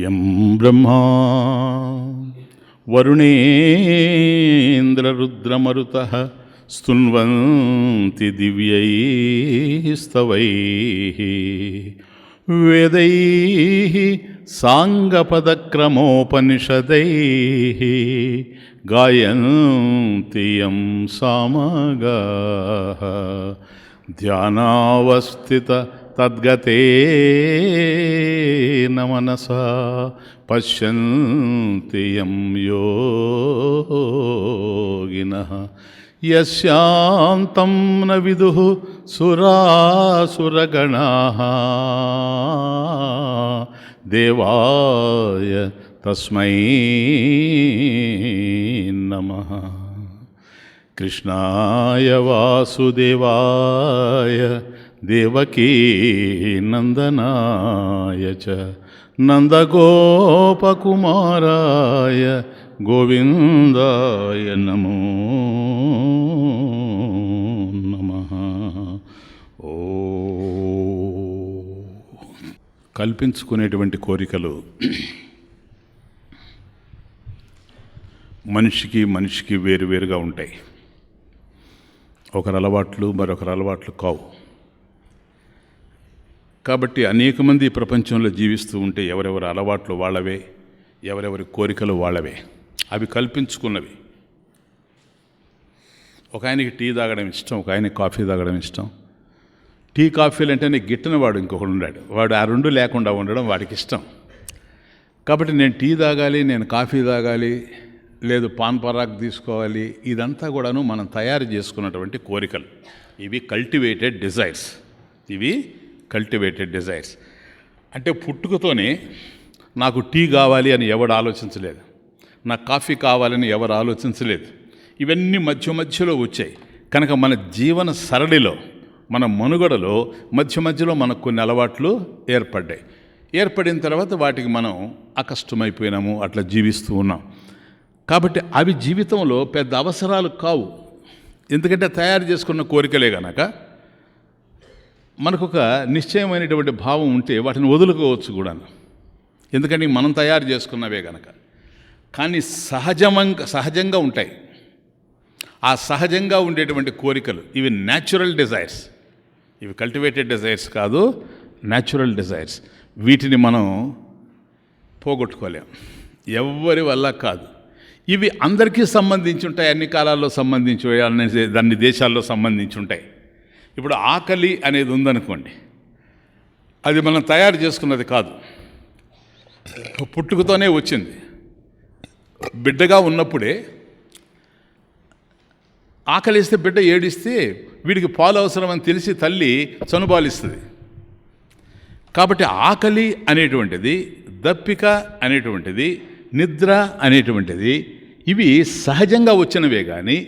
యం బ్రహ్మా వరుణేంద్రరుద్రమరుతః స్తున్వంతి దివ్యైస్తవైః వేదైః సాంగపదక్రమోపనిషదైః గాయంతి యం సామగాః ధ్యానావస్థిత తద్గతేన మనసా పశ్యంతి యం యోగినః యస్యాంతం న విదుః సురాసురగణాః దేవాయ తస్మై నమః. కృష్ణాయ వాసుదేవాయ దేవకీ నందనాయ చ నందగోపకుమారాయ గోవిందాయ నమో నమః. ఓ కల్పించుకునేటువంటి కోరికలు మనిషికి వేరువేరుగా ఉంటాయి. ఒకరి అలవాట్లు మరొకరి అలవాట్లు కావు. కాబట్టి అనేక మంది ప్రపంచంలో జీవిస్తూ ఉంటే ఎవరెవరి అలవాట్లు వాళ్ళవే, ఎవరెవరి కోరికలు వాళ్ళవే, అవి కల్పించుకున్నవి. ఒక ఆయనకి టీ తాగడం ఇష్టం, ఒక ఆయనకి కాఫీ తాగడం ఇష్టం. టీ కాఫీలు అంటేనే గిట్టని వాడు ఇంకొకడు ఉన్నాడు, వాడు ఆ రెండు లేకుండా ఉండడం వాడికి ఇష్టం. కాబట్టి నేను టీ తాగాలి, నేను కాఫీ తాగాలి, లేదు పాన్ పరాగ్ తీసుకోవాలి, ఇదంతా కూడాను మనం తయారు చేసుకున్నటువంటి కోరికలు. ఇవి కల్టివేటెడ్ డిజైర్స్. అంటే పుట్టుకతోనే నాకు టీ కావాలి అని ఎవడు ఆలోచించలేదు, నాకు కాఫీ కావాలని ఎవరు ఆలోచించలేదు. ఇవన్నీ మధ్యలో వచ్చాయి. కనుక మన జీవన సరళిలో, మన మనుగడలో మధ్యలో మనకు కొన్ని అలవాట్లు ఏర్పడ్డాయి. ఏర్పడిన తర్వాత వాటికి మనం అకష్టమైపోయినాము, అట్లా జీవిస్తూ ఉన్నాం. కాబట్టి అవి జీవితంలో పెద్ద అవసరాలు కావు. ఎందుకంటే తయారు చేసుకున్న కోరికలే గనక మనకొక నిశ్చయమైనటువంటి భావం ఉంటే వాటిని వదులుకోవచ్చు కూడా, ఎందుకంటే మనం తయారు చేసుకున్నవే గనక. కానీ సహజంగా ఉంటాయి. ఆ సహజంగా ఉండేటువంటి కోరికలు ఇవి న్యాచురల్ డిజైర్స్. ఇవి కల్టివేటెడ్ డిజైర్స్ కాదు, న్యాచురల్ డిజైర్స్. వీటిని మనం పోగొట్టుకోలేం, ఎవ్వరి వల్ల కాదు. ఇవి అందరికీ సంబంధించి ఉంటాయి, అన్ని కాలాల్లో సంబంధించి, అన్ని దేశాల్లో సంబంధించి ఉంటాయి. ఇప్పుడు ఆకలి అనేది ఉందనుకోండి, అది మనం తయారు చేసుకున్నది కాదు, పుట్టుకతోనే వచ్చింది. బిడ్డగా ఉన్నప్పుడే ఆకలిస్తే, బిడ్డ ఏడిస్తే వీడికి పాలు అవసరమని తెలిసి తల్లి చనుబాలిస్తుంది. కాబట్టి ఆకలి అనేటువంటిది, దప్పిక అనేటువంటిది, నిద్ర అనేటువంటిది ఇవి సహజంగా వచ్చినవే కానీ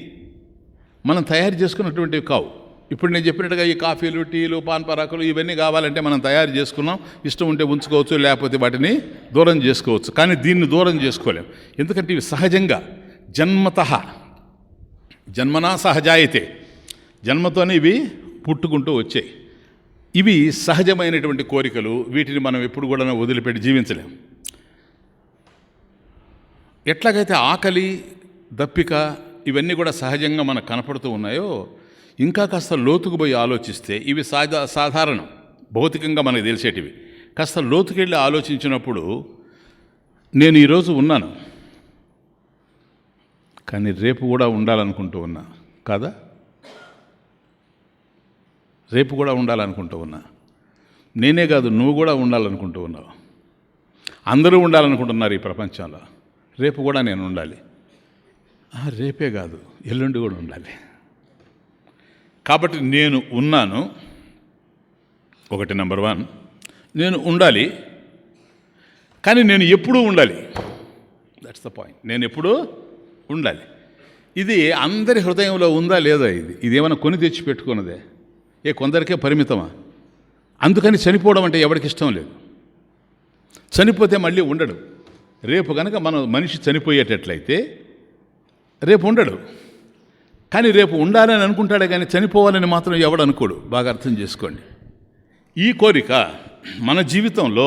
మనం తయారు చేసుకున్నటువంటివి కావు. ఇప్పుడు నేను చెప్పినట్టుగా ఈ కాఫీలు, టీలు, పాన్ పరాకులు ఇవన్నీ కావాలంటే మనం తయారు చేసుకున్నాం. ఇష్టం ఉంటే ఉంచుకోవచ్చు, లేకపోతే వాటిని దూరం చేసుకోవచ్చు. కానీ దీన్ని దూరం చేసుకోలేం, ఎందుకంటే ఇవి సహజంగా జన్మనా సహజాయితే, జన్మతోనే ఇవి పుట్టుకుంటూ వచ్చాయి. ఇవి సహజమైనటువంటి కోరికలు. వీటిని మనం ఎప్పుడు కూడా వదిలిపెట్టి జీవించలేం. ఎట్లాగైతే ఆకలి, దప్పిక ఇవన్నీ కూడా సహజంగా మనకు కనపడుతూ ఉన్నాయో, ఇంకా కాస్త లోతుకు పోయి ఆలోచిస్తే ఇవి సాధారణం, భౌతికంగా మనకు తెలిసేటివి. కాస్త లోతుకెళ్ళి ఆలోచించినప్పుడు నేను ఈరోజు ఉన్నాను, కానీ రేపు కూడా ఉండాలనుకుంటూ ఉన్నా కాదా? రేపు కూడా ఉండాలనుకుంటూ ఉన్నా. నేనే కాదు, నువ్వు కూడా ఉండాలనుకుంటూ ఉన్నావు. అందరూ ఉండాలనుకుంటున్నారు ఈ ప్రపంచంలో. రేపు కూడా నేను ఉండాలి. రేపే కాదు, ఎల్లుండి కూడా ఉండాలి. కాబట్టి నేను ఉన్నాను, ఒకటి. నెంబర్ 1, నేను ఉండాలి. కానీ నేను ఎప్పుడూ ఉండాలి. That's the point. నేను ఎప్పుడూ ఉండాలి. ఇది అందరి హృదయంలో ఉందా లేదా? ఇదేమైనా కొని తెచ్చి పెట్టుకున్నదే? కొందరికే పరిమితమా? అందుకని చనిపోవడం అంటే ఎవరికి ఇష్టం లేదు. చనిపోతే మళ్ళీ ఉండడు. రేపు కనుక మనిషి చనిపోయేటట్లయితే రేపు ఉండడు. కానీ రేపు ఉండాలని అనుకుంటాడే కానీ చనిపోవాలని మాత్రం ఎవడు అనుకోడు. బాగా అర్థం చేసుకోండి. ఈ కోరిక మన జీవితంలో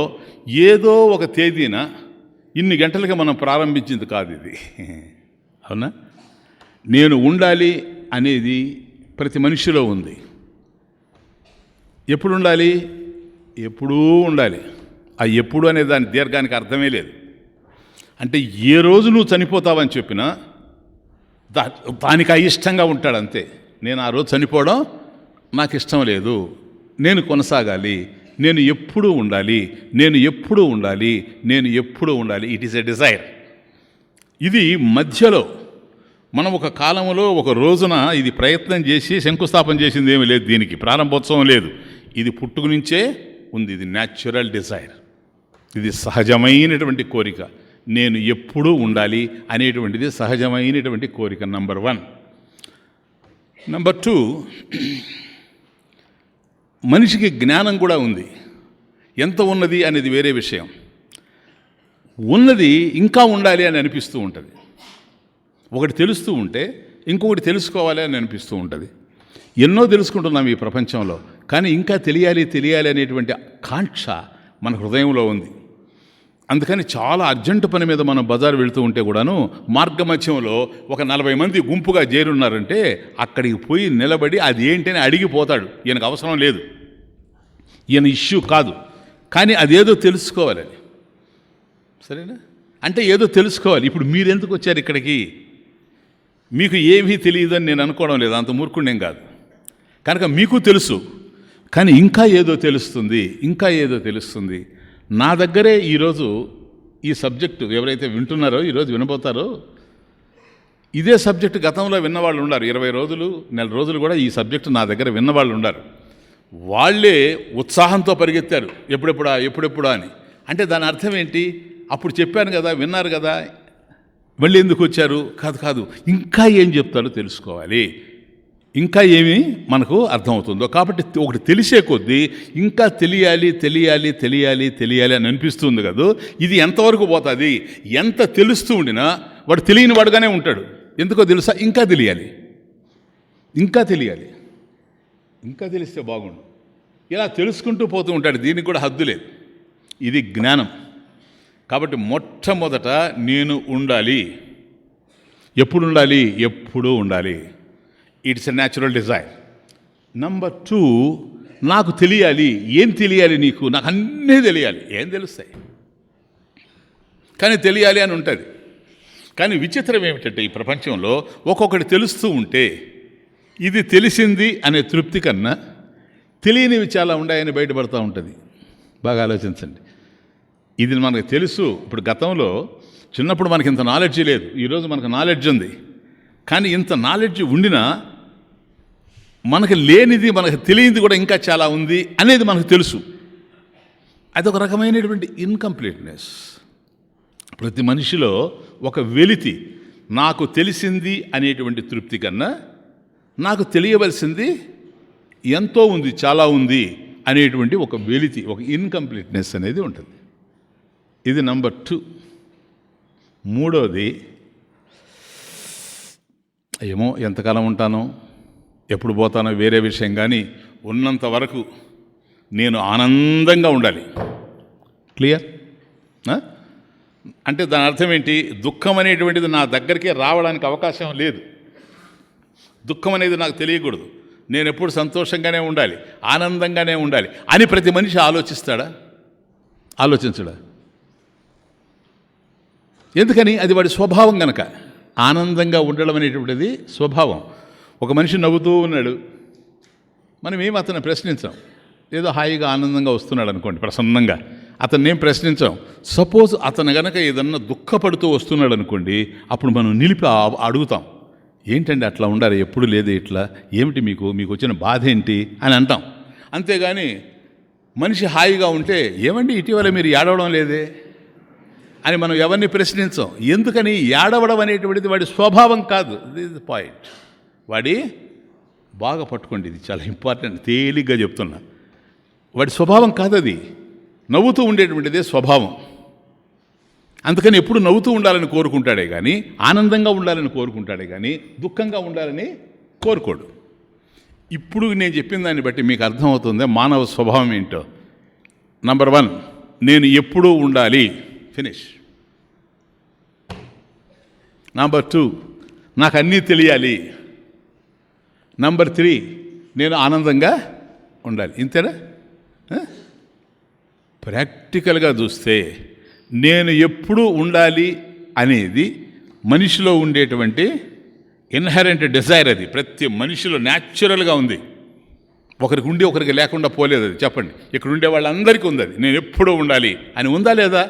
ఏదో ఒక తేదీన ఇన్ని గంటలకి మనం ప్రారంభించింది కాదు ఇది. అవునా? నేను ఉండాలి అనేది ప్రతి మనిషిలో ఉంది. ఎప్పుడు ఉండాలి? ఎప్పుడూ ఉండాలి. ఆ ఎప్పుడు అనే దాని దీర్ఘానికి అర్థమే లేదు. అంటే ఏ రోజు నువ్వు చనిపోతావని చెప్పినా దానికి అయిష్టంగా ఉంటాడు అంతే. నేను ఆ రోజు చనిపోవడం నాకు ఇష్టం లేదు, నేను కొనసాగాలి, నేను ఎప్పుడూ ఉండాలి, నేను ఎప్పుడూ ఉండాలి, నేను ఎప్పుడూ ఉండాలి. It is a desire. ఇది మధ్యలో మనం ఒక కాలంలో ఒక రోజున ఇది ప్రయత్నం చేసి శంకుస్థాపన చేసింది ఏమీ లేదు, దీనికి ప్రారంభోత్సవం లేదు. ఇది పుట్టుక నుంచే ఉంది. ఇది న్యాచురల్ డిజైర్, ఇది సహజమైనటువంటి కోరిక. నేను ఎప్పుడూ ఉండాలి అనేటువంటిది సహజమైనటువంటి కోరిక. నంబర్ 1. నంబర్ 2, మనిషికి జ్ఞానం కూడా ఉంది. ఎంత ఉన్నది అనేది వేరే విషయం. ఉన్నది ఇంకా ఉండాలి అని అనిపిస్తూ ఉంటుంది. ఒకటి తెలుస్తూ ఉంటే ఇంకొకటి తెలుసుకోవాలి అని అనిపిస్తూ ఉంటుంది. ఎన్నో తెలుసుకుంటున్నాం ఈ ప్రపంచంలో, కానీ ఇంకా తెలియాలి అనేటువంటి కాంక్ష మన హృదయంలో ఉంది. అందుకని చాలా అర్జెంటు పని మీద మనం బజారు వెళుతూ ఉంటే కూడాను మార్గమధ్యంలో ఒక 40 మంది గుంపుగా చేరున్నారంటే అక్కడికి పోయి నిలబడి అది ఏంటని అడిగిపోతాడు. ఈయనకు అవసరం లేదు, ఈయన ఇష్యూ కాదు, కానీ అదేదో తెలుసుకోవాలని. సరేనా? అంటే ఏదో తెలుసుకోవాలి. ఇప్పుడు మీరెందుకు వచ్చారు ఇక్కడికి? మీకు ఏమీ తెలియదని నేను అనుకోవడం లేదు, అంత మూర్ఖుణ్ణేం కాదు. కనుక మీకు తెలుసు, కానీ ఇంకా ఏదో తెలుస్తుంది, ఇంకా ఏదో తెలుస్తుంది. నా దగ్గరే ఈరోజు ఈ సబ్జెక్టు ఎవరైతే వింటున్నారో, ఈరోజు వినబోతారో, ఇదే సబ్జెక్టు గతంలో విన్నవాళ్ళు ఉన్నారు. 20 రోజులు, నెల రోజులు కూడా ఈ సబ్జెక్టు నా దగ్గర విన్నవాళ్ళు ఉన్నారు. వాళ్ళే ఉత్సాహంతో పరిగెత్తారు, ఎప్పుడెప్పుడా అని. అంటే దాని అర్థం ఏంటి? అప్పుడు చెప్పాను కదా, విన్నారు కదా, మళ్ళీ ఎందుకు వచ్చారు? కాదు, ఇంకా ఏం చెప్తారో తెలుసుకోవాలి, ఇంకా ఏమి మనకు అర్థమవుతుందో. కాబట్టి ఒకటి తెలిసే కొద్దీ ఇంకా తెలియాలి అని అనిపిస్తుంది కదా. ఇది ఎంతవరకు పోతుంది? ఎంత తెలుస్తూ ఉండినా వాడు తెలియని వాడుగానే ఉంటాడు. ఎందుకో తెలుసా? ఇంకా తెలిస్తే బాగుండు. ఇలా తెలుసుకుంటూ పోతూ ఉంటాడు. దీనికి కూడా హద్దు లేదు. ఇది జ్ఞానం. కాబట్టి మొట్టమొదట నేను ఉండాలి. ఎప్పుడు ఉండాలి? ఎప్పుడూ ఉండాలి. It's a natural desire. Number 2, నాకు తెలియాలి. ఏం తెలియాలి నీకు? నాకు అన్నీ తెలియాలి. ఏం తెలుస్తాయి? కానీ తెలియాలి అని ఉంటుంది. కానీ విచిత్రం ఏమిటంటే ఈ ప్రపంచంలో ఒక్కొక్కటి తెలుస్తూ ఉంటే ఇది తెలిసింది అనే తృప్తి కన్నా తెలియనివి చాలా ఉన్నాయని బయటపడుతూ ఉంటుంది. బాగా ఆలోచించండి. ఇది మనకు తెలుసు. ఇప్పుడు గతంలో చిన్నప్పుడు మనకి ఇంత నాలెడ్జ్ లేదు, ఈరోజు మనకు నాలెడ్జ్ ఉంది. కానీ ఇంత నాలెడ్జ్ ఉండినా మనకు లేనిది, మనకు తెలియనిది కూడా ఇంకా చాలా ఉంది అనేది మనకు తెలుసు. అదొక రకమైనటువంటి ఇన్కంప్లీట్నెస్. ప్రతి మనిషిలో ఒక వెలితి, నాకు తెలిసింది అనేటువంటి తృప్తి కన్నా నాకు తెలియవలసింది ఎంతో ఉంది, చాలా ఉంది అనేటువంటి ఒక వెలితి, ఒక ఇన్కంప్లీట్నెస్ అనేది ఉంటుంది. ఇది నంబర్ 2. 3వది, ఏమో ఎంతకాలం ఉంటానో, ఎప్పుడు పోతానో వేరే విషయం, కానీ ఉన్నంత వరకు నేను ఆనందంగా ఉండాలి. క్లియర్? అంటే దాని అర్థం ఏంటి? దుఃఖం అనేటువంటిది నా దగ్గరికి రావడానికి అవకాశం లేదు. దుఃఖం అనేది నాకు తెలియకూడదు. నేను ఎప్పుడు సంతోషంగానే ఉండాలి, ఆనందంగానే ఉండాలి అని ప్రతి మనిషి ఆలోచిస్తాడా? ఆలోచించడా? ఎందుకని? అది వాడి స్వభావం గనక. ఆనందంగా ఉండడం అనేటువంటిది స్వభావం. ఒక మనిషి నవ్వుతూ ఉన్నాడు, మనం ఏం అతన్ని ప్రశ్నించాం. ఏదో హాయిగా ఆనందంగా వస్తున్నాడు అనుకోండి, ప్రసన్నంగా, అతన్ని ఏం ప్రశ్నించాం. సపోజ్ అతను గనక ఏదన్నా దుఃఖపడుతూ వస్తున్నాడు అనుకోండి, అప్పుడు మనం నిలిపి అడుగుతాం, ఏంటండి అట్లా ఉండాలి, ఎప్పుడు లేదు ఇట్లా, ఏమిటి మీకు వచ్చిన బాధ ఏంటి అని అంటాం. అంతేగాని మనిషి హాయిగా ఉంటే, ఏమండి ఇటీవల మీరు ఏడవడం లేదే అని మనం ఎవరిని ప్రశ్నించాం. ఎందుకని? ఏడవడం అనేటువంటిది వాడి స్వభావం కాదు. This is the point. వాడి బాగా పట్టుకోండి, ఇది చాలా ఇంపార్టెంట్, తేలిగ్గా చెప్తున్నా. వాడి స్వభావం కాదు అది. నవ్వుతూ ఉండేటువంటిదే స్వభావం. అందుకని ఎప్పుడు నవ్వుతూ ఉండాలని కోరుకుంటాడే కానీ, ఆనందంగా ఉండాలని కోరుకుంటాడే కానీ, దుఃఖంగా ఉండాలని కోరుకోడు. ఇప్పుడు నేను చెప్పిన దాన్ని బట్టి మీకు అర్థమవుతుంది మానవ స్వభావం ఏంటో. నంబర్ 1, నేను ఎప్పుడూ ఉండాలి. ఫినిష్. నంబర్ 2, నాకు అన్నీ తెలియాలి. నంబర్ 3, నేను ఆనందంగా ఉండాలి. ఇంతేనా? ప్రాక్టికల్గా చూస్తే నేను ఎప్పుడూ ఉండాలి అనేది మనిషిలో ఉండేటువంటి ఇన్హెరెంట్ డిజైర్. అది ప్రతి మనిషిలో న్యాచురల్గా ఉంది. ఒకరికి ఉండి ఒకరికి లేకుండా పోలేదు. అది చెప్పండి, ఇక్కడ ఉండే వాళ్ళందరికీ ఉంది. అది నేను ఎప్పుడూ ఉండాలి అని ఉందా లేదా?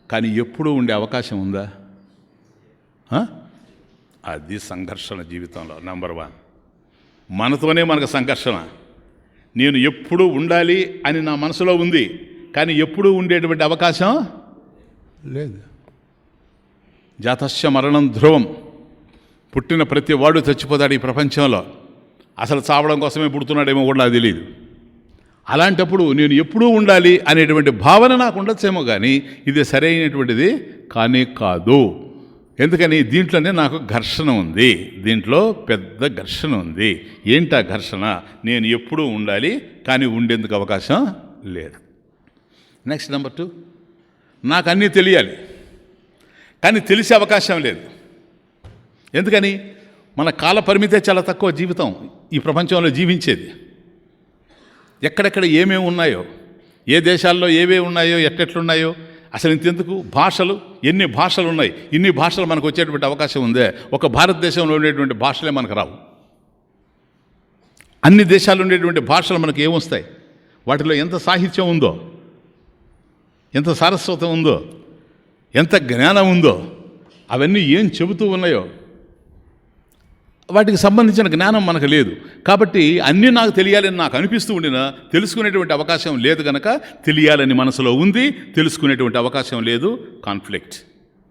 కానీ ఎప్పుడూ ఉండే అవకాశం ఉందా? అది సంఘర్షణ జీవితంలో నంబర్ 1. మనతోనే మనకు సంఘర్షణ. నేను ఎప్పుడూ ఉండాలి అని నా మనసులో ఉంది, కానీ ఎప్పుడూ ఉండేటువంటి అవకాశం లేదు. జాతస్య మరణం ధ్రువం. పుట్టిన ప్రతి వాడు చచ్చిపోతాడు ఈ ప్రపంచంలో. అసలు చావడం కోసమే పుడుతున్నాడేమో కూడా నాకు తెలియదు. అలాంటప్పుడు నేను ఎప్పుడూ ఉండాలి అనేటువంటి భావన నాకు ఉండొచ్చేమో, కానీ ఇది సరైనటువంటిది కానీ కాదు. ఎందుకని? దీంట్లోనే నాకు ఘర్షణ ఉంది. దీంట్లో పెద్ద ఘర్షణ ఉంది. ఏంటా ఘర్షణ? నేను ఎప్పుడూ ఉండాలి కానీ ఉండేందుకు అవకాశం లేదు. నెక్స్ట్ నంబర్ 2, నాకు అన్నీ తెలియాలి కానీ తెలిసే అవకాశం లేదు. ఎందుకని? మన కాల పరిమితే చాలా తక్కువ జీవితం ఈ ప్రపంచంలో జీవించేది. ఎక్కడెక్కడ ఏమేమి ఉన్నాయో, ఏ దేశాల్లో ఏవేవి ఉన్నాయో, ఎట్టెట్లున్నాయో, అసలు ఇంతెందుకు భాషలు, ఎన్ని భాషలు ఉన్నాయి. ఇన్ని భాషలు మనకు వచ్చేటువంటి అవకాశం ఉందే. ఒక భారతదేశంలో ఉండేటువంటి భాషలే మనకు రావు. అన్ని దేశాల్లో ఉండేటువంటి భాషలు మనకు ఏమొస్తాయి? వాటిలో ఎంత సాహిత్యం ఉందో, ఎంత సారస్వతం ఉందో, ఎంత జ్ఞానం ఉందో, అవన్నీ ఏం చెబుతూ ఉన్నాయో, వాటికి సంబంధించిన జ్ఞానం మనకు లేదు. కాబట్టి అన్నీ నాకు తెలియాలని నాకు అనిపిస్తూ ఉండినా తెలుసుకునేటువంటి అవకాశం లేదు. కనుక తెలియాలని మనసులో ఉంది, తెలుసుకునేటువంటి అవకాశం లేదు. కాన్ఫ్లిక్ట్,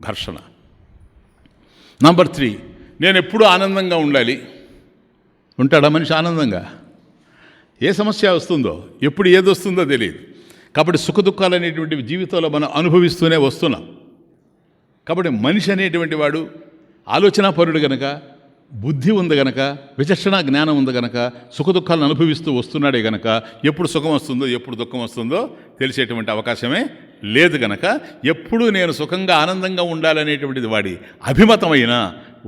ఘర్షణ. నంబర్ 3, నేను ఎప్పుడూ ఆనందంగా ఉండాలి. ఉంటాడా మనిషి ఆనందంగా? ఏ సమస్య వస్తుందో, ఎప్పుడు ఏది వస్తుందో తెలియదు. కాబట్టి సుఖదుఖాలు అనేటువంటి జీవితంలో మనం అనుభవిస్తూనే వస్తున్నాం. కాబట్టి మనిషి అనేటువంటి వాడు ఆలోచనాపరుడు గనక, బుద్ధి ఉంది గనక, విచక్షణ జ్ఞానం ఉంది గనక సుఖదుఖాలను అనుభవిస్తూ వస్తున్నాడే గనక ఎప్పుడు సుఖం వస్తుందో ఎప్పుడు దుఃఖం వస్తుందో తెలిసేటువంటి అవకాశమే లేదు. గనక ఎప్పుడు నేను సుఖంగా ఆనందంగా ఉండాలనేటువంటిది వాడి అభిమతమైన,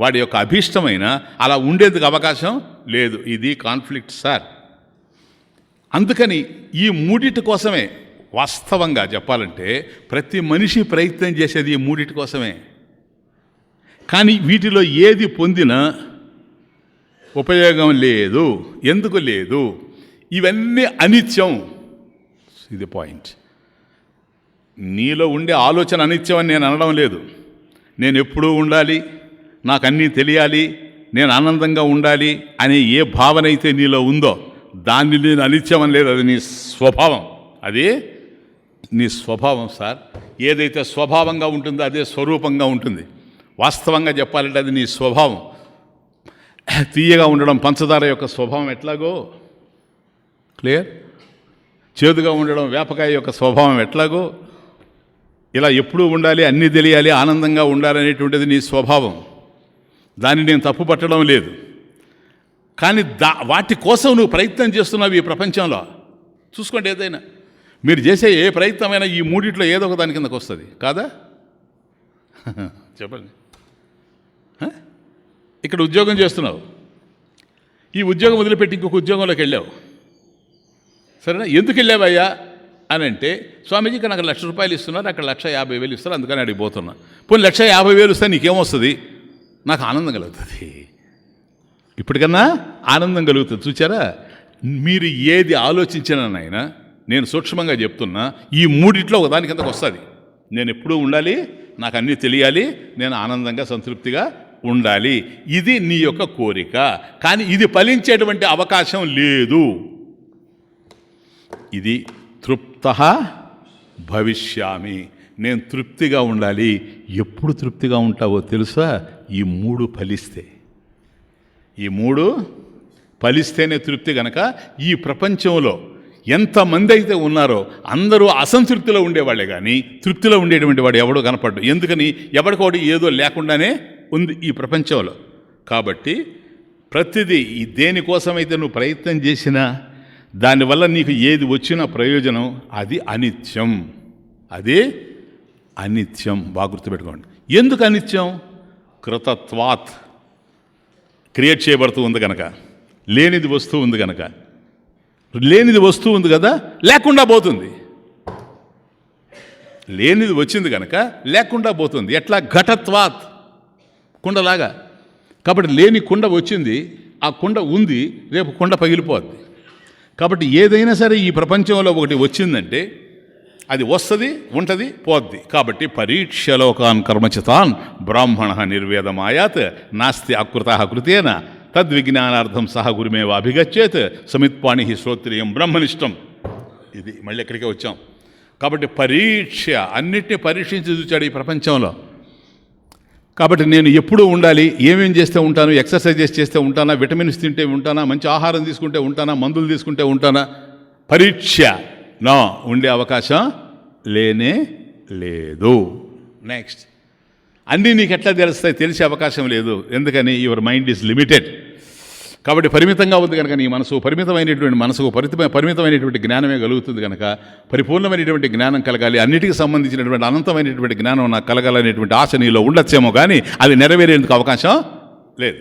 వాడి యొక్క అభీష్టమైన అలా ఉండేందుకు అవకాశం లేదు. ఇది కాన్ఫ్లిక్ట్ సార్. అందుకని ఈ మూడిటి కోసమే, వాస్తవంగా చెప్పాలంటే ప్రతి మనిషి ప్రయత్నం చేసేది ఈ మూడిటి కోసమే. కానీ వీటిలో ఏది పొందినా ఉపయోగం లేదు. ఎందుకు లేదు? ఇవన్నీ అనిత్యం. ఇది పాయింట్. నీలో ఉండే ఆలోచన అనిత్యం అని నేను అనడం లేదు. నేను ఎప్పుడూ ఉండాలి, నాకు అన్నీ తెలియాలి, నేను ఆనందంగా ఉండాలి అనే ఏ భావన అయితే నీలో ఉందో దాన్ని నేను అనిత్యం అని లేదు. అది నీ స్వభావం. అది నీ స్వభావం సార్. ఏదైతే స్వభావంగా ఉంటుందో అదే స్వరూపంగా ఉంటుంది. వాస్తవంగా చెప్పాలంటే అది నీ స్వభావం. తీయగా ఉండడం పంచదార యొక్క స్వభావం ఎట్లాగో క్లియర్, చేదుగా ఉండడం వేపకాయ యొక్క స్వభావం ఎట్లాగో, ఇలా ఎప్పుడూ ఉండాలి, అన్నీ తెలియాలి, ఆనందంగా ఉండాలనేటువంటిది నీ స్వభావం. దాన్ని నేను తప్పు పట్టడం లేదు. కానీ వాటి కోసం నువ్వు ప్రయత్నం చేస్తున్నావు ఈ ప్రపంచంలో. చూసుకోండి, ఏదైనా మీరు చేసే ఏ ప్రయత్నమైనా ఈ మూడిట్లో ఏదో ఒక దాని కిందకు వస్తుంది కాదా? చెప్పండి. ఇక్కడ ఉద్యోగం చేస్తున్నావు, ఈ ఉద్యోగం వదిలిపెట్టి ఇంకొక ఉద్యోగంలోకి వెళ్ళావు. సరేనా? ఎందుకు వెళ్ళావయ్యా అని అంటే, స్వామీజీ ఇక్కడ నాకు 1,00,000 రూపాయలు ఇస్తున్నారు, అక్కడ 1,50,000 ఇస్తారు, అందుకని అడిగిపోతున్నా. పోనీ 1,50,000 ఇస్తే నీకేమొస్తుంది? నాకు ఆనందం కలుగుతుంది. ఇప్పటికన్నా ఆనందం కలుగుతుంది. చూచారా? మీరు ఏది ఆలోచించినానైనా నేను సూక్ష్మంగా చెప్తున్నా, ఈ మూడిట్లో ఒకదాని కిందకు వస్తుంది. నేను ఎప్పుడూ ఉండాలి, నాకు అన్నీ తెలియాలి, నేను ఆనందంగా సంతృప్తిగా ఉండాలి. ఇది నీ యొక్క కోరిక. కానీ ఇది ఫలించేటువంటి అవకాశం లేదు. ఇది తృప్త భవిష్యామి. నేను తృప్తిగా ఉండాలి. ఎప్పుడు తృప్తిగా ఉంటావో తెలుసా? ఈ మూడు ఫలిస్తే. ఈ మూడు ఫలిస్తేనే తృప్తి. గనక ఈ ప్రపంచంలో ఎంతమంది అయితే ఉన్నారో అందరూ అసంతృప్తిలో ఉండేవాళ్ళే, కానీ తృప్తిలో ఉండేటువంటి వాడు ఎవడో కనపడ్డు. ఎందుకని? ఎవరికోటి ఏదో లేకుండానే ఉంది ఈ ప్రపంచంలో. కాబట్టి ప్రతిదీ దేనికోసమైతే నువ్వు ప్రయత్నం చేసినా దానివల్ల నీకు ఏది వచ్చినా ప్రయోజనం అది అనిత్యం. అది అనిత్యం. బాగా గుర్తుపెట్టుకోండి. ఎందుకు అనిత్యం? కృతత్వాత్, క్రియేట్ చేయబడుతూ ఉంది కనుక. లేనిది వస్తువు ఉంది కనుక. లేనిది వస్తువు ఉంది కదా, లేకుండా పోతుంది. లేనిది వచ్చింది కనుక లేకుండా పోతుంది. ఎట్లా? ఘటత్వాత్, కుండలాగా. కాబట్టి లేని కుండ వచ్చింది, ఆ కుండ ఉంది, రేపు కుండ పగిలిపోద్ది. కాబట్టి ఏదైనా సరే ఈ ప్రపంచంలో ఒకటి వచ్చిందంటే అది వస్తుంది, ఉంటుంది, పోద్ది. కాబట్టి పరీక్షలోకాన్ కర్మచితాన్ బ్రాహ్మణ నిర్వేదమాయాత్ నాస్తి అకృత కృతేన తద్విజ్ఞానార్థం సహ గురుమేవ అభిగచ్చేత్ సమిత్పాణి శ్రోత్రియం బ్రహ్మనిష్టం. ఇది మళ్ళీ ఎక్కడికే వచ్చాం. కాబట్టి పరీక్ష, అన్నిటినీ పరీక్షించి చూచాడు ఈ ప్రపంచంలో. కాబట్టి నేను ఎప్పుడూ ఉండాలి. ఏమేం చేస్తే ఉంటాను? ఎక్సర్సైజెస్ చేస్తే ఉంటానా? విటమిన్స్ తింటే ఉంటానా? మంచి ఆహారం తీసుకుంటే ఉంటానా? మందులు తీసుకుంటే ఉంటానా? పరీక్ష నా ఉండే అవకాశం లేనే లేదు. నెక్స్ట్, అన్నీ నీకు ఎట్లా తెలుస్తాయి? తెలిసే అవకాశం లేదు. ఎందుకని? Your mind is limited. కాబట్టి పరిమితంగా ఉంది కనుక నీ మనసు, పరిమితమైనటువంటి మనసుకు పరిమితమైనటువంటి జ్ఞానమే కలుగుతుంది కనుక పరిపూర్ణమైనటువంటి జ్ఞానం కలగాలి. అన్నిటికీ సంబంధించినటువంటి అనంతమైనటువంటి జ్ఞానం నాకు కలగాలనేటువంటి ఆశ నీలో ఉండొచ్చేమో కానీ అది నెరవేరేందుకు అవకాశం లేదు.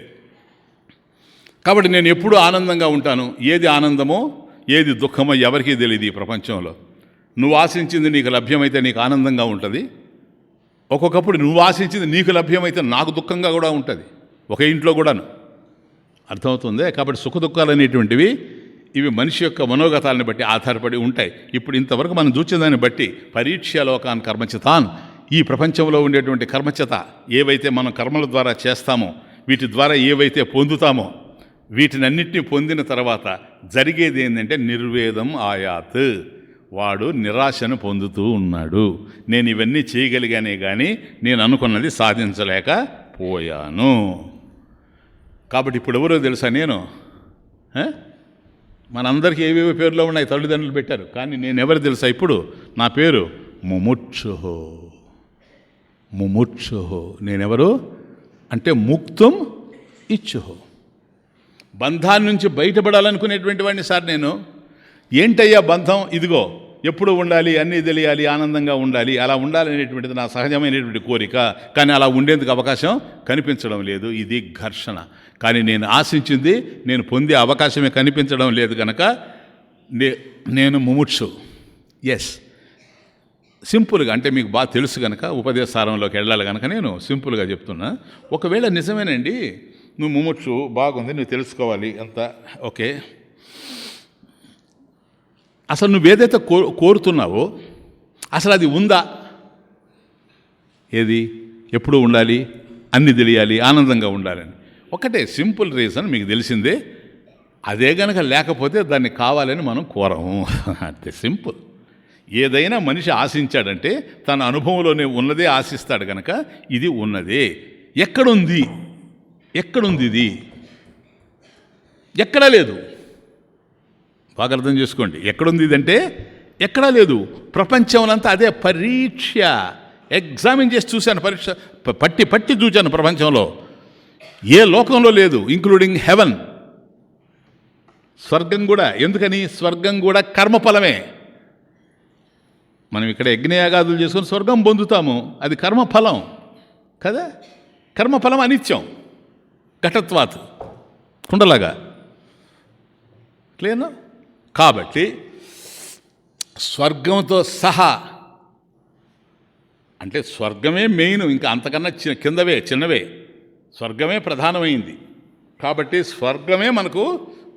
కాబట్టి నేను ఎప్పుడూ ఆనందంగా ఉంటాను. ఏది ఆనందమో ఏది దుఃఖమో ఎవరికీ తెలియదు ఈ ప్రపంచంలో. నువ్వు ఆశించింది నీకు లభ్యమైతే నీకు ఆనందంగా ఉంటుంది. ఒక్కొక్కప్పుడు నువ్వు ఆశించింది నీకు లభ్యమైతే నాకు దుఃఖంగా కూడా ఉంటుంది. ఒక ఇంట్లో కూడాను. అర్థమవుతుంది. కాబట్టి సుఖ దుఃఖాలు అనేటువంటివి ఇవి మనిషి యొక్క మనోగతాలను బట్టి ఆధారపడి ఉంటాయి. ఇప్పుడు ఇంతవరకు మనం చూసేదాన్ని బట్టి పరీక్షలోకాన్ కర్మచితాన్, ఈ ప్రపంచంలో ఉండేటువంటి కర్మచిత ఏవైతే మనం కర్మల ద్వారా చేస్తామో, వీటి ద్వారా ఏవైతే పొందుతామో, వీటినన్నింటినీ పొందిన తర్వాత జరిగేది ఏంటంటే నిర్వేదం ఆయాత్, వాడు నిరాశను పొందుతూ ఉన్నాడు. నేను ఇవన్నీ చేయగలిగానే కానీ నేను అనుకున్నది సాధించలేకపోయాను. కాబట్టి ఇప్పుడు ఎవరో తెలుసా? నేను మనందరికీ ఏవేవో పేర్లో ఉన్నాయి, తల్లిదండ్రులు పెట్టారు. కానీ నేను ఎవరు తెలుసా? ఇప్పుడు నా పేరు ముముక్షుహో. ముముక్షుహో నేనెవరు అంటే ముక్తం ఇచ్చుహో, బంధాన్ని నుంచి బయటపడాలనుకునేటువంటి వాడిని సార్ నేను. ఏంటయ్యా బంధం? ఇదిగో ఎప్పుడు ఉండాలి, అన్నీ తెలియాలి, ఆనందంగా ఉండాలి, అలా ఉండాలనేటువంటిది నా సహజమైనటువంటి కోరిక. కానీ అలా ఉండేందుకు అవకాశం కనిపించడం లేదు. ఇది ఘర్షణ. కానీ నేను ఆశించింది నేను పొందే అవకాశమే కనిపించడం లేదు కనుక నేను ముముక్షు. ఎస్, సింపుల్గా అంటే మీకు బాగా తెలుసు కనుక ఉపదేశారంలోకి వెళ్ళాలి కనుక నేను సింపుల్గా చెప్తున్నా. ఒకవేళ నిజమేనండి, నువ్వు ముముక్షు, బాగుంది, నువ్వు తెలుసుకోవాలి అంత ఓకే. అసలు నువ్వేదైతే కోరుతున్నావో అసలు అది ఉందా? ఏది? ఎప్పుడు ఉండాలి, అన్నీ తెలియాలి, ఆనందంగా ఉండాలని. ఒకటే సింపుల్ రీజన్ మీకు తెలిసిందే. అదే గనక లేకపోతే దాన్ని కావాలని మనం కోరము. అంతే సింపుల్. ఏదైనా మనిషి ఆశించాడంటే తన అనుభవంలోనే ఉన్నదే ఆశిస్తాడు కనుక ఇది ఉన్నదే. ఎక్కడుంది? ఎక్కడుంది ఇది? ఎక్కడా లేదు. బాగా అర్థం చేసుకోండి. ఎక్కడుంది ఇదంటే ఎక్కడా లేదు. ప్రపంచంలంతా అదే పరీక్ష. ఎగ్జామిన్ చేసి చూశాను, పరీక్ష పట్టి చూశాను. ప్రపంచంలో ఏ లోకంలో లేదు, ఇంక్లూడింగ్ హెవెన్. స్వర్గం కూడా. ఎందుకని? స్వర్గం కూడా కర్మఫలమే. మనం ఇక్కడ యజ్ఞయాగాదులు చేసుకొని స్వర్గం పొందుతాము, అది కర్మఫలం కదా. కర్మఫలం అనిత్యం, ఘటత్వాత్, కుండలాగా. క్లియర్నా? కాబట్టి స్వర్గంతో సహా అంటే స్వర్గమే మెయిన్, ఇంకా అంతకన్నా కిందవే చిన్నవే. స్వర్గమే ప్రధానమైంది. కాబట్టి స్వర్గమే మనకు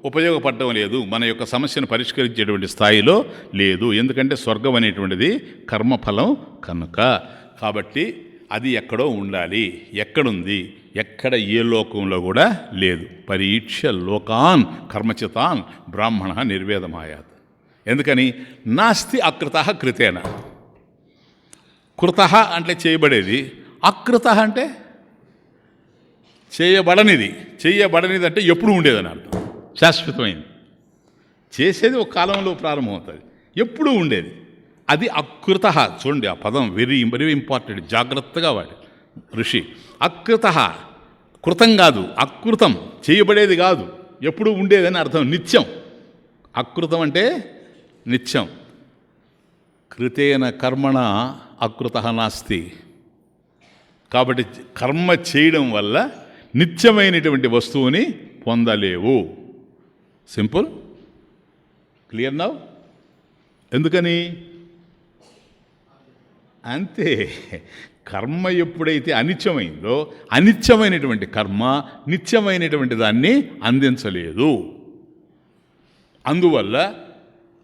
ఉపయోగపడడం లేదు, మన యొక్క సమస్యను పరిష్కరించేటువంటి స్థాయిలో లేదు. ఎందుకంటే స్వర్గం అనేటువంటిది కర్మఫలం కనుక. కాబట్టి అది ఎక్కడో ఉండాలి. ఎక్కడుంది? ఎక్కడ ఏ లోకంలో కూడా లేదు. పరీక్ష లోకాన్ కర్మచితాన్ బ్రాహ్మణ నిర్వేదమాయాత్. ఎందుకని? నాస్తి అకృత కృతేన. కృత అంటే చేయబడేది, అకృత అంటే చేయబడనిది. చేయబడనిది అంటే ఎప్పుడు ఉండేదని అర్థం, శాశ్వతమైంది. చేసేది ఒక కాలంలో ప్రారంభమవుతుంది, ఎప్పుడూ ఉండేది. అది అకృత. చూడండి ఆ పదం వెరీ వెరీ ఇంపార్టెంట్, జాగ్రత్తగా వాడి ఋషి. అకృత, కృతం కాదు, అకృతం, చేయబడేది కాదు, ఎప్పుడు ఉండేదని అర్థం. నిత్యం. అకృతం అంటే నిత్యం. కృతేన కర్మణ అకృతః నాస్తి. కాబట్టి కర్మ చేయడం వల్ల నిత్యమైనటువంటి వస్తువుని పొందలేవు. Simple, clear now? ఎందుకని? అంతే. కర్మ ఎప్పుడైతే అనిత్యమైందో, అనిత్యమైనటువంటి కర్మ నిత్యమైనటువంటి దాన్ని అందించలేదు. అందువల్ల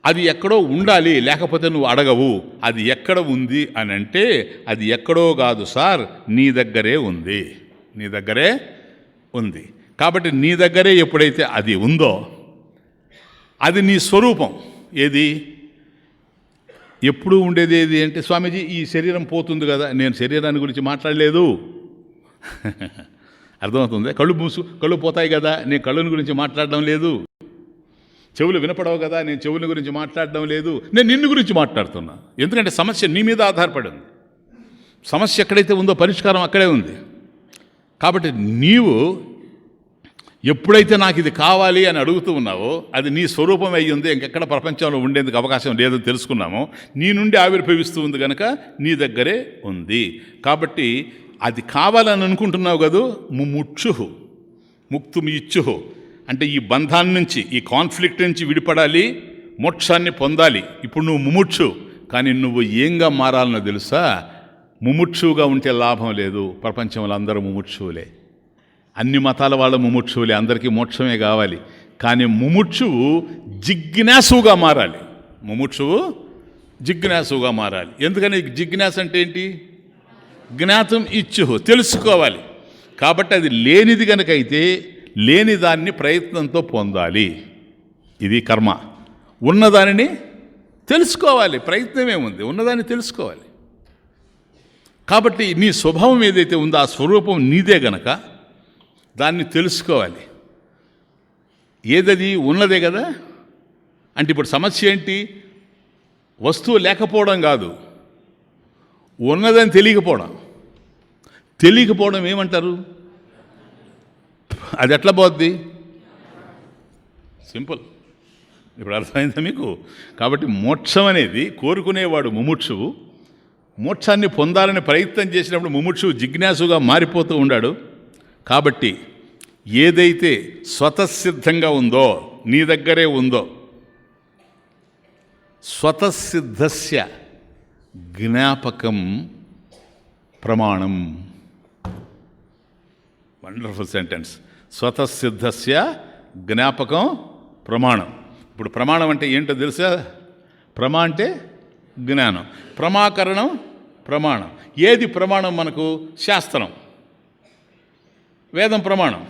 అది ఎక్కడో ఉండాలి, లేకపోతే నువ్వు అడగవు. అది ఎక్కడ ఉంది అని అంటే అది ఎక్కడో కాదు సార్, నీ దగ్గరే ఉంది. నీ దగ్గరే ఉంది. కాబట్టి నీ దగ్గరే ఎప్పుడైతే అది ఉందో అది నీ స్వరూపం. ఏది? ఎప్పుడు ఉండేది ఏది అంటే, స్వామీజీ ఈ శరీరం పోతుంది కదా, నేను శరీరాన్ని గురించి మాట్లాడలేదు. అర్థమవుతుంది? కళ్ళు పోతాయి కదా, నేను కళ్ళుని గురించి మాట్లాడడం లేదు. చెవులు వినపడవు కదా, నేను చెవుల గురించి మాట్లాడడం లేదు. నేను నిన్ను గురించి మాట్లాడుతున్నా. ఎందుకంటే సమస్య నీ మీద ఆధారపడి ఉంది. సమస్య ఎక్కడైతే ఉందో పరిష్కారం అక్కడే ఉంది. కాబట్టి నీవు ఎప్పుడైతే నాకు ఇది కావాలి అని అడుగుతూ ఉన్నావో అది నీ స్వరూపం అయ్యి ఉంది, ఇంకెక్కడ ప్రపంచంలో ఉండేందుకు అవకాశం లేదని తెలుసుకున్నామో, నీ నుండి ఆవిర్భవిస్తూ ఉంది కనుక నీ దగ్గరే ఉంది. కాబట్టి అది కావాలని అనుకుంటున్నావు కదా, ముముక్షు ముక్తుం ఇచ్చుహు అంటే ఈ బంధాన్ని నుంచి, ఈ కాన్ఫ్లిక్ట్ నుంచి విడిపడాలి, మోక్షాన్ని పొందాలి. ఇప్పుడు నువ్వు ముముక్షు, కానీ నువ్వు ఏంగా మారాలనో తెలుసా? ముముక్షువుగా ఉంటే లాభం లేదు. ప్రపంచంలో అందరూ ముముక్షువులే, అన్ని మతాల వాళ్ళ ముముక్షువులే, అందరికీ మోక్షమే కావాలి. కానీ ముముక్షువు జిజ్ఞాసుగా మారాలి. ముముక్షువు జిజ్ఞాసుగా మారాలి. ఎందుకని జిజ్ఞాస అంటే ఏంటి? జ్ఞాతం ఇచ్చుహు, తెలుసుకోవాలి. కాబట్టి అది లేనిది కనుకైతే లేని దాన్ని ప్రయత్నంతో పొందాలి. ఇది కర్మ. ఉన్నదానిని తెలుసుకోవాలి, ప్రయత్నమేముంది, ఉన్నదాన్ని తెలుసుకోవాలి. కాబట్టి నీ స్వభావం ఏదైతే ఉందో ఆ స్వరూపం నీదే గనక దాన్ని తెలుసుకోవాలి. ఏదది? ఉన్నదే కదా. అంటే ఇప్పుడు సమస్య ఏంటి? వస్తువు లేకపోవడం కాదు, ఉన్నదని తెలియకపోవడం. తెలియకపోవడం ఏమంటారు? అది ఎట్లా పోద్ది? సింపుల్. ఇప్పుడు అర్థమైందా మీకు? కాబట్టి మోక్షం అనేది కోరుకునేవాడు ముముక్షువు. మోక్షాన్ని పొందాలని ప్రయత్నం చేసినప్పుడు ముముక్షువు జిజ్ఞాసుగా మారిపోతూ ఉన్నాడు. కాబట్టి ఏదైతే స్వతసిద్ధంగా ఉందో, నీ దగ్గరే ఉందో, స్వతసిద్ధస్య జ్ఞాపకం ప్రమాణం. Wonderful sentence. స్వతసిద్ధస్య జ్ఞాపకం ప్రమాణం. ఇప్పుడు ప్రమాణం అంటే ఏంటో తెలుసా? ప్రమా అంటే జ్ఞానం, ప్రమాకరణం ప్రమాణం. ఏది ప్రమాణం మనకు? శాస్త్రం, వేదం ప్రమాణం.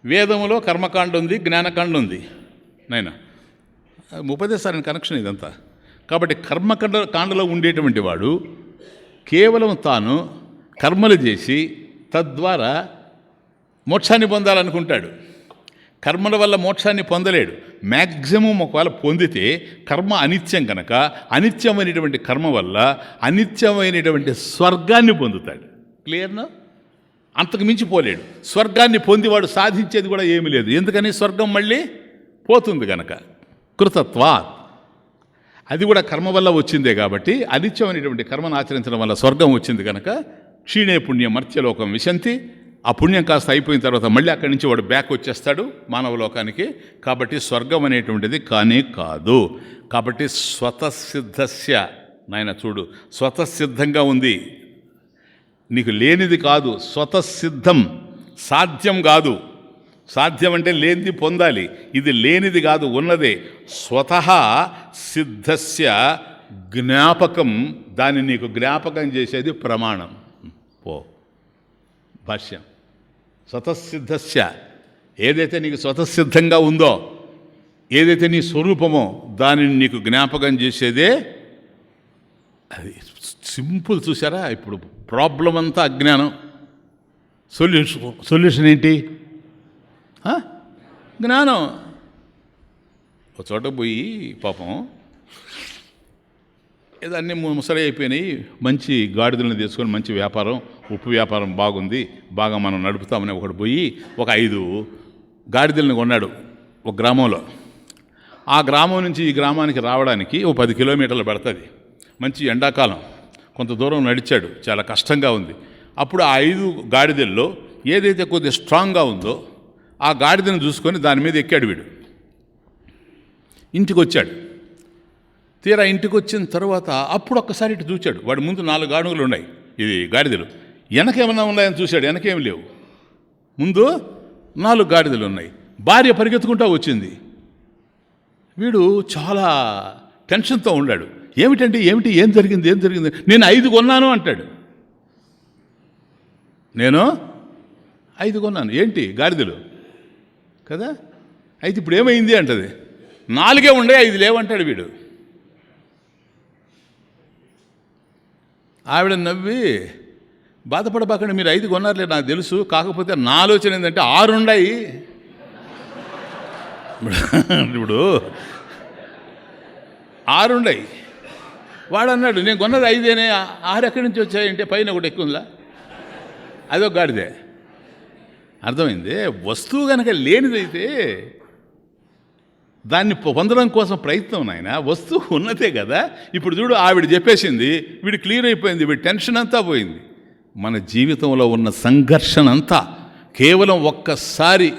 వేదములో కర్మకాండ ఉంది, జ్ఞానకాండ ఉంది. నైనా ఉపదేశానికి కనెక్షన్ ఇదంతా. కాబట్టి కాండలో ఉండేటువంటి వాడు కేవలం తాను కర్మలు చేసి తద్వారా మోక్షాన్ని పొందాలనుకుంటాడు. కర్మల వల్ల మోక్షాన్ని పొందలేడు. మ్యాక్సిమం ఒకవేళ పొందితే కర్మ అనిత్యం కనుక అనిత్యమైనటువంటి కర్మ వల్ల అనిత్యమైనటువంటి స్వర్గాన్ని పొందుతాడు. క్లియర్నా? అంతకు మించిపోలేడు. స్వర్గాన్ని పొందివాడు సాధించేది కూడా ఏమీ లేదు. ఎందుకని? స్వర్గం మళ్ళీ పోతుంది కనుక. కృతత్వా అది కూడా కర్మ వల్ల వచ్చిందే. కాబట్టి అనిత్యమైనటువంటి కర్మను ఆచరించడం వల్ల స్వర్గం వచ్చింది కనుక క్షీణే పుణ్యం మర్త్యలోకం విశంతి. ఆ పుణ్యం కాస్త అయిపోయిన తర్వాత మళ్ళీ అక్కడి నుంచి వాడు బ్యాక్ వచ్చేస్తాడు మానవ లోకానికి. కాబట్టి స్వర్గం అనేటువంటిది కానే కాదు. కాబట్టి స్వతసిద్ధస్య, నాయన చూడు, స్వతసిద్ధంగా ఉంది, నీకు లేనిది కాదు. స్వతసిద్ధం, సాధ్యం కాదు. సాధ్యం అంటే లేనిది పొందాలి, ఇది లేనిది కాదు, ఉన్నదే. స్వతః సిద్ధస్య జ్ఞాపకం, దాన్ని నీకు జ్ఞాపకం చేసేది ప్రమాణం. పో భాష్యం. స్వతసిద్ధస్య, ఏదైతే నీకు స్వతసిద్ధంగా ఉందో, ఏదైతే నీ స్వరూపమో దానిని నీకు జ్ఞాపకం చేసేదే అది. సింపుల్. చూసారా? ఇప్పుడు ప్రాబ్లం అంతా అజ్ఞానం. సొల్యూషన్ ఏంటి? జ్ఞానం. ఒక చోట పోయి పాపం ఏదో అన్నీ ముసలి అయిపోయినాయి, మంచి గాడిదలను తీసుకొని మంచి వ్యాపారం, ఉప్పు వ్యాపారం బాగుంది, బాగా మనం నడుపుతామని ఒకడు పోయి ఒక 5 గాడిదలను కొన్నాడు ఒక గ్రామంలో. ఆ గ్రామం నుంచి ఈ గ్రామానికి రావడానికి ఓ 10 కిలోమీటర్లు పడుతుంది. మంచి ఎండాకాలం, కొంత దూరం నడిచాడు, చాలా కష్టంగా ఉంది. అప్పుడు ఆ 5 గాడిదల్లో ఏదైతే కొద్దిగా స్ట్రాంగ్గా ఉందో ఆ గాడిదను చూసుకొని దాని మీద ఎక్కాడు వీడు. ఇంటికి వచ్చాడు. తీరా ఇంటికి వచ్చిన తర్వాత అప్పుడు ఒక్కసారి ఇటు చూచాడు. వాడి ముందు 4 గాడుగులు ఉన్నాయి, ఇది గాడిదలు. వెనకేమన్నా ఉన్నాయని చూశాడు, వెనకేమి లేవు. ముందు 4 గాడిదలు ఉన్నాయి. భార్య పరిగెత్తుకుంటూ వచ్చింది. వీడు చాలా టెన్షన్తో ఉన్నాడు. ఏమిటంటే ఏం జరిగింది? నేను 5 కొన్నాను అంటాడు. నేను 5 కొన్నాను. ఏంటి? గాడిదలు కదా. అయితే ఇప్పుడు ఏమైంది అంటది. 4 ఉండే 5 లేవంటాడు వీడు. ఆవిడ నవ్వి, బాధపడబాకండి, మీరు 5 కొన్నారులే, నాకు తెలుసు, కాకపోతే నా ఆలోచన ఏంటంటే 6 ఉన్నాయి. ఇప్పుడు 6 ఉన్నాయి. వాడు అన్నాడు, నేను కొన్నది 5 6 ఎక్కడి నుంచి వచ్చాయంటే పైన ఒకటి ఎక్కువలా, అదొక గాడిదే. అర్థమైంది. వస్తువు కనుక లేనిదైతే దాన్ని పొందడం కోసం ప్రయత్నం నాయన. వస్తువు ఉన్నదే కదా. ఇప్పుడు చూడు, ఆవిడ చెప్పేసింది, వీడు క్లియర్ అయిపోయింది, వీడి టెన్షన్ అంతా పోయింది. మన జీవితంలో ఉన్న సంఘర్షణ అంతా కేవలం ఒక్కసారి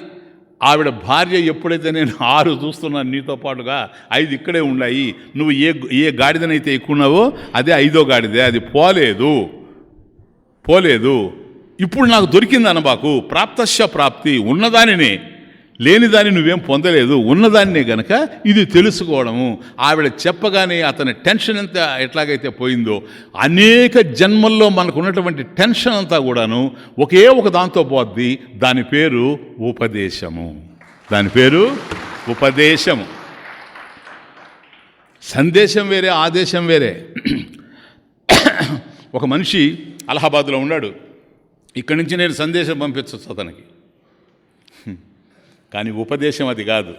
ఆవిడ భార్య ఎప్పుడైతే నేను 6 చూస్తున్నాను నీతో పాటుగా 5 ఇక్కడే ఉన్నాయి, నువ్వు ఏ గాడిదనైతే ఎక్కున్నావో అదే 5వ గాడిదే, అది పోలేదు, ఇప్పుడు నాకు దొరికింది అనబాకు. ప్రాప్తస్య ప్రాప్తి, ఉన్నదానినే, లేనిదాన్ని నువ్వేం పొందలేదు, ఉన్నదాన్నే గనక ఇది తెలుసుకోవడము. ఆవిడ చెప్పగానే అతని టెన్షన్ అంతా ఎట్లాగైతే పోయిందో, అనేక జన్మల్లో మనకు ఉన్నటువంటి టెన్షన్ అంతా కూడాను ఒకే ఒక దాంతో పోద్ది. దాని పేరు ఉపదేశము. సందేశం వేరే, ఆదేశం వేరే. ఒక మనిషి అలహాబాద్లో ఉన్నాడు. ఇక్కడి నుంచి నేను సందేశం పంపించవచ్చు అతనికి, కానీ ఉపదేశం అది కాదు.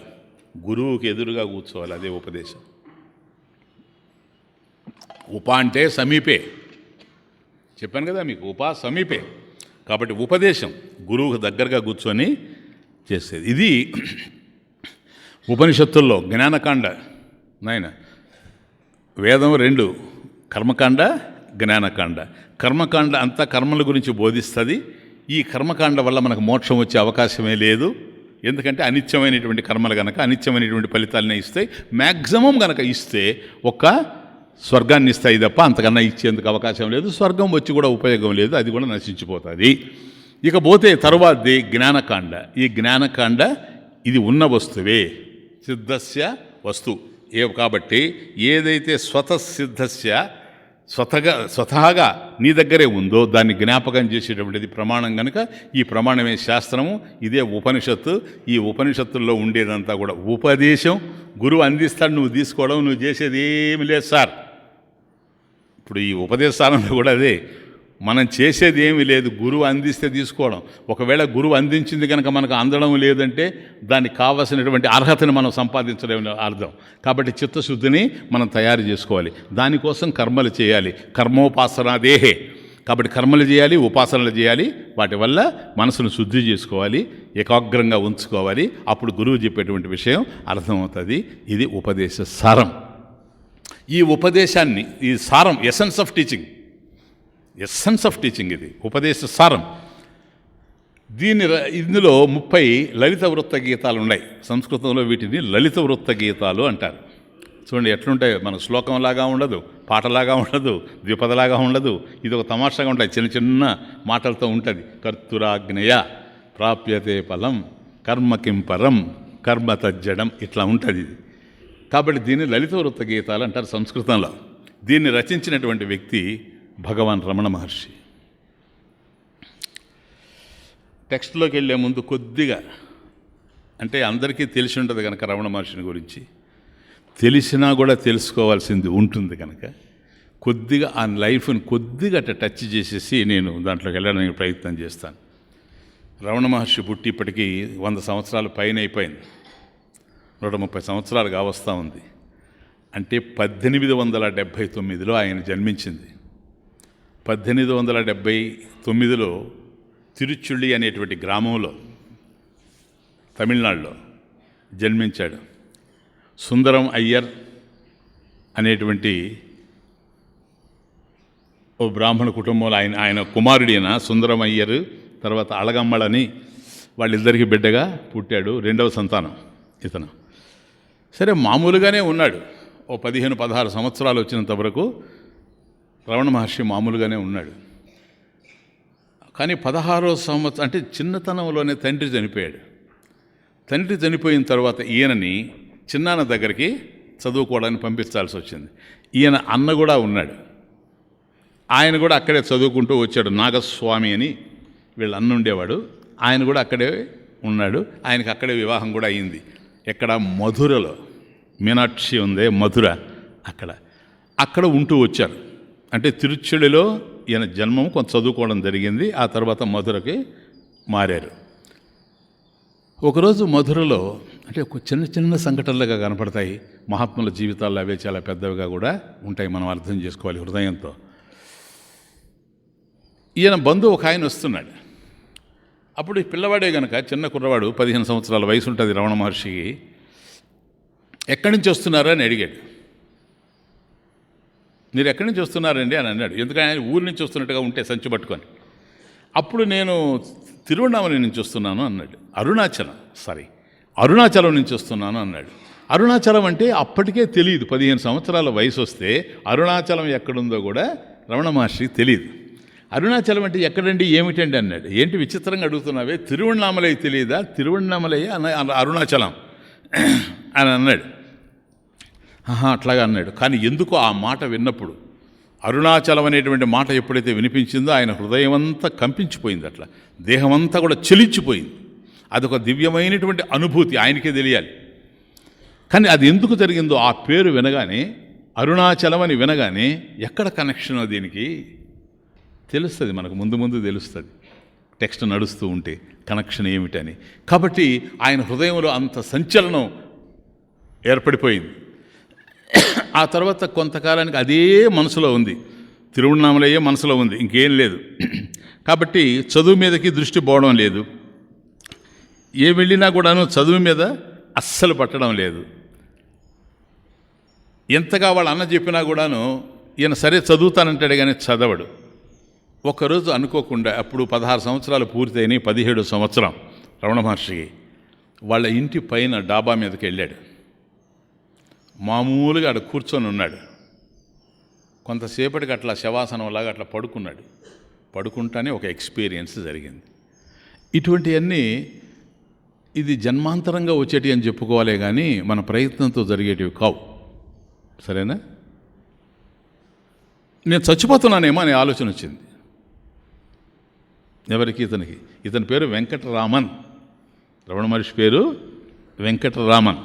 గురువుకి ఎదురుగా కూర్చోవాలి, అదే ఉపదేశం. అంటే సమీపే, చెప్పాను కదా మీకు, సమీపే. కాబట్టి ఉపదేశం గురువుకు దగ్గరగా కూర్చొని చేసేది. ఇది ఉపనిషత్తుల్లో జ్ఞానకాండ నాయన. వేదం 2, కర్మకాండ, జ్ఞానకాండ. కర్మకాండ అంతా కర్మల గురించి బోధిస్తుంది. ఈ కర్మకాండ వల్ల మనకు మోక్షం వచ్చే అవకాశమే లేదు. ఎందుకంటే అనిత్యమైనటువంటి కర్మలు కనుక అనిత్యమైనటువంటి ఫలితాలనే ఇస్తాయి. మ్యాక్సిమం కనుక ఇస్తే ఒక్క స్వర్గాన్ని ఇస్తాయి తప్ప అంతకన్నా ఇచ్చేందుకు అవకాశం లేదు. స్వర్గం వచ్చి కూడా ఉపయోగం లేదు, అది కూడా నశించిపోతుంది. ఇకపోతే తరువాతది జ్ఞానకాండ. ఈ జ్ఞానకాండ ఇది ఉన్న వస్తువే, సిద్ధస్య వస్తు కాబట్టి ఏదైతే స్వతసిద్ధస్య స్వతహాగా నీ దగ్గరే ఉందో దాన్ని జ్ఞాపకం చేసేటువంటిది ప్రమాణం కనుక ఈ ప్రమాణమే శాస్త్రము, ఇదే ఉపనిషత్తు. ఈ ఉపనిషత్తుల్లో ఉండేదంతా కూడా ఉపదేశం. గురువు అందిస్తాడు, నువ్వు తీసుకోవడం, నువ్వు చేసేది ఏమి లేదు సార్. ఇప్పుడు ఈ ఉపదేశాలలో కూడా అదే, మనం చేసేది ఏమీ లేదు, గురువు అందిస్తే తీసుకోవడం. ఒకవేళ గురువు అందించింది కనుక మనకు అందడం లేదంటే దానికి కావలసినటువంటి అర్హతని మనం సంపాదించడం అర్థం. కాబట్టి చిత్తశుద్ధిని మనం తయారు చేసుకోవాలి. దానికోసం కర్మలు చేయాలి. కర్మోపాసనా దేహే. కాబట్టి కర్మలు చేయాలి, ఉపాసనలు చేయాలి. వాటి వల్ల మనసును శుద్ధి చేసుకోవాలి, ఏకాగ్రంగా ఉంచుకోవాలి. అప్పుడు గురువు చెప్పేటువంటి విషయం అర్థమవుతుంది. ఇది ఉపదేశ సారం. ఈ ఉపదేశాన్ని, ఈ సారం, ఎసెన్స్ ఆఫ్ టీచింగ్ ఇది ఉపదేశ సారం. ఇందులో 30 లలిత వృత్త గీతాలు ఉన్నాయి. సంస్కృతంలో వీటిని లలిత వృత్త గీతాలు అంటారు. చూడండి ఎట్లుంటాయి, మన శ్లోకంలాగా ఉండదు, పాటలాగా ఉండదు, ద్విపదలాగా ఉండదు. ఇది ఒక తమాషాగా ఉంటాయి, చిన్న చిన్న మాటలతో ఉంటుంది. కర్తురాజ్ఞయ ప్రాప్యతే ఫలం కర్మ కింపరం కర్మ తజ్జడం, ఇట్లా ఉంటుంది ఇది. కాబట్టి దీన్ని లలిత వృత్త గీతాలు అంటారు సంస్కృతంలో. దీన్ని రచించినటువంటి వ్యక్తి భగవాన్ రమణ మహర్షి. టెక్స్ట్లోకి వెళ్ళే ముందు కొద్దిగా, అంటే అందరికీ తెలిసి ఉంటుంది కనుక రమణ మహర్షిని గురించి, తెలిసినా కూడా తెలుసుకోవాల్సింది ఉంటుంది కనుక కొద్దిగా ఆ లైఫ్ని కొద్దిగా టచ్ చేసేసి నేను దాంట్లోకి వెళ్ళడానికి ప్రయత్నం చేస్తాను. రమణ మహర్షి పుట్టి ఇప్పటికీ 100 సంవత్సరాల పైన అయిపోయింది. 130 సంవత్సరాలు కావస్తూ ఉంది. అంటే 1879లో ఆయన జన్మించింది. 1879లో తిరుచుళ్ళి అనేటువంటి గ్రామంలో తమిళనాడులో జన్మించాడు. సుందరం అయ్యర్ అనేటువంటి ఓ బ్రాహ్మణ కుటుంబంలో ఆయన కుమారుడైన సుందరమయ్యరు, తర్వాత అళగమ్మలని వాళ్ళిద్దరికి బిడ్డగా పుట్టాడు. రెండవ సంతానం ఇతను. సరే, మామూలుగానే ఉన్నాడు. ఓ 15-16 సంవత్సరాలు వచ్చినంత వరకు రమణ మహర్షి మామూలుగానే ఉన్నాడు. కానీ 16వ సంవత్సరం అంటే చిన్నతనంలోనే తండ్రి చనిపోయాడు. తండ్రి చనిపోయిన తర్వాత ఈయనని చిన్నాన్న దగ్గరికి చదువుకోవడానికి పంపించాల్సి వచ్చింది. ఈయన అన్న కూడా ఉన్నాడు. ఆయన కూడా అక్కడే చదువుకుంటూ వచ్చాడు. నాగస్వామి అని వీళ్ళ అన్న ఉండేవాడు. ఆయన కూడా అక్కడే ఉన్నాడు. ఆయనకి అక్కడే వివాహం కూడా అయింది. ఎక్కడ? మధురలో. మీనాక్షి ఉందే మధుర, అక్కడ ఉంటూ వచ్చారు. అంటే తిరుచుడిలో ఈయన జన్మం కొంత చదువుకోవడం జరిగింది. ఆ తర్వాత మధురకి మారారు. ఒకరోజు మధురలో అంటే ఒక చిన్న చిన్న సంఘటనలుగా కనపడతాయి. మహాత్ముల జీవితాల్లో అవే చాలా పెద్దవిగా కూడా ఉంటాయి. మనం అర్థం చేసుకోవాలి హృదయంతో. ఈయన బంధువు ఒక ఆయన వస్తున్నాడు. అప్పుడు ఈ పిల్లవాడే గనక, చిన్న కుర్రవాడు, 15 సంవత్సరాల వయసు ఉంటుంది రమణ మహర్షికి. ఎక్కడి నుంచి వస్తున్నారా అని అడిగాడు. మీరు ఎక్కడి నుంచి వస్తున్నారండి అని అన్నాడు. ఎందుకంటే ఆయన ఊరి నుంచి వస్తున్నట్టుగా ఉంటే సంచి పట్టుకొని. అప్పుడు నేను తిరువణామల నుంచి వస్తున్నాను అన్నాడు. అరుణాచలం నుంచి వస్తున్నాను అన్నాడు. అరుణాచలం అంటే అప్పటికే తెలియదు. 15 సంవత్సరాల వయసు వస్తే అరుణాచలం ఎక్కడుందో కూడా రమణ మహర్షికి తెలియదు. అరుణాచలం అంటే ఎక్కడండి, ఏమిటండి అన్నాడు. ఏంటి విచిత్రంగా అడుగుతున్నావే, తిరువణామలై తెలియదా? తిరువణామలై అరుణాచలం అని అన్నాడు. అట్లాగా అన్నాడు. కానీ ఎందుకో ఆ మాట విన్నప్పుడు, అరుణాచలం అనేటువంటి మాట ఎప్పుడైతే వినిపించిందో ఆయన హృదయం అంతా కంపించిపోయింది. అట్లా దేహమంతా కూడా చలించిపోయింది. అదొక దివ్యమైనటువంటి అనుభూతి, ఆయనకే తెలియాలి. కానీ అది ఎందుకు జరిగిందో ఆ పేరు వినగానే, అరుణాచలం అని వినగానే ఎక్కడ కనెక్షనో దీనికి తెలుస్తుంది. మనకు ముందు తెలుస్తుంది టెక్స్ట్ నడుస్తూ ఉంటే కనెక్షన్ ఏమిటని. కాబట్టి ఆయన హృదయంలో అంత సంచలనం ఏర్పడిపోయింది. ఆ తర్వాత కొంతకాలానికి అదే మనసులో ఉంది. తిరువణామలయ్యే మనసులో ఉంది, ఇంకేం లేదు. కాబట్టి చదువు మీదకి దృష్టి పోవడం లేదు. ఏ వెళ్ళినా కూడాను చదువు మీద అస్సలు పట్టడం లేదు. ఎంతగా వాళ్ళ అన్న చెప్పినా కూడాను ఈయన సరే చదువుతానంటాడు కానీ చదవడు. ఒకరోజు అనుకోకుండా, అప్పుడు 16 సంవత్సరాలు పూర్తయినాయి, 17వ సంవత్సరం రమణ మహర్షికి. వాళ్ళ ఇంటి పైన డాబా మీదకి వెళ్ళాడు. మామూలుగా అక్కడ కూర్చొని ఉన్నాడు. కొంతసేపటికి అట్లా శవాసనంలాగా అట్లా పడుకున్నాడు. పడుకుంటానే ఒక ఎక్స్పీరియన్స్ జరిగింది. ఇటువంటివన్నీ ఇది జన్మాంతరంగా వచ్చేటివి అని చెప్పుకోవాలే కానీ మన ప్రయత్నంతో జరిగేటివి కావు. సరేనా? నేను చచ్చిపోతున్నానేమో అనే ఆలోచన వచ్చింది. ఎవరికి? ఇతనికి. ఇతని పేరు వెంకటరామన్. రమణ మహర్షి పేరు వెంకటరామన్.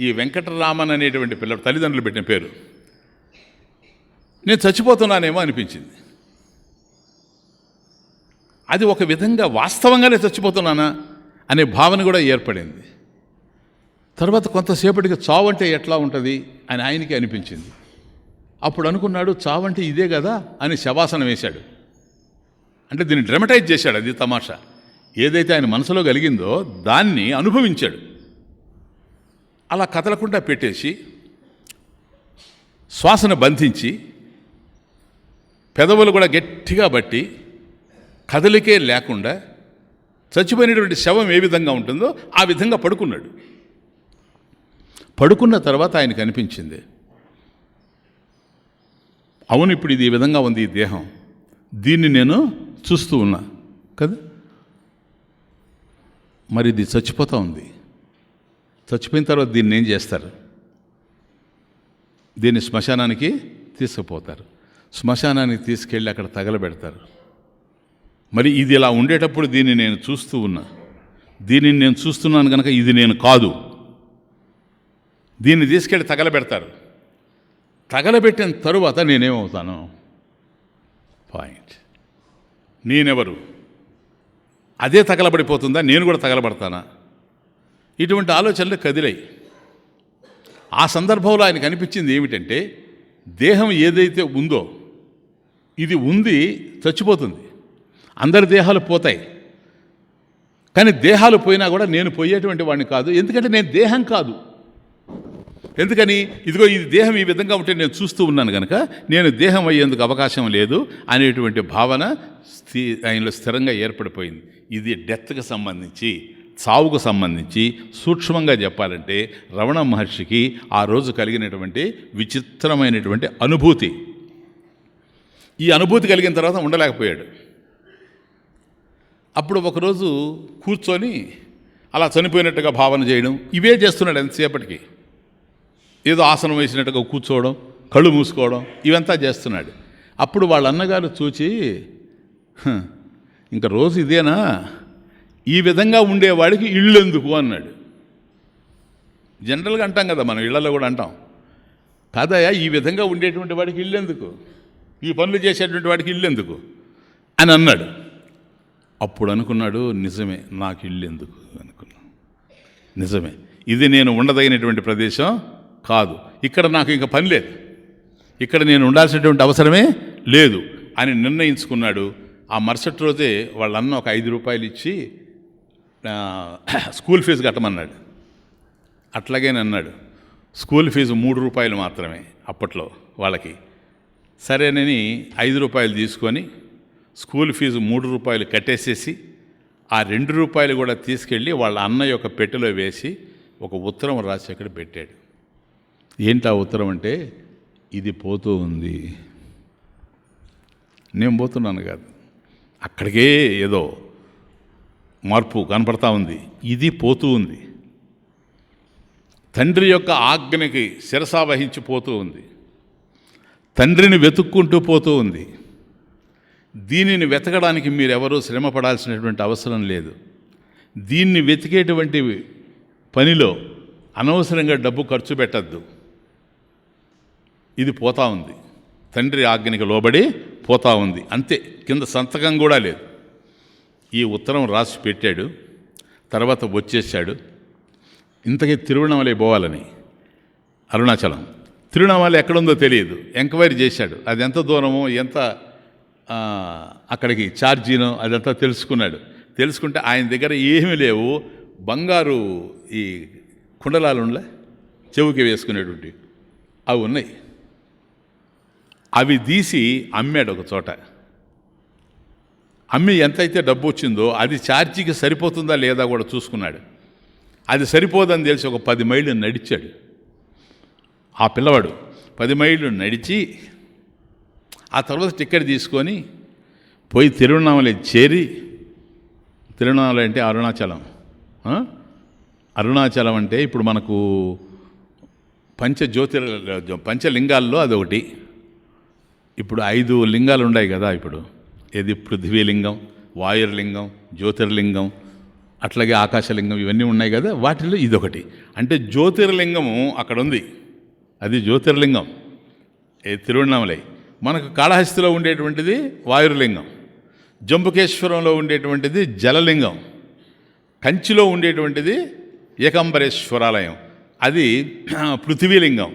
ఈ వెంకటరామన్ అనేటువంటి పిల్లడు తల్లిదండ్రులు పెట్టిన పేరు. నేను చచ్చిపోతున్నానేమో అనిపించింది. అది ఒక విధంగా వాస్తవంగానే చచ్చిపోతున్నానా అనే భావన కూడా ఏర్పడింది. తర్వాత కొంతసేపటికి చావంటే ఎట్లా ఉంటుంది అని ఆయనకి అనిపించింది. అప్పుడు అనుకున్నాడు, చావంటే ఇదే కదా అని శవాసనం వేశాడు. అంటే దీన్ని డ్రమటైజ్ చేశాడు. అది తమాషా. ఏదైతే ఆయన మనసులో కలిగిందో దాన్ని అనుభవించాడు. అలా కదలకుండా పెట్టేసి శ్వాసను బంధించి పెదవులు కూడా గట్టిగా బట్టి కదలికే లేకుండా చచ్చిపోయినటువంటి శవం ఏ విధంగా ఉంటుందో ఆ విధంగా పడుకున్నాడు. పడుకున్న తర్వాత ఆయనకు అనిపించింది, అవును ఇప్పుడు ఇది ఈ విధంగా ఉంది ఈ దేహం, దీన్ని నేను చూస్తూ ఉన్నా కదా, మరి ఇది చచ్చిపోతూ ఉంది. చచ్చిపోయిన తర్వాత దీన్ని ఏం చేస్తారు? దీన్ని శ్మశానానికి తీసుకుపోతారు. శ్మశానానికి తీసుకెళ్ళి అక్కడ తగలబెడతారు. మరి ఇది ఇలా ఉండేటప్పుడు దీన్ని నేను చూస్తూ ఉన్నా, దీనిని నేను చూస్తున్నాను కనుక ఇది నేను కాదు. దీన్ని తీసుకెళ్ళి తగలబెడతారు. తగలబెట్టిన తరువాత నేనేమవుతాను? పాయింట్. నేనెవరు? అదే తగలబడిపోతుందా? నేను కూడా తగలబడతానా? ఇటువంటి ఆలోచనలు కదిలాయి. ఆ సందర్భంలో ఆయనకు అనిపించింది ఏమిటంటే, దేహం ఏదైతే ఉందో ఇది ఉంది, చచ్చిపోతుంది. అందరి దేహాలు పోతాయి, కానీ దేహాలు పోయినా కూడా నేను పోయేటువంటి వాడిని కాదు. ఎందుకంటే నేను దేహం కాదు. ఎందుకని? ఇదిగో ఇది దేహం ఈ విధంగా ఉంటే నేను చూస్తూ ఉన్నాను కనుక నేను దేహం అయ్యేందుకు అవకాశం లేదు అనేటువంటి భావన ఆయనలో స్థిరంగా ఏర్పడిపోయింది. ఇది డెత్కి సంబంధించి, చావుకు సంబంధించి సూక్ష్మంగా చెప్పాలంటే రమణ మహర్షికి ఆ రోజు కలిగినటువంటి విచిత్రమైనటువంటి అనుభూతి. ఈ అనుభూతి కలిగిన తర్వాత ఉండలేకపోయాడు. అప్పుడు ఒకరోజు కూర్చొని అలా చనిపోయినట్టుగా భావన చేయడం, ఇవే చేస్తున్నాడు ఎంతసేపటికి. ఏదో ఆసనం వేసినట్టుగా కూర్చోవడం, కళ్ళు మూసుకోవడం, ఇవంతా చేస్తున్నాడు. అప్పుడు వాళ్ళ అన్నగారు చూచి, ఇంకా రోజు ఇదేనా, ఈ విధంగా ఉండేవాడికి ఇళ్ళు ఎందుకు అన్నాడు. జనరల్గా అంటాం కదా, మనం ఇళ్లలో కూడా అంటాం, కాదయా ఈ విధంగా ఉండేటువంటి వాడికి ఇల్లు ఎందుకు, ఈ పనులు చేసేటువంటి వాడికి ఇల్లు ఎందుకు అని అన్నాడు. అప్పుడు అనుకున్నాడు, నిజమే, నాకు ఇల్లు ఎందుకు అనుకున్నాను. నిజమే, ఇది నేను ఉండదగినటువంటి ప్రదేశం కాదు, ఇక్కడ నాకు ఇంకా పని లేదు, ఇక్కడ నేను ఉండాల్సినటువంటి అవసరమే లేదు అని నిర్ణయించుకున్నాడు. ఆ మరుసటి రోజే వాళ్ళ అన్న ఒక 5 రూపాయలు ఇచ్చి స్కూల్ ఫీజు కట్టమన్నాడు. అట్లాగేనే అన్నాడు. స్కూల్ ఫీజు 3 రూపాయలు మాత్రమే అప్పట్లో వాళ్ళకి. సరేనని 5 రూపాయలు తీసుకొని స్కూల్ ఫీజు 3 రూపాయలు కట్టేసేసి ఆ 2 రూపాయలు కూడా తీసుకెళ్ళి వాళ్ళ అన్న యొక్క పెట్టెలో వేసి ఒక ఉత్తరం రాసి అక్కడ పెట్టాడు. ఏంటి ఆ ఉత్తరం అంటే, ఇది పోతూ ఉంది, నేను పోతున్నాను కాదు, అక్కడికే ఏదో మార్పు కనపడతా ఉంది, ఇది పోతూ ఉంది, తండ్రి యొక్క ఆజ్ఞకి శిరసావహించి పోతూ ఉంది, తండ్రిని వెతుక్కుంటూ పోతూ ఉంది. దీనిని వెతకడానికి మీరెవరూ శ్రమ పడాల్సినటువంటి అవసరం లేదు. దీన్ని వెతికేటువంటి పనిలో అనవసరంగా డబ్బు ఖర్చు పెట్టద్దు. ఇది పోతా ఉంది, తండ్రి ఆజ్ఞకి లోబడి పోతా ఉంది, అంతే, కింద సంతకం కూడా లేదు. ఈ ఉత్తరం రాసి పెట్టాడు. తర్వాత వచ్చేసాడు. ఇంతకీ తిరువణమలై పోవాలని, అరుణాచలం. తిరువణమలై ఎక్కడుందో తెలియదు. ఎంక్వైరీ చేశాడు, అది ఎంత దూరమో, ఎంత అక్కడికి ఛార్జీనో అదంతా తెలుసుకున్నాడు. తెలుసుకుంటే ఆయన దగ్గర ఏమీ లేవు, బంగారు ఈ కుండలాలు ఉండలే, చెవుకి వేసుకునేటువంటి అవి ఉన్నాయి. అవి తీసి అమ్మాడు ఒక చోట. అమ్మి ఎంతైతే డబ్బు వచ్చిందో అది ఛార్జీకి సరిపోతుందా లేదా కూడా చూసుకున్నాడు. అది సరిపోదని తెలిసి ఒక 10 మైళ్ళు నడిచాడు. ఆ పిల్లవాడు 10 మైళ్ళు నడిచి ఆ తర్వాత టికెట్ తీసుకొని పోయి తిరువణామలై చేరి, తిరువణామలై అంటే అరుణాచలం. అరుణాచలం అంటే ఇప్పుడు మనకు పంచలింగాల్లో అదొకటి. ఇప్పుడు 5 లింగాలు ఉన్నాయి కదా. ఇప్పుడు ఏది, పృథ్వీలింగం, వాయుర్లింగం, జ్యోతిర్లింగం, అట్లాగే ఆకాశలింగం, ఇవన్నీ ఉన్నాయి కదా. వాటిల్లో ఇదొకటి. అంటే జ్యోతిర్లింగము అక్కడ ఉంది, అది జ్యోతిర్లింగం తిరువణామలై. మనకు కాళహస్తిలో ఉండేటువంటిది వాయుర్లింగం, జంబుకేశ్వరంలో ఉండేటువంటిది జలలింగం, కంచిలో ఉండేటువంటిది ఏకాంబరేశ్వరాలయం, అది పృథ్వీలింగం,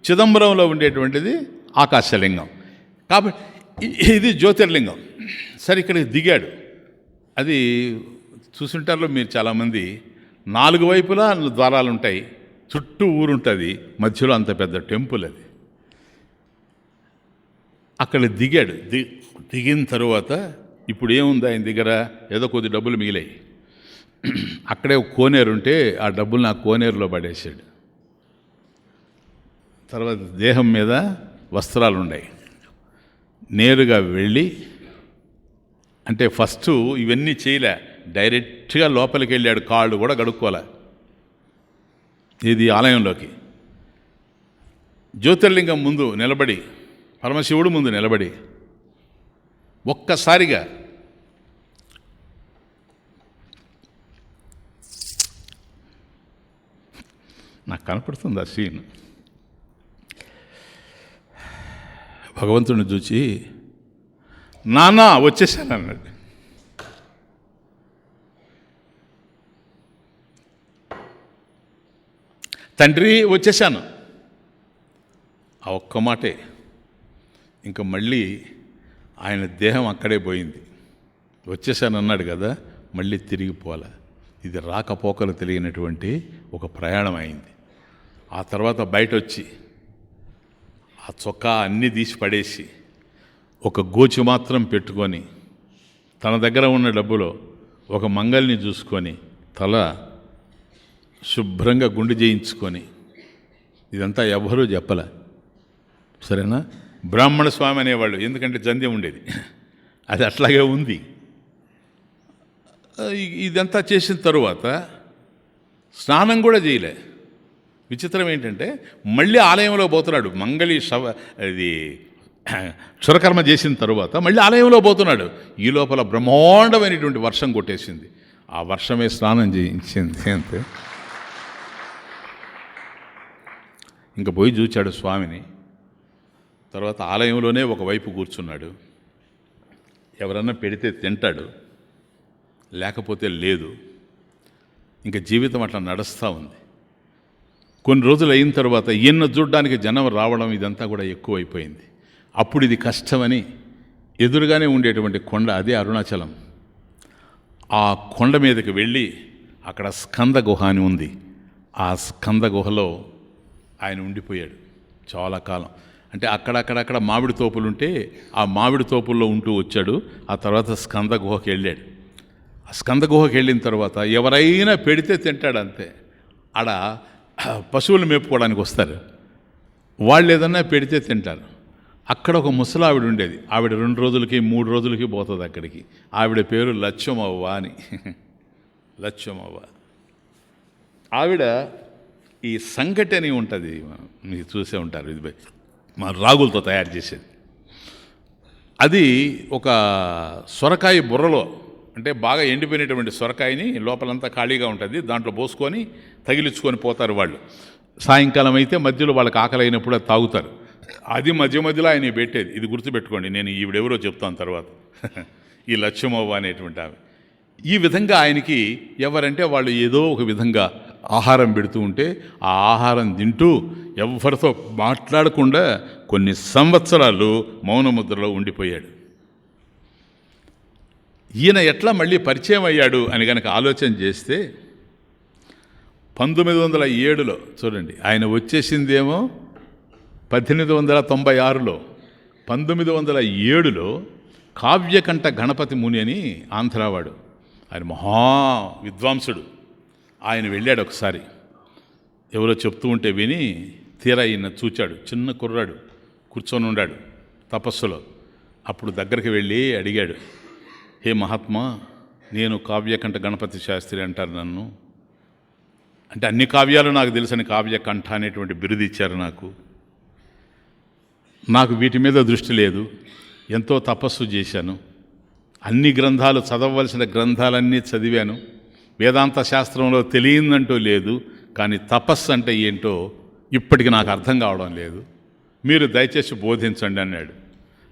చిదంబరంలో ఉండేటువంటిది ఆకాశలింగం. కాబట్టి ఇది జ్యోతిర్లింగం. సరే, ఇక్కడికి దిగాడు. అది చూసుంటారులో మీరు చాలామంది, 4 వైపులా ద్వారాలు ఉంటాయి, చుట్టూ ఊరుంటుంది, మధ్యలో అంత పెద్ద టెంపుల్ అది. అక్కడ దిగాడు. దిగిన తరువాత ఇప్పుడు ఏముంది ఆయన దగ్గర, ఏదో కొద్ది డబ్బులు మిగిలాయి. అక్కడే ఒక కోనేరు ఉంటే ఆ డబ్బులు ఆ కోనేరులో పడేసాడు. తర్వాత దేహం మీద వస్త్రాలు ఉన్నాయి. నేరుగా వెళ్ళి, అంటే ఫస్ట్ ఇవన్నీ చేయలే, డైరెక్ట్గా లోపలికి వెళ్ళాడు. కాళ్ళు కూడా కడుక్కోలే. ఇది ఆలయంలోకి జ్యోతిర్లింగం ముందు నిలబడి, పరమశివుడు ముందు నిలబడి ఒక్కసారిగా నాకు కనపడుతుంది ఆ సీన్. భగవంతుడిని చూచి, నాన్న వచ్చేసాను అన్నాడు. తండ్రి వచ్చేసాను, ఆ ఒక్క మాటే. ఇంకా మళ్ళీ ఆయన దేహం అక్కడే పోయింది. వచ్చేసాను అన్నాడు కదా, మళ్ళీ తిరిగిపోలే. ఇది రాకపోకలు తెలియనటువంటి ఒక ప్రయాణం అయింది. ఆ తర్వాత బయట వచ్చి ఆ చొక్కా అన్నీ తీసి పడేసి ఒక గోచి మాత్రం పెట్టుకొని తన దగ్గర ఉన్న డబ్బులో ఒక మంగల్ని చూసుకొని తల శుభ్రంగా గుండు చేయించుకొని, ఇదంతా ఎవ్వరూ చెప్పలే, సరేనా? బ్రాహ్మణ స్వామి అనేవాళ్ళు, ఎందుకంటే జంధ్యం ఉండేది, అది అట్లాగే ఉంది. ఇదంతా చేసిన తరువాత స్నానం కూడా చేయలే. విచిత్రం ఏంటంటే మళ్ళీ ఆలయంలో పోతున్నాడు. మంగళి ఇది క్షురకర్మ చేసిన తరువాత మళ్ళీ ఆలయంలో పోతున్నాడు. ఈ లోపల బ్రహ్మాండమైనటువంటి వర్షం కొట్టేసింది. ఆ వర్షమే స్నానం చేయించింది అంతే. ఇంకా పోయి చూచాడు స్వామిని. తర్వాత ఆలయంలోనే ఒకవైపు కూర్చున్నాడు. ఎవరన్నా పెడితే తింటాడు, లేకపోతే లేదు. ఇంకా జీవితం అట్లా నడుస్తూ ఉంది. కొన్ని రోజులు అయిన తర్వాత ఈయన చూడడానికి జనం రావడం ఇదంతా కూడా ఎక్కువైపోయింది. అప్పుడు ఇది కష్టమని ఎదురుగానే ఉండేటువంటి కొండ, అదే అరుణాచలం, ఆ కొండ మీదకి వెళ్ళి అక్కడ స్కంద గుహ అని ఉంది. ఆ స్కంద గుహలో ఆయన ఉండిపోయాడు చాలా కాలం. అంటే అక్కడక్కడక్కడ మామిడి తోపులుంటే ఆ మామిడి తోపుల్లో ఉంటూ వచ్చాడు. ఆ తర్వాత స్కంద గుహకి వెళ్ళాడు. ఆ స్కంద గుహకి వెళ్ళిన తర్వాత ఎవరైనా పెడితే తింటాడు అంతే. ఆడ పశువులు మేపుకోవడానికి వస్తారు, వాళ్ళు ఏదన్నా పెడితే తింటారు. అక్కడ ఒక ముసలావిడ ఉండేది. ఆవిడ 2 రోజులకి 3 రోజులకి పోతుంది అక్కడికి. ఆవిడ పేరు లచ్చమవ్వ అని. లచ్చమవ్వ ఆవిడ ఈ సంగటి అని ఉంటుంది, మీరు చూసే ఉంటారు, ఇది మా రాగులతో తయారు చేసేది. అది ఒక సొరకాయ బుర్రలో, అంటే బాగా ఎండిపోయినటువంటి సొరకాయని లోపలంతా ఖాళీగా ఉంటుంది, దాంట్లో పోసుకొని తగిలించుకొని పోతారు వాళ్ళు. సాయంకాలం అయితే మధ్యలో వాళ్ళకి ఆకలి అయినప్పుడు అది తాగుతారు. అది మధ్య మధ్యలో ఆయన పెట్టేది. ఇది గుర్తుపెట్టుకోండి, నేను ఈవిడెవరో చెప్తాను తర్వాత. ఈ లక్ష్మవ్వ అనేటువంటి ఆమె. ఈ విధంగా ఆయనకి ఎవరంటే వాళ్ళు ఏదో ఒక విధంగా ఆహారం పెడుతూ ఉంటే ఆ ఆహారం తింటూ ఎవరితో మాట్లాడకుండా కొన్ని సంవత్సరాలు మౌనముద్రలో ఉండిపోయాడు. ఈయన ఎట్లా మళ్ళీ పరిచయం అయ్యాడు అని కనుక ఆలోచన చేస్తే 1907లో చూడండి, ఆయన వచ్చేసిందేమో 1896లో. 1907లో కావ్యకంఠ గణపతి ముని అని ఆంధ్రావాడు, ఆయన మహా విద్వాంసుడు. ఆయన వెళ్ళాడు ఒకసారి, ఎవరో చెప్తూ ఉంటే విని తీరా ఈయన చూచాడు. చిన్న కుర్రాడు కూర్చొని ఉన్నాడు తపస్సులో. అప్పుడు దగ్గరికి వెళ్ళి అడిగాడు, హే మహాత్మా, నేను కావ్యకంఠ గణపతి శాస్త్రి అంటారు నన్ను. అంటే అన్ని కావ్యాలు నాకు తెలుసని కావ్యకంఠ అనేటువంటి బిరుదు ఇచ్చారు నాకు. నాకు వీటి మీద దృష్టి లేదు, ఎంతో తపస్సు చేశాను, అన్ని గ్రంథాలు చదవవలసిన గ్రంథాలన్నీ చదివాను, వేదాంత శాస్త్రంలో తెలియదంటూ లేదు, కానీ తపస్సు అంటే ఏంటో ఇప్పటికి నాకు అర్థం కావడం లేదు, మీరు దయచేసి బోధించండి అన్నాడు.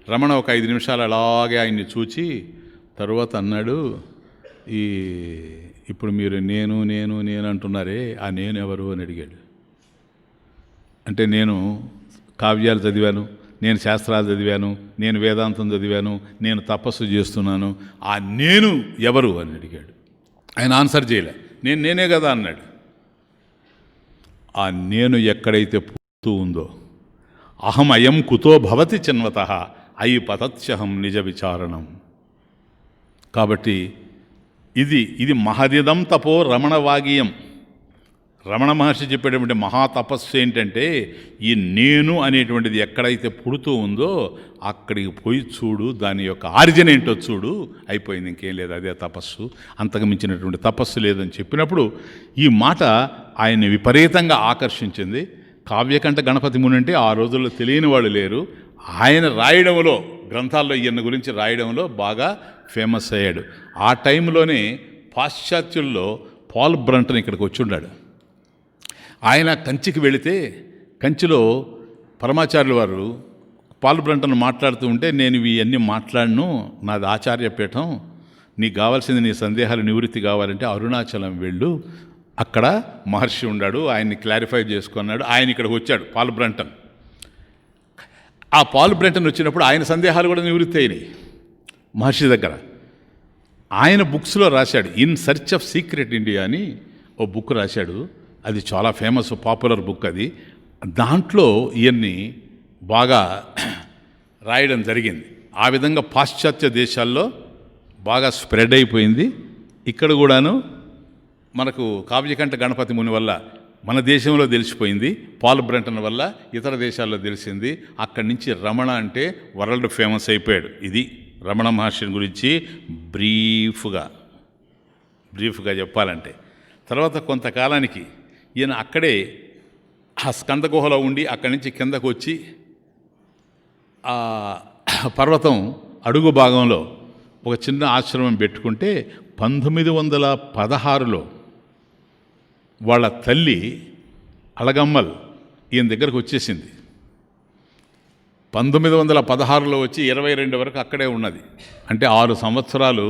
రమణ ఒక 5 నిమిషాలు అలాగే ఆయన్ని చూచి తరువాత అన్నాడు, ఇప్పుడు మీరు నేను నేను నేను అంటున్నారే, ఆ నేను ఎవరు అని అడిగాడు. అంటే నేను కావ్యాలు చదివాను, నేను శాస్త్రాలు చదివాను, నేను వేదాంతం చదివాను, నేను తపస్సు చేస్తున్నాను, ఆ నేను ఎవరు అని అడిగాడు. ఆయన ఆన్సర్ చేయలే. నేనే కదా అన్నాడు. ఆ నేను ఎక్కడైతే పుడుతూ ఉందో, అహం అయం కుతో భవతి చిన్వతః అయి పతత్స్యహం నిజ విచారణం. కాబట్టి ఇది మహదిదం తపో రమణవాగీయం. రమణ మహర్షి చెప్పేటువంటి మహాతపస్సు ఏంటంటే, ఈ నేను అనేటువంటిది ఎక్కడైతే పుడుతూ ఉందో అక్కడికి పోయి చూడు, దాని యొక్క ఆరిజిన్ ఏంటో చూడు, అయిపోయింది, ఇంకేం లేదు, అదే తపస్సు, అంతకు మించినటువంటి తపస్సు లేదని చెప్పినప్పుడు ఈ మాట ఆయన్ని విపరీతంగా ఆకర్షించింది. కావ్యకంఠ గణపతి ముని అంటే ఆ రోజుల్లో తెలియని వాళ్ళు లేరు. ఆయన రాయడంలో, గ్రంథాల్లో ఈయన గురించి రాయడంలో బాగా ఫేమస్ అయ్యాడు. ఆ టైంలోనే పాశ్చాత్యుల్లో పాల్ బ్రంటన్ ఇక్కడికి వచ్చి ఉన్నాడు. ఆయన కంచికి వెళితే కంచిలో పరమాచార్యుల వారు పాల్ బ్రంటన్ మాట్లాడుతూ ఉంటే, నేను ఇవన్నీ మాట్లాడను, నాది ఆచార్యపీఠం, నీకు కావాల్సింది, నీ సందేహాలు నివృత్తి కావాలంటే అరుణాచలం వెళ్ళు, అక్కడ మహర్షి ఉన్నాడు, ఆయన్ని క్లారిఫై చేసుకున్నాడు. ఆయన ఇక్కడికి వచ్చాడు పాల్ బ్రంటన్. ఆ పాల్ బ్రంటన్ వచ్చినప్పుడు ఆయన సందేహాలు కూడా నివృత్తి అయినాయి మహర్షి దగ్గర. ఆయన బుక్స్లో రాశాడు, in search of secret India అని ఓ బుక్ రాశాడు. అది చాలా ఫేమస్ పాపులర్ బుక్ అది. దాంట్లో ఇవన్నీ బాగా రాయడం జరిగింది. ఆ విధంగా పాశ్చాత్య దేశాల్లో బాగా స్ప్రెడ్ అయిపోయింది. ఇక్కడ కూడాను మనకు కావ్యకంఠ గణపతి ముని వల్ల మన దేశంలో తెలిసిపోయింది, పాల్ బ్రంటన్ వల్ల ఇతర దేశాల్లో తెలిసింది. అక్కడి నుంచి రమణ అంటే వరల్డ్ ఫేమస్ అయిపోయాడు. ఇది రమణ మహర్షిని గురించి బ్రీఫ్గా చెప్పాలంటే. తర్వాత కొంతకాలానికి ఈయన అక్కడే ఆ స్కంద గుహలో ఉండి అక్కడి నుంచి కిందకు వచ్చి ఆ పర్వతం అడుగు భాగంలో ఒక చిన్న ఆశ్రమం పెట్టుకుంటే 1916లో వాళ్ళ తల్లి అలగమ్మల్ ఈయన దగ్గరకు వచ్చేసింది. 1916లో వచ్చి 22 వరకు అక్కడే ఉన్నది. అంటే 6 సంవత్సరాలు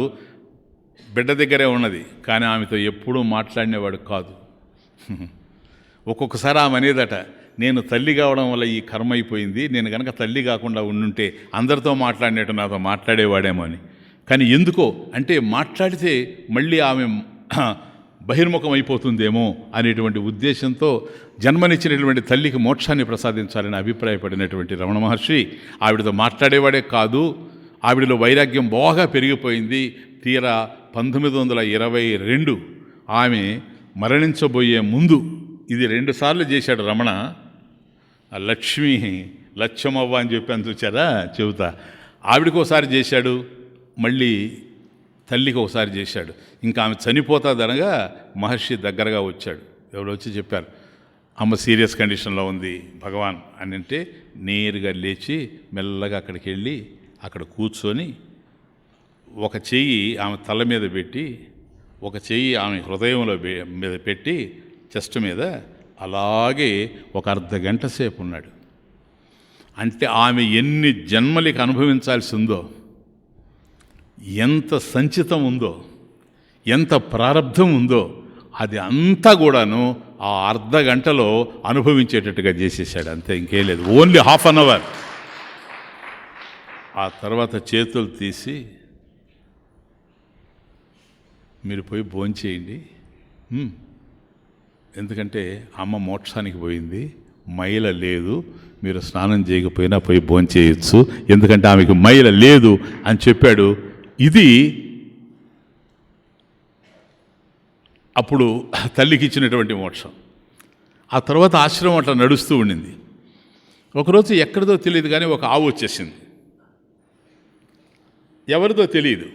బిడ్డ దగ్గరే ఉన్నది. కానీ ఆమెతో ఎప్పుడూ మాట్లాడినవాడు కాదు. ఒక్కొక్కసారి ఆమె అనేదట, నేను తల్లి కావడం వల్ల ఈ కర్మ అయిపోయింది, నేను కనుక తల్లి కాకుండా ఉండుంటే అందరితో మాట్లాడినట్టు నాతో మాట్లాడేవాడేమో అని. కానీ ఎందుకో అంటే మాట్లాడితే మళ్ళీ ఆమె బహిర్ముఖం అయిపోతుందేమో అనేటువంటి ఉద్దేశంతో జన్మనిచ్చినటువంటి తల్లికి మోక్షాన్ని ప్రసాదించాలని అభిప్రాయపడినటువంటి రమణ మహర్షి ఆవిడతో మాట్లాడేవాడే కాదు. ఆవిడలో వైరాగ్యం బాగా పెరిగిపోయింది. తీరా 1922 ఆమె మరణించబోయే ముందు ఇది 2 సార్లు చేశాడు రమణ. లక్ష్మవ్వ అని చెప్పాను చూచారా, చెబుతా. ఆవిడకి ఒకసారి చేశాడు, మళ్ళీ తల్లికి ఒకసారి చేశాడు. ఇంకా ఆమె చనిపోతాదనగా మహర్షి దగ్గరగా వచ్చాడు. ఎవరు వచ్చి చెప్పారు, అమ్మ సీరియస్ కండిషన్లో ఉంది భగవాన్ అని అంటే నేరుగా లేచి మెల్లగా అక్కడికి వెళ్ళి అక్కడ కూర్చొని ఒక చెయ్యి ఆమె తల మీద పెట్టి, ఒక చెయ్యి ఆమె హృదయంలో మీద పెట్టి చెస్ట్ మీద అలాగే ఒక అర్ధగంట సేపు ఉన్నాడు. అంటే ఆమె ఎన్ని జన్మలకి అనుభవించాల్సి ఉందో, ఎంత సంచితం ఉందో, ఎంత ప్రారంధం ఉందో అది అంతా కూడాను ఆ అర్ధగంటలో అనుభవించేటట్టుగా చేసేసాడు. అంతే, ఇంకేం లేదు. Only ½ an hour. ఆ తర్వాత చేతులు తీసి మీరు పోయి భోంచేయండి, ఎందుకంటే అమ్మ మోక్షానికి పోయింది, మైల లేదు, మీరు స్నానం చేయకపోయినా పోయి భోంచేయచ్చు, ఎందుకంటే ఆమెకు మైల లేదు అని చెప్పాడు. ఇది అప్పుడు తల్లికి ఇచ్చినటువంటి మోక్షం. ఆ తర్వాత ఆశ్రమం అట్లా నడుస్తూ ఉండింది. ఒకరోజు ఎక్కడిదో తెలియదు కానీ ఒక ఆవు వచ్చేసింది. ఎవరిదో తెలియదు,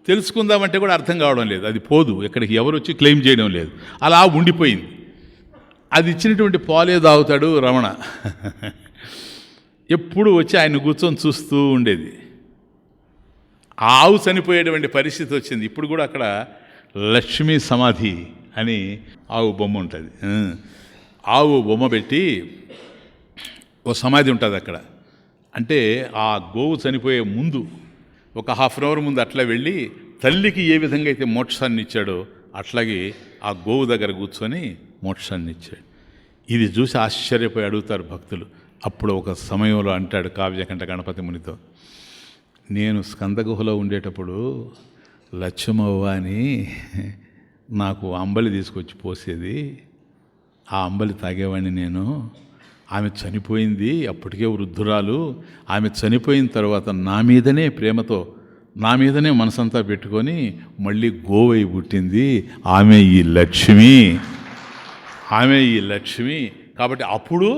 తెలుసుకుందామంటే కూడా అర్థం కావడం లేదు. అది పోదు, ఎక్కడికి ఎవరు వచ్చి క్లెయిమ్ చేయడం లేదు, అలా ఉండిపోయింది. అది ఇచ్చినటువంటి పాలే తాగుతాడు రమణ. ఎప్పుడు వచ్చి ఆయన కూర్చొని చూస్తూ ఉండేది. ఆవు చనిపోయేటువంటి పరిస్థితి వచ్చింది. ఇప్పుడు కూడా అక్కడ లక్ష్మీ సమాధి అని ఆవు బొమ్మ ఉంటుంది. ఆవు బొమ్మ పెట్టి ఓ సమాధి ఉంటుంది అక్కడ. అంటే ఆ గోవు చనిపోయే ముందు ఒక ½ అన్ అవర్ ముందు అట్లా వెళ్ళి తల్లికి ఏ విధంగా అయితే మోక్షాన్ని ఇచ్చాడో అట్లాగే ఆ గోవు దగ్గర కూర్చొని మోక్షాన్ని ఇచ్చాడు. ఇది చూసి ఆశ్చర్యపోయి అడుగుతారు భక్తులు. అప్పుడు ఒక సమయంలో అంటాడు కావ్యకంఠ గణపతి మునితో, నేను స్కందగుహలో ఉండేటప్పుడు లక్ష్మవ్వ అని నాకు అంబలి తీసుకొచ్చి పోసేది, ఆ అంబలి తాగేవాడిని నేను. ఆమె చనిపోయింది, అప్పటికే వృద్ధురాలు. ఆమె చనిపోయిన తర్వాత నా మీదనే ప్రేమతో, నా మీదనే మనసంతా పెట్టుకొని మళ్ళీ గోవై పుట్టింది. ఆమె ఈ లక్ష్మి. కాబట్టి అప్పుడు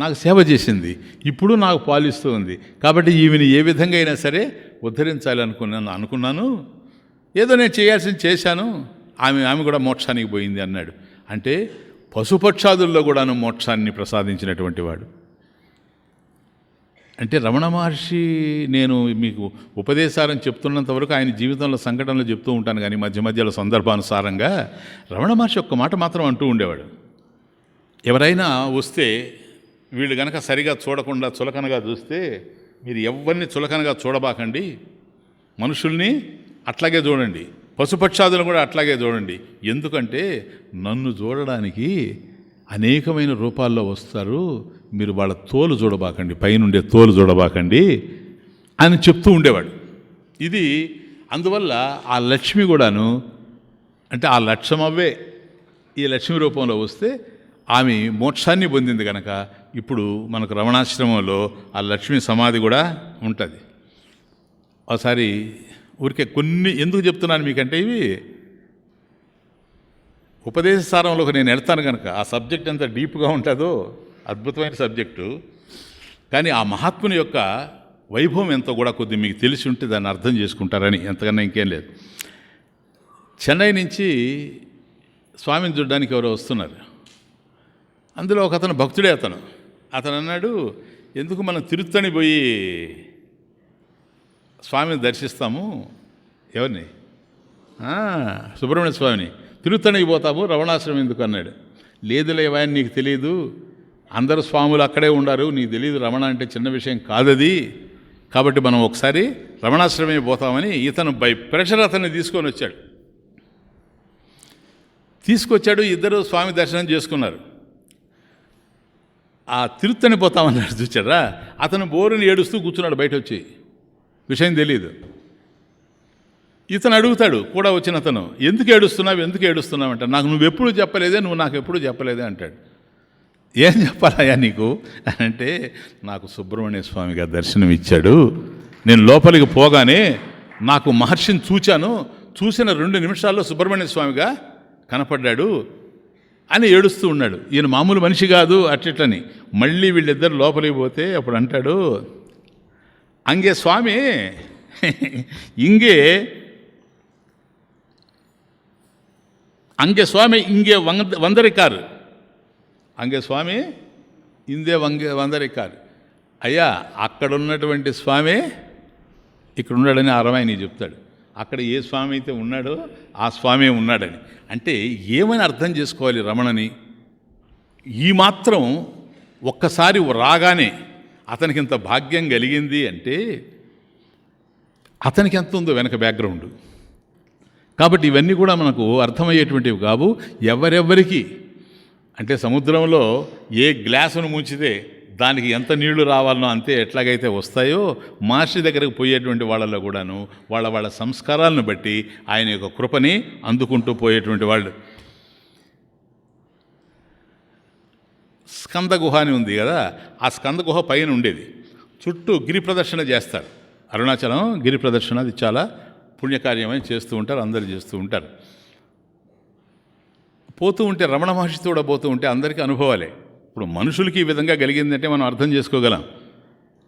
నాకు సేవ చేసింది, ఇప్పుడు నాకు పాలిస్తూ ఉంది. కాబట్టి ఈమెను ఏ విధంగా అయినా సరే ఉద్ధరించాలి అనుకున్నాను. ఏదో నేను చేయాల్సింది చేశాను. ఆమె కూడా మోక్షానికి పోయింది అన్నాడు. అంటే పశుపక్షాదుల్లో కూడాను మోక్షాన్ని ప్రసాదించినటువంటి వాడు. అంటే రమణ మహర్షి, నేను మీకు ఉపదేశాలను చెప్తున్నంత వరకు ఆయన జీవితంలో సంఘటనలు చెప్తూ ఉంటాను, కానీ మధ్య మధ్యలో సందర్భానుసారంగా రమణ మహర్షి ఒక్క మాట మాత్రం అంటూ ఉండేవాడు. ఎవరైనా వస్తే వీళ్ళు గనక సరిగా చూడకుండా చులకనగా చూస్తే మీరు ఎవరిని చులకనగా చూడబాకండి, మనుషుల్ని అట్లాగే చూడండి, పశుపక్షాదులను కూడా అట్లాగే చూడండి. ఎందుకంటే నన్ను చూడడానికి అనేకమైన రూపాల్లో వస్తారు, మీరు వాళ్ళ తోలు చూడబాకండి, పైనుండే తోలు చూడబాకండి అని చెప్తూ ఉండేవాడు. ఇది అందువల్ల ఆ లక్ష్మి కూడాను, అంటే ఆ లక్ష్మవ్వే ఈ లక్ష్మీ రూపంలో వస్తే ఆమె మోక్షాన్ని పొందింది కనుక ఇప్పుడు మనకు రమణాశ్రమంలో ఆ లక్ష్మీ సమాధి కూడా ఉంటుంది. ఒకసారి ఊరికే కొన్ని ఎందుకు చెప్తున్నాను మీకంటే ఇవి ఉపదేశ సారంలోకి నేను వెళ్తాను కనుక ఆ సబ్జెక్ట్ ఎంత డీప్గా ఉంటుందో అద్భుతమైన సబ్జెక్టు. కానీ ఆ మహాత్ముని యొక్క వైభవం ఎంతో కూడా కొద్ది మీకు తెలిసి ఉంటే దాన్ని అర్థం చేసుకుంటారని, ఎంతకన్నా ఇంకేం లేదు. చెన్నై నుంచి స్వామిని చూడడానికి ఎవరో వస్తున్నారు. అందులో ఒక అతను భక్తుడే. అతను అన్నాడు, ఎందుకు మనం తిరుత్తణి పోయి స్వామిని దర్శిస్తాము. ఎవరిని? సుబ్రహ్మణ్య స్వామిని. తిరుత్తణికి పోతాము, రమణాశ్రమం ఎందుకు అన్నాడు. లేదులేవా, నీకు తెలియదు, అందరు స్వాములు అక్కడే ఉండారు, నీకు తెలియదు, రమణ అంటే చిన్న విషయం కాదది, కాబట్టి మనం ఒకసారి రమణాశ్రమే పోతామని ఇతను బై ప్రెషర్ అతన్ని తీసుకొచ్చాడు. ఇద్దరు స్వామి దర్శనం చేసుకున్నారు. ఆ తిరుత్తని పోతామన్నాడు, చూచారా, అతను బోరుని ఏడుస్తూ కూర్చున్నాడు బయట వచ్చి, విషయం తెలియదు. ఇతను అడుగుతాడు కూడా వచ్చిన అతను, ఎందుకు ఏడుస్తున్నావు అంటే, నాకు నువ్వెప్పుడు చెప్పలేదే, నువ్వు నాకు ఎప్పుడు చెప్పలేదే అంటాడు. ఏం చెప్పాలయ్యా నీకు అని అంటే, నాకు సుబ్రహ్మణ్య స్వామి గారు దర్శనం ఇచ్చాడు, నేను లోపలికి పోగానే నాకు మహర్షిని చూసిన 2 నిమిషాల్లో సుబ్రహ్మణ్య స్వామిగా కనపడ్డాడు అని ఏడుస్తూ ఉన్నాడు. ఈయన మామూలు మనిషి కాదు అట్లని. మళ్ళీ వీళ్ళిద్దరు లోపలికి పోతే అప్పుడు అంటాడు, అంగే స్వామి ఇంగే వందరికారు, అంగే స్వామి ఇందే వందరికారు. అయ్యా, అక్కడున్నటువంటి స్వామి ఇక్కడ ఉన్నాడని అరవాయిని చెప్తాడు. అక్కడ ఏ స్వామి అయితే ఉన్నాడో ఆ స్వామి ఉన్నాడని. అంటే ఏమని అర్థం చేసుకోవాలి రమణని? ఈ మాత్రం ఒక్కసారి రాగానే అతనికి ఇంత భాగ్యం కలిగింది అంటే అతనికి ఎంత ఉందో వెనక బ్యాక్గ్రౌండ్. కాబట్టి ఇవన్నీ కూడా మనకు అర్థమయ్యేటువంటివి కావు. ఎవరెవరికి అంటే సముద్రంలో ఏ గ్లాసును ముంచితే దానికి ఎంత నీళ్లు రావాలనో అంతే ఎట్లాగైతే వస్తాయో, మహర్షి దగ్గరకు పోయేటువంటి వాళ్ళలో కూడాను వాళ్ళ సంస్కారాలను బట్టి ఆయన యొక్క కృపని అందుకుంటూ పోయేటువంటి వాళ్ళు. స్కంద గుహ అని ఉంది కదా, ఆ స్కంద గుహ పైన ఉండేది. చుట్టూ గిరి ప్రదర్శన చేస్తారు. అరుణాచలం గిరి ప్రదర్శన అది చాలా పుణ్యకార్యమని చేస్తూ ఉంటారు, అందరు చేస్తూ ఉంటారు. పోతూ ఉంటే రమణ మహర్షితో కూడా పోతూ ఉంటే అందరికీ అనుభవాలే. ఇప్పుడు మనుషులకి ఈ విధంగా కలిగిందంటే మనం అర్థం చేసుకోగలం.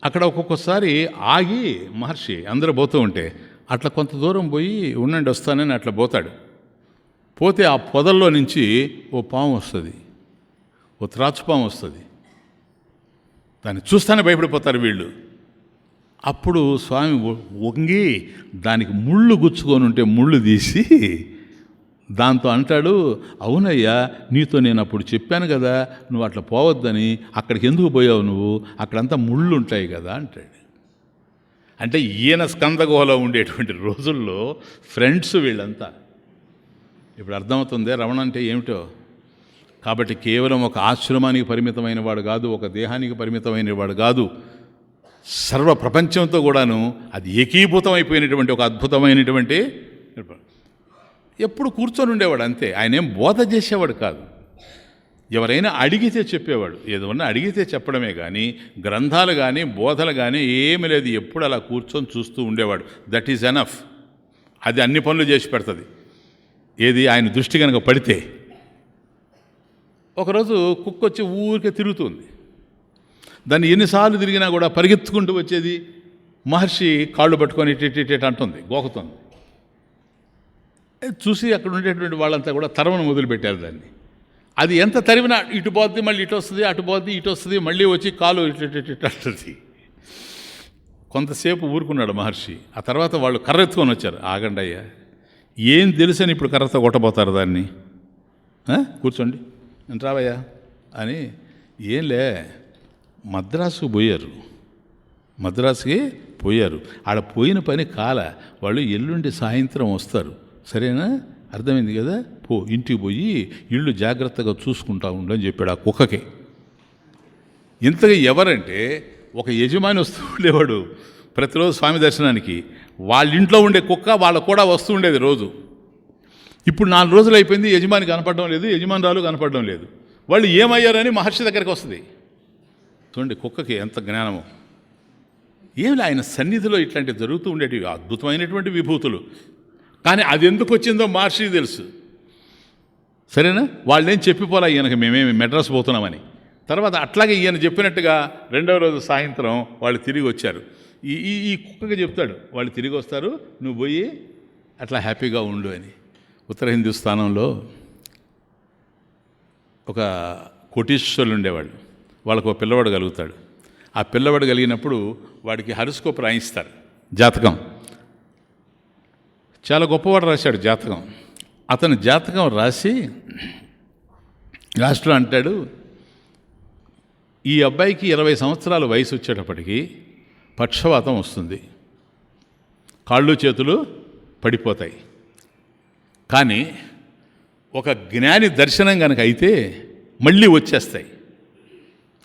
అక్కడ ఒక్కొక్కసారి ఆగి మహర్షి అందరూ పోతూ ఉంటే అట్లా కొంత దూరం పోయి ఉండండి వస్తానని అట్లా పోతాడు. పోతే ఆ పొదల్లో నుంచి ఓ పాము వస్తుంది, ఓ త్రాచుపాము వస్తుంది. దాన్ని చూస్తానే భయపడిపోతారు వీళ్ళు. అప్పుడు స్వామి వంగి దానికి ముళ్ళు గుచ్చుకొని ఉంటే ముళ్ళు తీసి దాంతో అంటాడు, అవునయ్యా, నీతో నేను అప్పుడు చెప్పాను కదా నువ్వు అట్లా పోవద్దని, అక్కడికి ఎందుకు పోయావు నువ్వు, అక్కడంతా ముళ్ళు ఉంటాయి కదా అంటాడు. అంటే ఈయన స్కందగుహలో ఉండేటువంటి రోజుల్లో ఫ్రెండ్స్ వీళ్ళంతా. ఇప్పుడు అర్థమవుతుంది రమణ అంటే ఏమిటో. కాబట్టి కేవలం ఒక ఆశ్రమానికి పరిమితమైన వాడు కాదు, ఒక దేహానికి పరిమితమైన వాడు కాదు, సర్వ ప్రపంచంతో కూడాను అది ఏకీభూతం అయిపోయినటువంటి ఒక అద్భుతమైనటువంటి, ఎప్పుడు కూర్చొని ఉండేవాడు అంతే. ఆయన ఏం బోధ చేసేవాడు కాదు, ఎవరైనా అడిగితే చెప్పేవాడు. ఏదన్నా అడిగితే చెప్పడమే కానీ గ్రంథాలు కానీ బోధలు కానీ ఏమీ లేదు. ఎప్పుడు అలా కూర్చొని చూస్తూ ఉండేవాడు. That is enough. అది అన్ని పనులు చేసి పెడుతుంది. ఏది ఆయన దృష్టి కనుక పడితే. ఒకరోజు కుక్క వచ్చి ఊరికే తిరుగుతుంది. దాన్ని ఎన్నిసార్లు తిరిగినా కూడా పరిగెత్తుకుంటూ వచ్చేది. మహర్షి కాళ్ళు పట్టుకొని ఇటు అంటుంది, గోకుతుంది. చూసి అక్కడ ఉండేటువంటి వాళ్ళంతా కూడా తరమను మొదలుపెట్టారు దాన్ని. అది ఎంత తరిమినా ఇటు పోద్ది, మళ్ళీ ఇటు వస్తుంది, అటు పోద్ది, ఇటు వస్తుంది, మళ్ళీ వచ్చి కాలు ఇటు అంటుంది. కొంతసేపు ఊరుకున్నాడు మహర్షి. ఆ తర్వాత వాళ్ళు కర్ర ఎత్తుకొని వచ్చారు. ఆగండి అయ్యా, ఏం తెలుసని ఇప్పుడు కర్రతో కొట్టబోతారు దాన్ని, కూర్చోండి రావయ్యా అని. ఏంలే, మద్రాసుకు పోయారు, ఆడ పోయిన పని కాల, వాళ్ళు ఎల్లుండి సాయంత్రం వస్తారు, సరేనా, అర్థమైంది కదా, పో ఇంటికి పోయి ఇళ్ళు జాగ్రత్తగా చూసుకుంటా ఉండని చెప్పాడు ఆ కుక్కకి. ఇంతగా ఎవరంటే ఒక యజమాని వస్తూ ఉండేవాడు ప్రతిరోజు స్వామి దర్శనానికి. వాళ్ళ ఇంట్లో ఉండే కుక్క వాళ్ళకు కూడా వస్తూ ఉండేది రోజు. ఇప్పుడు 4 రోజులు అయిపోయింది, యజమాని కనపడడం లేదు, యజమానురాలు కనపడడం లేదు. వాళ్ళు ఏమయ్యారని మహర్షి దగ్గరికి వస్తుంది. చూడండి కుక్కకి ఎంత జ్ఞానము. ఏమి ఆయన సన్నిధిలో ఇట్లాంటివి జరుగుతూ ఉండేటివి అద్భుతమైనటువంటి విభూతులు. కానీ అది ఎందుకు వచ్చిందో మహర్షికి తెలుసు. సరేనా, వాళ్ళేం చెప్పిపోలా ఈయనకి మేమేమి మెడ్రాస్ పోతున్నామని. తర్వాత అట్లాగే ఈయన చెప్పినట్టుగా 2వ రోజు సాయంత్రం వాళ్ళు తిరిగి వచ్చారు. ఈ కుక్కకి చెప్తాడు, వాళ్ళు తిరిగి వస్తారు, నువ్వు పోయి అట్లా హ్యాపీగా ఉండు అని. ఉత్తర హిందుస్థానంలో ఒక కోటీశ్వరులు ఉండేవాళ్ళు. వాళ్ళకు ఒక పిల్లవాడు కలుగుతాడు. ఆ పిల్లవాడు కలిగినప్పుడు వాడికి హరోస్కోప్ రాయిస్తారు, జాతకం. చాలా గొప్పవాడు రాశాడు జాతకం. అతను జాతకం రాసి లాస్ట్లో అంటాడు, ఈ అబ్బాయికి 20 సంవత్సరాల వయసు వచ్చేటప్పటికి పక్షవాతం వస్తుంది, కాళ్ళు చేతులు పడిపోతాయి. కానీ ఒక జ్ఞాని దర్శనం కనుక అయితే మళ్ళీ వచ్చేస్తాయి,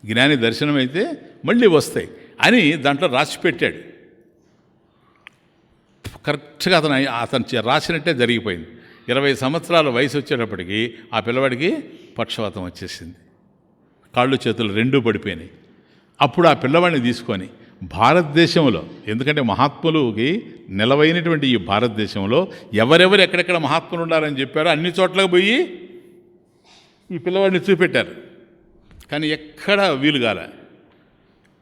జ్ఞాని దర్శనం అయితే మళ్ళీ వస్తాయి అని దాంట్లో రాసి పెట్టాడు. కరెక్ట్గా అతను రాసినట్టే జరిగిపోయింది. 20 సంవత్సరాల వయసు వచ్చేటప్పటికి ఆ పిల్లవాడికి పక్షవాతం వచ్చేసింది, కాళ్ళు చేతులు రెండూ పడిపోయినాయి. అప్పుడు ఆ పిల్లవాడిని తీసుకొని భారతదేశంలో, ఎందుకంటే మహాత్ములకి నిలవైనటువంటి ఈ భారతదేశంలో ఎవరెవరు ఎక్కడెక్కడ మహాత్ములు ఉండాలని చెప్పారో అన్ని చోట్లకు పోయి ఈ పిల్లవాడిని చూపెట్టారు. కానీ ఎక్కడా వీలు కాలే.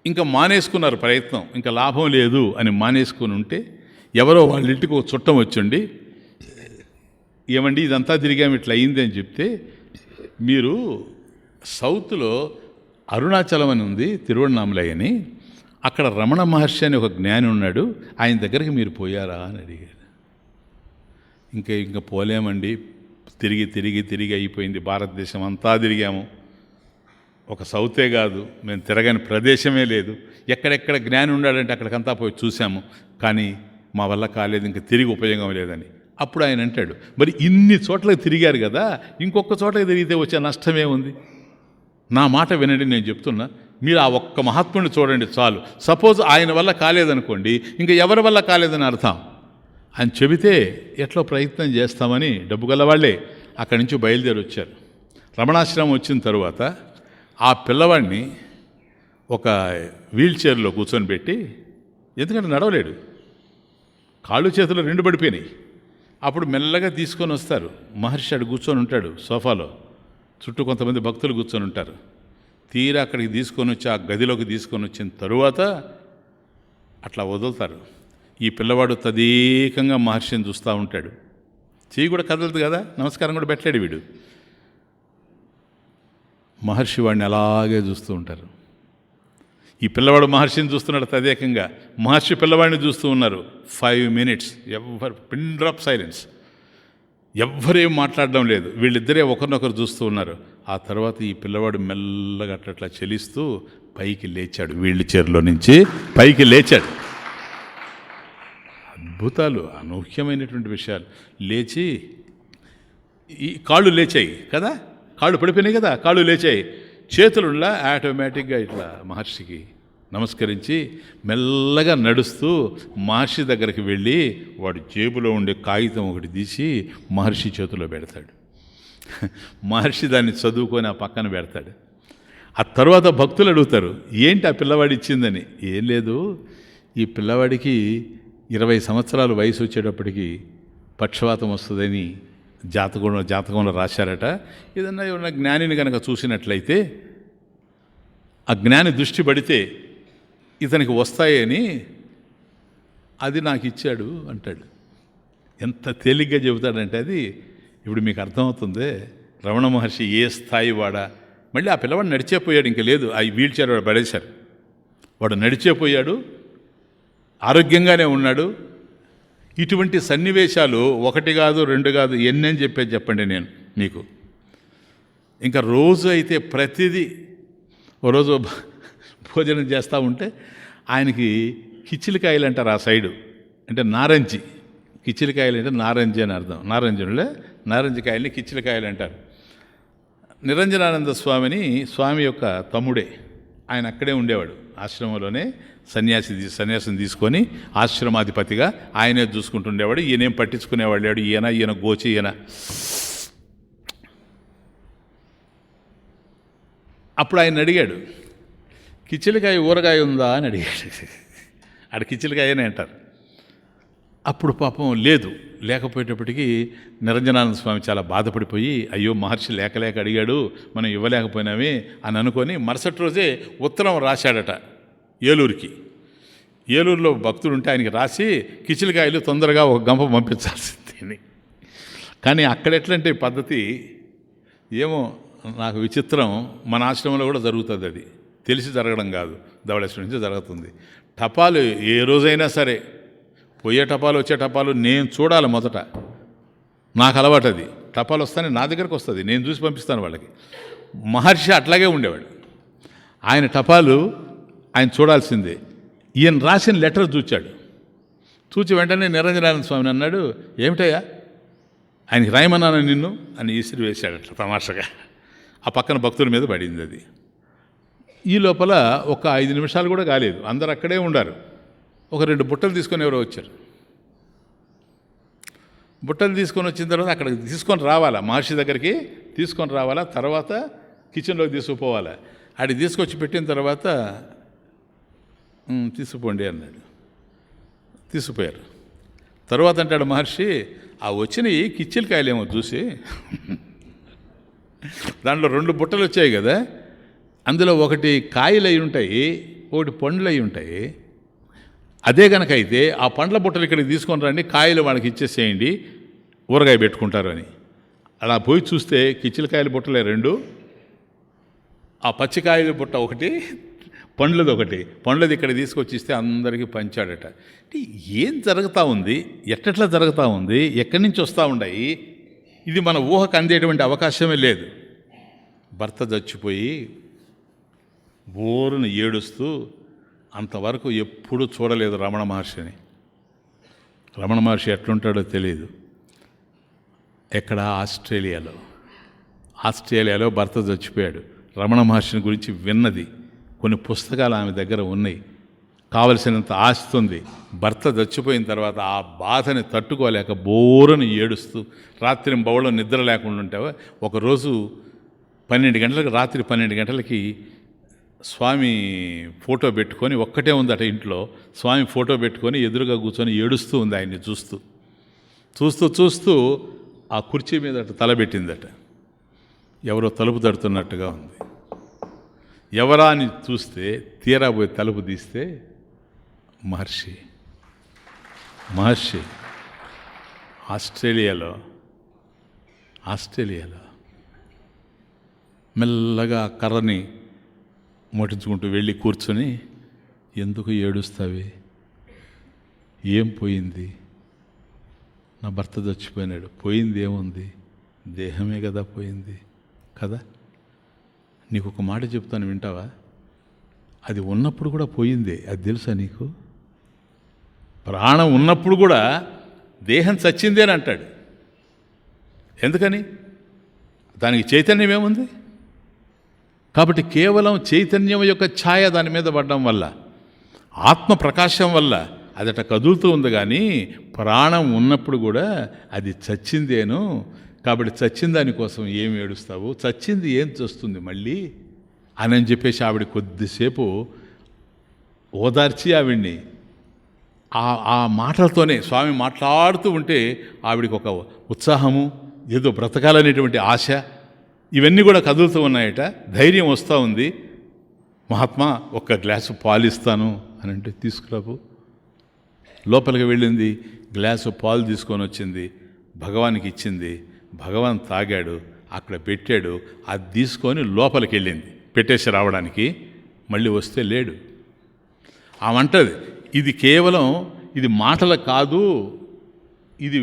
ఇంకా మానేసుకున్నారు ప్రయత్నం, ఇంకా లాభం లేదు అని మానేసుకుని ఉంటే ఎవరో వాళ్ళ ఇంటికి ఒక చుట్టం వచ్చండి, ఏమండి ఇదంతా తిరిగాము ఇట్లా అయింది అని చెప్తే, మీరు సౌత్లో అరుణాచలం అని ఉంది, తిరువణామలై అని, అక్కడ రమణ మహర్షి అని ఒక జ్ఞాని ఉన్నాడు, ఆయన దగ్గరికి మీరు పోయారా అని అడిగారు. ఇంకా పోలేమండి, తిరిగి తిరిగి తిరిగి అయిపోయింది, భారతదేశం అంతా తిరిగాము, ఒక సౌతే కాదు మేము తిరగని ప్రదేశమే లేదు, ఎక్కడెక్కడ జ్ఞాని ఉన్నాడంటే అక్కడికంతా పోయి చూసాము, కానీ మా వల్ల కాలేదు, ఇంకా తిరిగి ఉపయోగం లేదని. అప్పుడు ఆయన అంటాడు, మరి ఇన్ని చోట్లకి తిరిగారు కదా, ఇంకొక చోటకి తిరిగితే వచ్చే నష్టమే ఉంది? నా మాట వినండి, నేను చెప్తున్నా, మీరు ఆ ఒక్క మహాత్ముడిని చూడండి చాలు. సపోజ్ ఆయన వల్ల కాలేదనుకోండి, ఇంకా ఎవరి వల్ల కాలేదని అర్థం అని చెబితే ఎట్లా ప్రయత్నం చేస్తామని డబ్బు గల వాళ్ళే అక్కడి నుంచి బయలుదేరి వచ్చారు. రమణాశ్రమం వచ్చిన తర్వాత ఆ పిల్లవాడిని ఒక వీల్ చైర్లో కూర్చొని పెట్టి, ఎందుకంటే నడవలేడు, కాళ్ళు చేతులు రెండు పడిపోయినాయి. అప్పుడు మెల్లగా తీసుకొని వస్తారు. మహర్షి అడు కూర్చొని ఉంటాడు సోఫాలో, చుట్టూ కొంతమంది భక్తులు కూర్చొని ఉంటారు. తీరా అక్కడికి తీసుకొని వచ్చి ఆ గదిలోకి తీసుకొని వచ్చిన తరువాత అట్లా వదులుతారు. ఈ పిల్లవాడు తదేకంగా మహర్షిని చూస్తూ ఉంటాడు. చెయ్యి కూడా కదలదు కదా, నమస్కారం కూడా పెట్టలేడు వీడు. మహర్షి వాడిని అలాగే చూస్తూ ఉంటారు. ఈ పిల్లవాడు మహర్షిని చూస్తున్నాడు తదేకంగా, మహర్షి పిల్లవాడిని చూస్తూ ఉన్నారు. 5 minutes ఎవరు పిన్ డ్రాప్ సైలెన్స్, ఎవ్వరేం మాట్లాడడం లేదు, వీళ్ళిద్దరే ఒకరినొకరు చూస్తూ ఉన్నారు. ఆ తర్వాత ఈ పిల్లవాడు మెల్లగా అట్లా చెలిస్తూ పైకి లేచాడు, వీళ్ళ చైర్లో నుంచి పైకి లేచాడు. అద్భుతాలు, అనూహ్యమైనటువంటి విషయాలు. లేచి ఈ కాళ్ళు లేచాయి కదా, కాళ్ళు పడిపోయినాయి కదా, కాళ్ళు లేచాయి, చేతులులా ఆటోమేటిక్గా ఇట్లా మహర్షికి నమస్కరించి మెల్లగా నడుస్తూ మహర్షి దగ్గరికి వెళ్ళి వాడు జేబులో ఉండే కాగితం ఒకటి తీసి మహర్షి చేతిలో పెడతాడు. మహర్షి దాన్ని చదువుకొని ఆ పక్కన పెడతాడు. ఆ తర్వాత భక్తులు అడుగుతారు, ఏంటి ఆ పిల్లవాడు ఇచ్చిందని. ఏం లేదు, ఈ పిల్లవాడికి 20 సంవత్సరాల వయసు వచ్చేటప్పటికి పక్షవాతం వస్తుందని జాతకంలో రాశారట. ఏదన్నా జ్ఞానిని కనుక చూసినట్లయితే ఆ జ్ఞాని దృష్టి పడితే ఇతనికి వస్తాయని అది నాకు ఇచ్చాడు అంటాడు. ఎంత తేలిగ్గా చెబుతాడంటే అది ఇప్పుడు మీకు అర్థమవుతుంది రమణ మహర్షి ఏ స్థాయి వాడా. మళ్ళీ ఆ పిల్లవాడు నడిచేపోయాడు, ఇంకా లేదు, ఆ వీల్ చైర్ వాడు పడేశారు, వాడు నడిచేపోయాడు, ఆరోగ్యంగానే ఉన్నాడు. ఇటువంటి సన్నివేశాలు 1 కాదు 2 కాదు, ఎన్నని చెప్పేది చెప్పండి నేను మీకు. ఇంకా రోజు అయితే ప్రతిదీ, ఓ రోజు భోజనం చేస్తూ ఉంటే ఆయనకి కిచ్చిలికాయలు అంటారు ఆ సైడు, అంటే నారంజి. కిచ్చిలికాయలు అంటే నారంజి అని అర్థం. నారంజికాయల్ని కిచ్చిలికాయలు అంటారు. నిరంజనానంద స్వామిని స్వామి యొక్క తమ్ముడే ఆయన అక్కడే ఉండేవాడు, ఆశ్రమంలోనే సన్యాసం తీసుకొని ఆశ్రమాధిపతిగా ఆయనే చూసుకుంటుండేవాడు. ఈయనేం పట్టించుకునేవాడు లేడు. ఈయన గోచి ఈయన. అప్పుడు ఆయన అడిగాడు, కిచిలికాయ ఊరగాయ ఉందా అని అడిగాడు. ఆడ కిచిలికాయనే అంటారు. అప్పుడు పాపం లేకపోయేటప్పటికీ నిరంజనానంద స్వామి చాలా బాధపడిపోయి, అయ్యో మహర్షి లేక అడిగాడు, మనం ఇవ్వలేకపోయినామే అని అనుకొని మరుసటి రోజే ఉత్తరం రాశాడట ఏలూరుకి. ఏలూరులో భక్తుడు ఉంటే ఆయనకి రాసి కిచిలికాయలు తొందరగా ఒక గంప పంపించాల్సింది. కానీ అక్కడ ఎట్లంటే పద్ధతి ఏమో నాకు విచిత్రం. మన ఆశ్రమంలో కూడా జరుగుతుంది. అది తెలిసి జరగడం కాదు, ధవళేశ్వరం నుంచి జరుగుతుంది. టపాలు ఏ రోజైనా సరే, పోయే టపాలు వచ్చే టపాలు నేను చూడాలి మొదట. నాకు అలవాటు అది. టపాలు వస్తానే నా దగ్గరకు వస్తుంది, నేను చూసి పంపిస్తాను వాళ్ళకి. మహర్షి అట్లాగే ఉండేవాడు. ఆయన టపాలు ఆయన చూడాల్సిందే. ఈయన రాసిన లెటర్ చూచి వెంటనే నిరంజనానంద స్వామిని అన్నాడు, ఏమిటయ్యా ఆయనకి రాయమన్నాను నిన్ను అని ఈసిరి వేశాడట తమాషగా. ఆ పక్కన భక్తుల మీద పడింది అది. ఈ లోపల ఒక 5 నిమిషాలు కూడా కాలేదు, అందరు అక్కడే ఉండారు. ఒక 2 బుట్టలు తీసుకొని ఎవరో వచ్చారు. బుట్టలు తీసుకొని వచ్చిన తర్వాత అక్కడికి తీసుకొని రావాలా, మహర్షి దగ్గరికి తీసుకొని రావాలా, తర్వాత కిచెన్లోకి తీసుకుపోవాలా. అది తీసుకొచ్చి పెట్టిన తర్వాత తీసుకుపోండి అన్నాడు. తీసుకుపోయారు. తర్వాత అంటాడు మహర్షి, ఆ వచ్చినవి కిచ్చిలికాయలేమో చూసి, దాంట్లో 2 బుట్టలు వచ్చాయి కదా, అందులో ఒకటి కాయలు అయి ఉంటాయి, ఒకటి పండ్లు అయి ఉంటాయి. అదే కనుక అయితే ఆ పండ్ల బుట్టలు ఇక్కడికి తీసుకొని రండి, కాయలు వాళ్ళకి ఇచ్చేసేయండి, ఊరగాయ పెట్టుకుంటారు అని. అలా పోయి చూస్తే కిచ్చిలికాయల బుట్టలే 2, ఆ పచ్చికాయల బుట్ట ఒకటి, పండ్లది ఒకటి. పండ్లది ఇక్కడ తీసుకొచ్చి ఇస్తే అందరికీ పంచాడట. అంటే ఏం జరుగుతూ ఉంది, ఎట్లా జరుగుతూ ఉంది, ఎక్కడి నుంచి వస్తూ ఉన్నాయి, ఇది మన ఊహకు అందేటువంటి అవకాశమే లేదు. భర్త చచ్చిపోయి బోరును ఏడుస్తూ, అంతవరకు ఎప్పుడూ చూడలేదు రమణ మహర్షిని. రమణ మహర్షి ఎట్లుంటాడో తెలియదు. ఎక్కడ ఆస్ట్రేలియాలో భర్త చచ్చిపోయాడు. రమణ మహర్షిని గురించి విన్నది, కొన్ని పుస్తకాలు ఆమె దగ్గర ఉన్నాయి, కావలసినంత ఆస్తుంది. భర్త చచ్చిపోయిన తర్వాత ఆ బాధని తట్టుకోలేక బోరును ఏడుస్తూ రాత్రి బౌళం నిద్ర లేకుండా ఉంటావా. ఒకరోజు 12 గంటలకు, రాత్రి 12 గంటలకి స్వామి ఫోటో పెట్టుకొని, ఒక్కటే ఉందట ఇంట్లో, స్వామి ఫోటో పెట్టుకొని ఎదురుగా కూర్చొని ఏడుస్తూ ఉంది. ఆయన్ని చూస్తూ ఆ కుర్చీ మీద తలబెట్టిందట. ఎవరో తలుపు తడుతున్నట్టుగా ఉంది. ఎవరా అని చూస్తే తీరా పోయి తలుపు తీస్తే మహర్షి ఆస్ట్రేలియాలో మెల్లగా కర్రని మోటించుకుంటూ వెళ్ళి కూర్చొని, ఎందుకు ఏడుస్తావి, ఏం పోయింది, నా భర్త చచ్చిపోయినాడు, పోయింది ఏముంది, దేహమే కదా పోయింది కదా. నీకు ఒక మాట చెప్తాను, వింటావా, అది ఉన్నప్పుడు కూడా పోయిందే, అది తెలుసా నీకు. ప్రాణం ఉన్నప్పుడు కూడా దేహం చచ్చిందే అని అంటాడు. ఎందుకని, దానికి చైతన్యం ఏముంది. కాబట్టి కేవలం చైతన్యం యొక్క ఛాయ దాని మీద పడడం వల్ల, ఆత్మ ప్రకాశం వల్ల అదట కదులుతూ ఉంది. కానీ ప్రాణం ఉన్నప్పుడు కూడా అది చచ్చిందేను. కాబట్టి చచ్చిన దానికోసం ఏం ఏడుస్తావు, చచ్చింది ఏం చేస్తుంది మళ్ళీ అని చెప్పేసి ఆవిడ కొద్దిసేపు ఓదార్చి ఆవిడ్ని ఆ మాటలతోనే, స్వామి మాట్లాడుతూ ఉంటే ఆవిడికి ఒక ఉత్సాహము, ఏదో బ్రతకాలనేటువంటి ఆశ, ఇవన్నీ కూడా కదులుతూ ఉన్నాయట. ధైర్యం వస్తూ ఉంది. మహాత్మా ఒక్క గ్లాసు పాలు ఇస్తాను అని అంటే, తీసుకురాపు. లోపలికి వెళ్ళింది, గ్లాసు పాలు తీసుకొని వచ్చింది, భగవానికి ఇచ్చింది. భగవాన్ తాగాడు, అక్కడ పెట్టాడు. అది తీసుకొని లోపలికి వెళ్ళింది పెట్టేసి రావడానికి. మళ్ళీ వస్తే లేడు. ఆమంటది, ఇది కేవలం, ఇది మాటలు కాదు, ఇది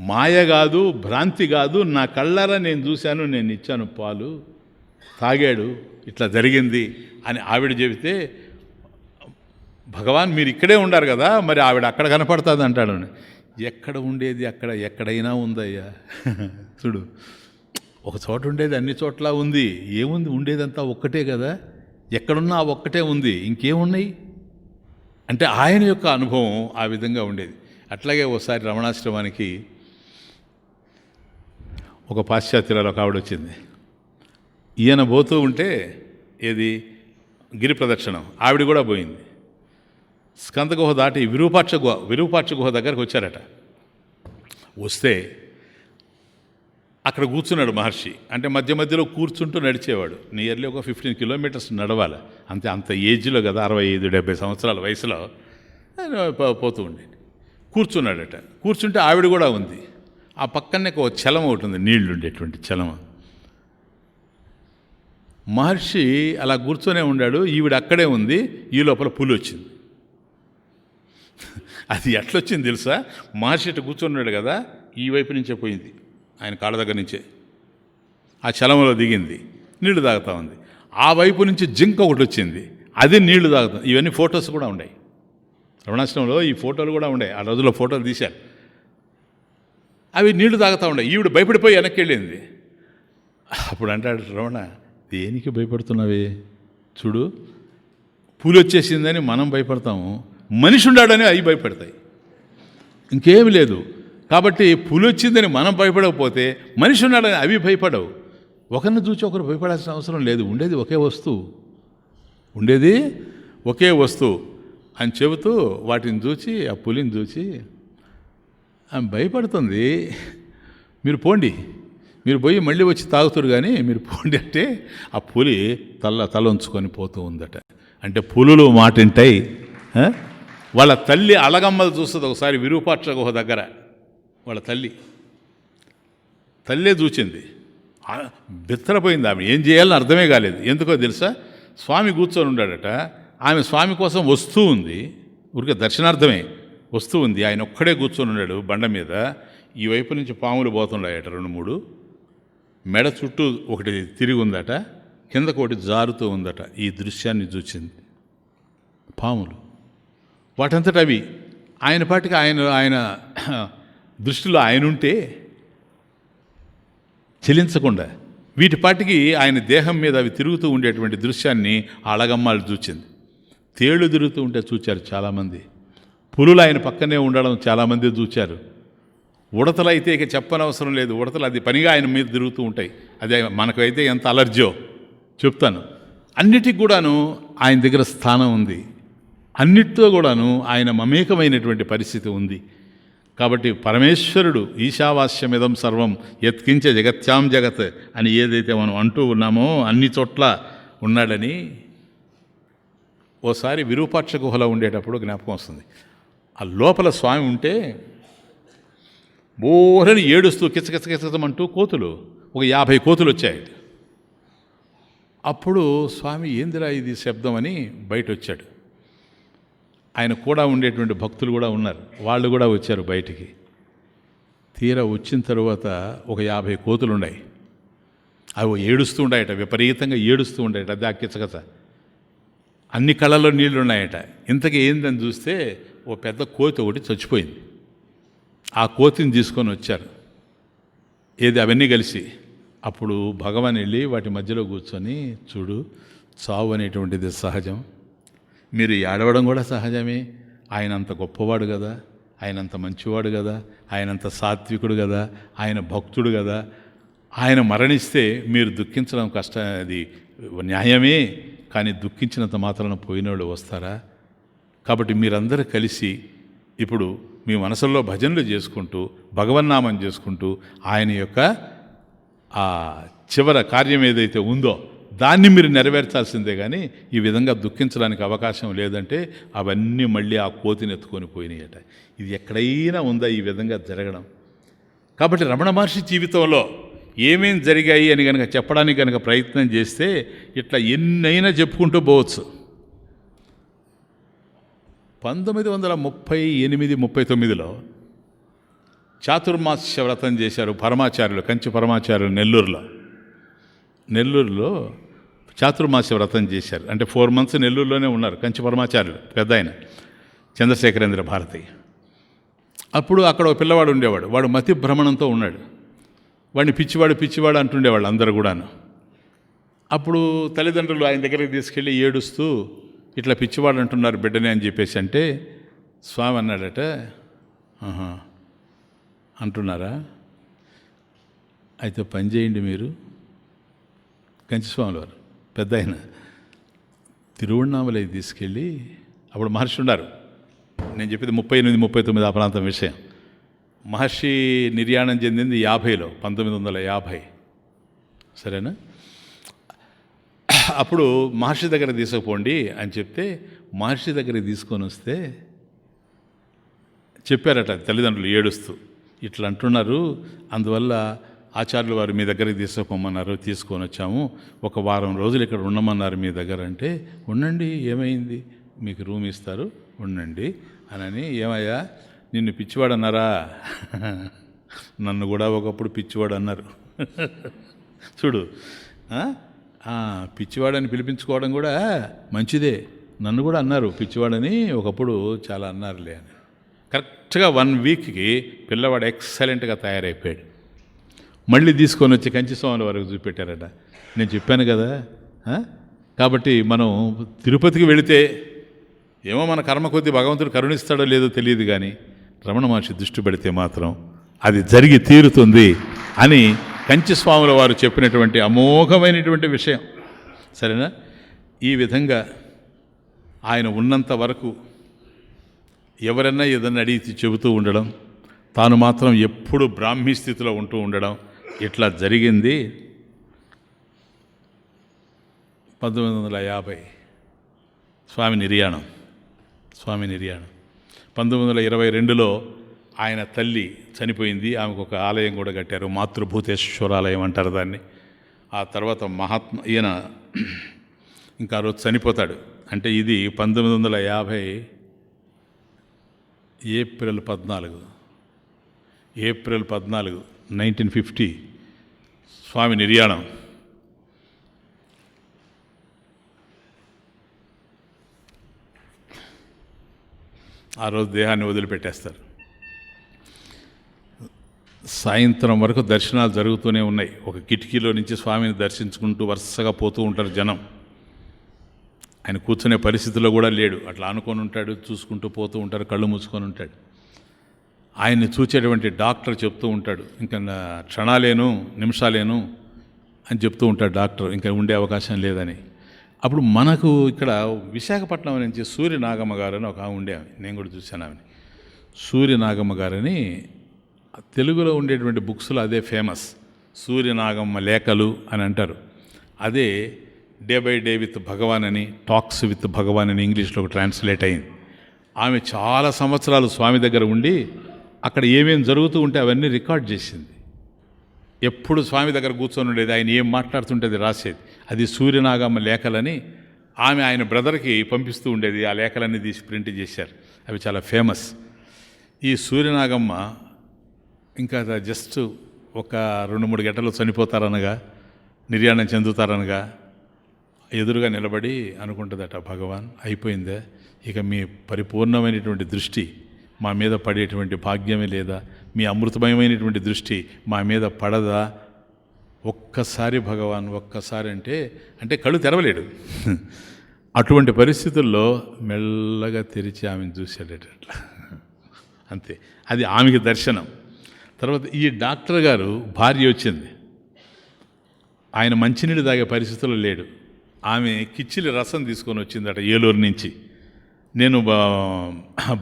మాయ కాదు, భ్రాంతి కాదు, నా కళ్ళారా నేను చూశాను, నేను ఇచ్చాను పాలు, తాగాడు, ఇట్లా జరిగింది అని ఆవిడ చెబితే, భగవాన్ మీరు ఇక్కడే ఉండారు కదా, మరి ఆవిడ అక్కడ కనపడుతుంది అంటాడు. ఎక్కడ ఉండేది అక్కడ ఎక్కడైనా ఉందయ్యా. చూడు, ఒక చోట ఉండేది అన్ని చోట్ల ఉంది. ఏముంది, ఉండేదంతా ఒక్కటే కదా. ఎక్కడున్నా ఆ ఒక్కటే ఉంది, ఇంకేమున్నాయి అంటే ఆయన యొక్క అనుభవం ఆ విధంగా ఉండేది. అట్లాగే ఒకసారి రమణాశ్రమానికి ఒక పాశ్చాత్యురాలు ఒక ఆవిడ వచ్చింది. ఈయన పోతూ ఉంటే ఏది గిరి ప్రదక్షిణం, ఆవిడ కూడా పోయింది. స్కంద గుహ దాటి విరూపాక్ష గుహ దగ్గరకు వచ్చారట. వస్తే అక్కడ కూర్చున్నాడు మహర్షి. అంటే మధ్య మధ్యలో కూర్చుంటూ నడిచేవాడు. నియర్లీ ఒక 15 కిలోమీటర్స్ నడవాలి. అంత ఏజ్లో కదా, 65-70 సంవత్సరాల వయసులో పోతూ ఉండేది. కూర్చున్నాడట. కూర్చుంటే ఆవిడ కూడా ఉంది. ఆ పక్కనే ఒక చలం ఒకటి ఉంది, నీళ్లు ఉండేటువంటి చలం. మహర్షి అలా కూర్చొనే ఉన్నాడు, ఈవిడ అక్కడే ఉంది. ఈ లోపల పులి వచ్చింది. అది ఎట్లొచ్చింది తెలుసా? మహర్షి ఇట్లా కూర్చున్నాడు కదా, ఈ వైపు నుంచే పోయింది, ఆయన కాళ్ళ దగ్గర నుంచే ఆ చలంలో దిగింది, నీళ్లు తాగుతూ ఉంది. ఆ వైపు నుంచి జింక ఒకటి వచ్చింది, అది నీళ్లు తాగుతుంది. ఇవన్నీ ఫొటోస్ కూడా ఉన్నాయి రమణాశ్రమంలో, ఈ ఫోటోలు కూడా ఉన్నాయి. ఆ రోజుల్లో ఫోటోలు తీశారు. అవి నీళ్లు తాగుతూ ఉన్నాయి. ఈవిడ భయపడిపోయి వెనక్కి వెళ్ళింది. అప్పుడు అంటాడు రమణ, దేనికి భయపడుతున్నావే? చూడు, పులి వచ్చేసిందని మనం భయపడతాము, మనిషి ఉండాడని అవి భయపడతాయి, ఇంకేమి లేదు. కాబట్టి పులి వచ్చిందని మనం భయపడకపోతే మనిషి ఉన్నాడని అవి భయపడవు. ఒకరిని చూసి ఒకరు భయపడాల్సిన అవసరం లేదు. ఉండేది ఒకే వస్తువు అని చెబుతూ వాటిని చూసి, ఆ పులిని చూసి ఆమె భయపడుతుంది. మీరు పోండి, మీరు పోయి మళ్ళీ వచ్చి తాగుతారు, కానీ మీరు పోండి అంటే ఆ పులి తల ఉంచుకొని పోతూ ఉందట. అంటే పులులు మాటింటాయి. వాళ్ళ తల్లి అలగమ్మలు చూస్తుంది ఒకసారి విరూపాక్ష గుహ దగ్గర. వాళ్ళ తల్లే చూచింది, బెత్తరపోయింది. ఆమె ఏం చేయాలని అర్థమే కాలేదు. ఎందుకో తెలుసా? స్వామి కూర్చొని ఉన్నాడట, ఆమె స్వామి కోసం వస్తూ ఉంది, ఊరికే దర్శనార్థమే వస్తూ ఉంది. ఆయన ఒక్కడే కూర్చొని ఉన్నాడు బండ మీద. ఈ వైపు నుంచి పాములు పోతున్నాయట 2-3, మెడ చుట్టూ ఒకటి తిరిగి ఉందట, కిందకు ఒకటి జారుతూ ఉందట. ఈ దృశ్యాన్ని చూచింది పాములు. వాటంతట అవి ఆయన పాటికి ఆయన దృష్టిలో ఆయన ఉంటే చెలించకుండా వీటి పాటికి ఆయన దేహం మీద అవి తిరుగుతూ ఉండేటువంటి దృశ్యాన్ని అలగమ్మాలు చూచింది. తేళ్లు తిరుగుతూ ఉంటే చూచారు చాలామంది. పులులు ఆయన పక్కనే ఉండడం చాలామంది చూచారు. ఉడతలు అయితే ఇక చెప్పనవసరం లేదు. ఉడతలు అది పనిగా ఆయన మీద తిరుగుతూ ఉంటాయి. అదే మనకైతే ఎంత అలర్జో చెప్తాను. అన్నిటికి కూడాను ఆయన దగ్గర స్థానం ఉంది. అన్నిటితో కూడాను ఆయన మమేకమైనటువంటి పరిస్థితి ఉంది. కాబట్టి పరమేశ్వరుడు ఈశావాస్యమిదం సర్వం యత్కించ జగత్యాం జగత్ అని ఏదైతే మనం అంటూ ఉన్నామో అన్ని చోట్ల ఉన్నాడని ఓసారి విరూపాక్ష గుహలో ఉండేటప్పుడు జ్ఞాపకం వస్తుంది. ఆ లోపల స్వామి ఉంటే బోరని ఏడుస్తూ కిచకిచమంటూ కోతులు, ఒక 50 కోతులు వచ్చాయి. అప్పుడు స్వామి ఏందిరా ఇది శబ్దం అని బయట వచ్చాడు. ఆయన కూడా ఉండేటువంటి భక్తులు కూడా ఉన్నారు, వాళ్ళు కూడా వచ్చారు బయటికి. తీరా వచ్చిన తర్వాత ఒక 50 కోతులు ఉన్నాయి. అవి ఏడుస్తూ ఉన్నాయట, విపరీతంగా ఏడుస్తూ ఉన్నాయట. అది కిచకచ, అన్ని కళ్ళల్లో నీళ్లు ఉన్నాయట. ఇంతకీ ఏందని చూస్తే ఓ పెద్ద కోతి ఒకటి చచ్చిపోయింది. ఆ కోతిని తీసుకొని వచ్చారు, అవన్నీ కలిసి. అప్పుడు భగవాన్ వెళ్ళి వాటి మధ్యలో కూర్చొని, చూడు, చావు అనేటువంటిది సహజం, మీరు ఏడవడం కూడా సహజమే. ఆయన అంత గొప్పవాడు కదా, ఆయన అంత మంచివాడు కదా, ఆయన అంత సాత్వికుడు కదా, ఆయన భక్తుడు కదా. ఆయన మరణిస్తే మీరు దుఃఖించడం అది న్యాయమే. కానీ దుఃఖించినంత మాత్రాన పోయినోళ్ళు వస్తారా? కాబట్టి మీరందరూ కలిసి ఇప్పుడు మీ మనసుల్లో భజనలు చేసుకుంటూ భగవన్నామం చేసుకుంటూ ఆయన యొక్క ఆ చివరి కార్యం ఏదైతే ఉందో దాన్ని మీరు నెరవేర్చాల్సిందే. కానీ ఈ విధంగా దుఃఖించడానికి అవకాశం లేదంటే అవన్నీ మళ్ళీ ఆ కోతిని ఎత్తుకొని పోయినాయట. ఇది ఎక్కడైనా ఉందా ఈ విధంగా జరగడం? కాబట్టి రమణ మహర్షి జీవితంలో ఏమేం జరిగాయి అని కనుక చెప్పడానికి కనుక ప్రయత్నం చేస్తే ఇట్లా ఎన్నైనా చెప్పుకుంటూ పోవచ్చు. 1938-39లో చాతుర్మాస్య వ్రతం చేశారు పరమాచార్యులు, కంచి పరమాచార్యులు నెల్లూరులో చాతుర్మాస్య వ్రతం చేశారు. అంటే 4 months నెల్లూరులోనే ఉన్నారు కంచి పరమాచార్యులు, పెద్ద ఆయన చంద్రశేఖరేంద్ర భారతి. అప్పుడు అక్కడ ఒక పిల్లవాడు ఉండేవాడు, వాడు మతి భ్రమణంతో ఉన్నాడు. వాడిని పిచ్చివాడు అంటుండేవాళ్ళు అందరూ కూడాను. అప్పుడు తల్లిదండ్రులు ఆయన దగ్గరికి తీసుకెళ్ళి ఏడుస్తూ ఇట్లా పిచ్చివాడు అంటున్నారు బిడ్డని అని చెప్పేసి అంటే స్వామి అన్నాడట, ఆహా అంటున్నారా, అయితే పని చేయండి మీరు. కంచిస్వాములు వారు పెద్ద ఆయన తిరువణ్ణామలై తీసుకెళ్ళి, అప్పుడు మహర్షి ఉన్నారు, నేను చెప్పేది 38, 39 ఆ ప్రాంతం విషయం. మహర్షి నిర్యాణం చెందింది 50లో, 1950, సరేనా. అప్పుడు మహర్షి దగ్గర తీసుకుపోండి అని చెప్తే మహర్షి దగ్గరికి తీసుకొని వస్తే చెప్పారట తల్లిదండ్రులు ఏడుస్తూ, ఇట్లా అంటున్నారు, అందువల్ల ఆచార్యులు వారు మీ దగ్గరికి తీసుకుపోమన్నారు, తీసుకొని వచ్చాము, ఒక వారం రోజులు ఇక్కడ ఉండమన్నారు మీ దగ్గర అంటే, ఉండండి ఏమైంది, మీకు రూమ్ ఇస్తారు ఉండండి అని. ఏమయ్యా నిన్ను పిచ్చివాడు అన్నారా, నన్ను కూడా ఒకప్పుడు పిచ్చివాడు అన్నారు. చూడు, పిచ్చివాడని పిలిపించుకోవడం కూడా మంచిదే, నన్ను కూడా అన్నారు పిచ్చివాడని ఒకప్పుడు చాలా అన్నారులే అని. కరెక్ట్గా 1 వీక్కి పిల్లవాడు ఎక్సలెంట్గా తయారైపోయాడు. మళ్ళీ తీసుకొని వచ్చి కంచిస్వామి వరకు చూపెట్టారట. నేను చెప్పాను కదా. కాబట్టి మనం తిరుపతికి వెళితే ఏమో మన కర్మ కొద్దీ భగవంతుడు కరుణిస్తాడో లేదో తెలియదు, కానీ రమణ మహర్షి దృష్టి పెడితే మాత్రం అది జరిగి తీరుతుంది అని కంచిస్వాముల వారు చెప్పినటువంటి అమోఘమైనటువంటి విషయం, సరేనా. ఈ విధంగా ఆయన ఉన్నంత వరకు ఎవరన్నా ఏదన్నా అడిగి చెబుతూ ఉండడం, తాను మాత్రం ఎప్పుడు బ్రాహ్మీ స్థితిలో ఉంటూ ఉండడం, ఇట్లా జరిగింది. 1950 స్వామి నిర్యాణం. 1922లో ఆయన తల్లి చనిపోయింది, ఆమెకు ఒక ఆలయం కూడా కట్టారు, మాతృభూతేశ్వరాలయం అంటారు దాన్ని. ఆ తర్వాత ఈయన ఇంకా రోజు చనిపోతాడు. అంటే ఇది 1950 ఏప్రిల్ 14, 1950 స్వామి నిర్యాణం. ఆ రోజు దేహాన్ని వదిలిపెట్టేస్తారు. సాయంత్రం వరకు దర్శనాలు జరుగుతూనే ఉన్నాయి. ఒక కిటికీలో నుంచి స్వామిని దర్శించుకుంటూ వరుసగా పోతూ ఉంటారు జనం. ఆయన కూర్చునే పరిస్థితిలో కూడా లేడు, అట్లా అనుకొని ఉంటాడు, చూసుకుంటూ పోతూ ఉంటారు, కళ్ళు మూసుకొని ఉంటాడు. ఆయన్ని చూచేటువంటి డాక్టర్ చెప్తూ ఉంటాడు, ఇంకా క్షణాలేను నిమిషాలేను అని చెప్తూ ఉంటాడు డాక్టర్, ఇంకా ఉండే అవకాశం లేదని. అప్పుడు మనకు ఇక్కడ విశాఖపట్నం నుంచి సూర్యనాగమ్మ గారు అని ఒక ఉండే, నేను కూడా చూశాను ఆమెని. సూర్యనాగమ్మ గారని తెలుగులో ఉండేటువంటి బుక్స్లో అదే ఫేమస్, సూర్యనాగమ్మ లేఖలు అని అంటారు. అదే డే బై డే విత్ భగవాన్ అని, టాక్స్ విత్ భగవాన్ అని ఇంగ్లీష్లో ట్రాన్స్లేట్ అయింది. ఆమె చాలా సంవత్సరాలు స్వామి దగ్గర ఉండి అక్కడ ఏమేమి జరుగుతూ ఉంటే అవన్నీ రికార్డ్ చేసింది. ఎప్పుడు స్వామి దగ్గర కూర్చొని ఉండేది, ఆయన ఏం మాట్లాడుతుంటే అది రాసేది. అది సూర్యనాగమ్మ లేఖలని ఆమె ఆయన బ్రదర్కి పంపిస్తూ ఉండేది. ఆ లేఖలన్నీ తీసి ప్రింట్ చేశారు, అవి చాలా ఫేమస్. ఈ సూర్యనాగమ్మ ఇంకా జస్ట్ ఒక 2-3 గంటలు చనిపోతారనగా, నిర్యాణం చెందుతారనగా ఎదురుగా నిలబడి అనుకుంటుందట, భగవాన్ అయిపోయిందే, ఇక మీ పరిపూర్ణమైనటువంటి దృష్టి మా మీద పడేటువంటి భాగ్యమే లేదా, మీ అమృతమయమైనటువంటి దృష్టి మా మీద పడదా, ఒక్కసారి భగవాన్ ఒక్కసారి అంటే కళ్ళు తెరవలేడు. అటువంటి పరిస్థితుల్లో మెల్లగా తెరిచి ఆమెను చూసేటట్లా, అంతే. అది ఆమెకి దర్శనం. తర్వాత ఈ డాక్టర్ గారు భార్య వచ్చింది, ఆయన మంచినీళ్ళు తాగే పరిస్థితుల్లో లేడు. ఆమె కిచ్చిలి రసం తీసుకొని వచ్చిందట ఏలూరు నుంచి. నేను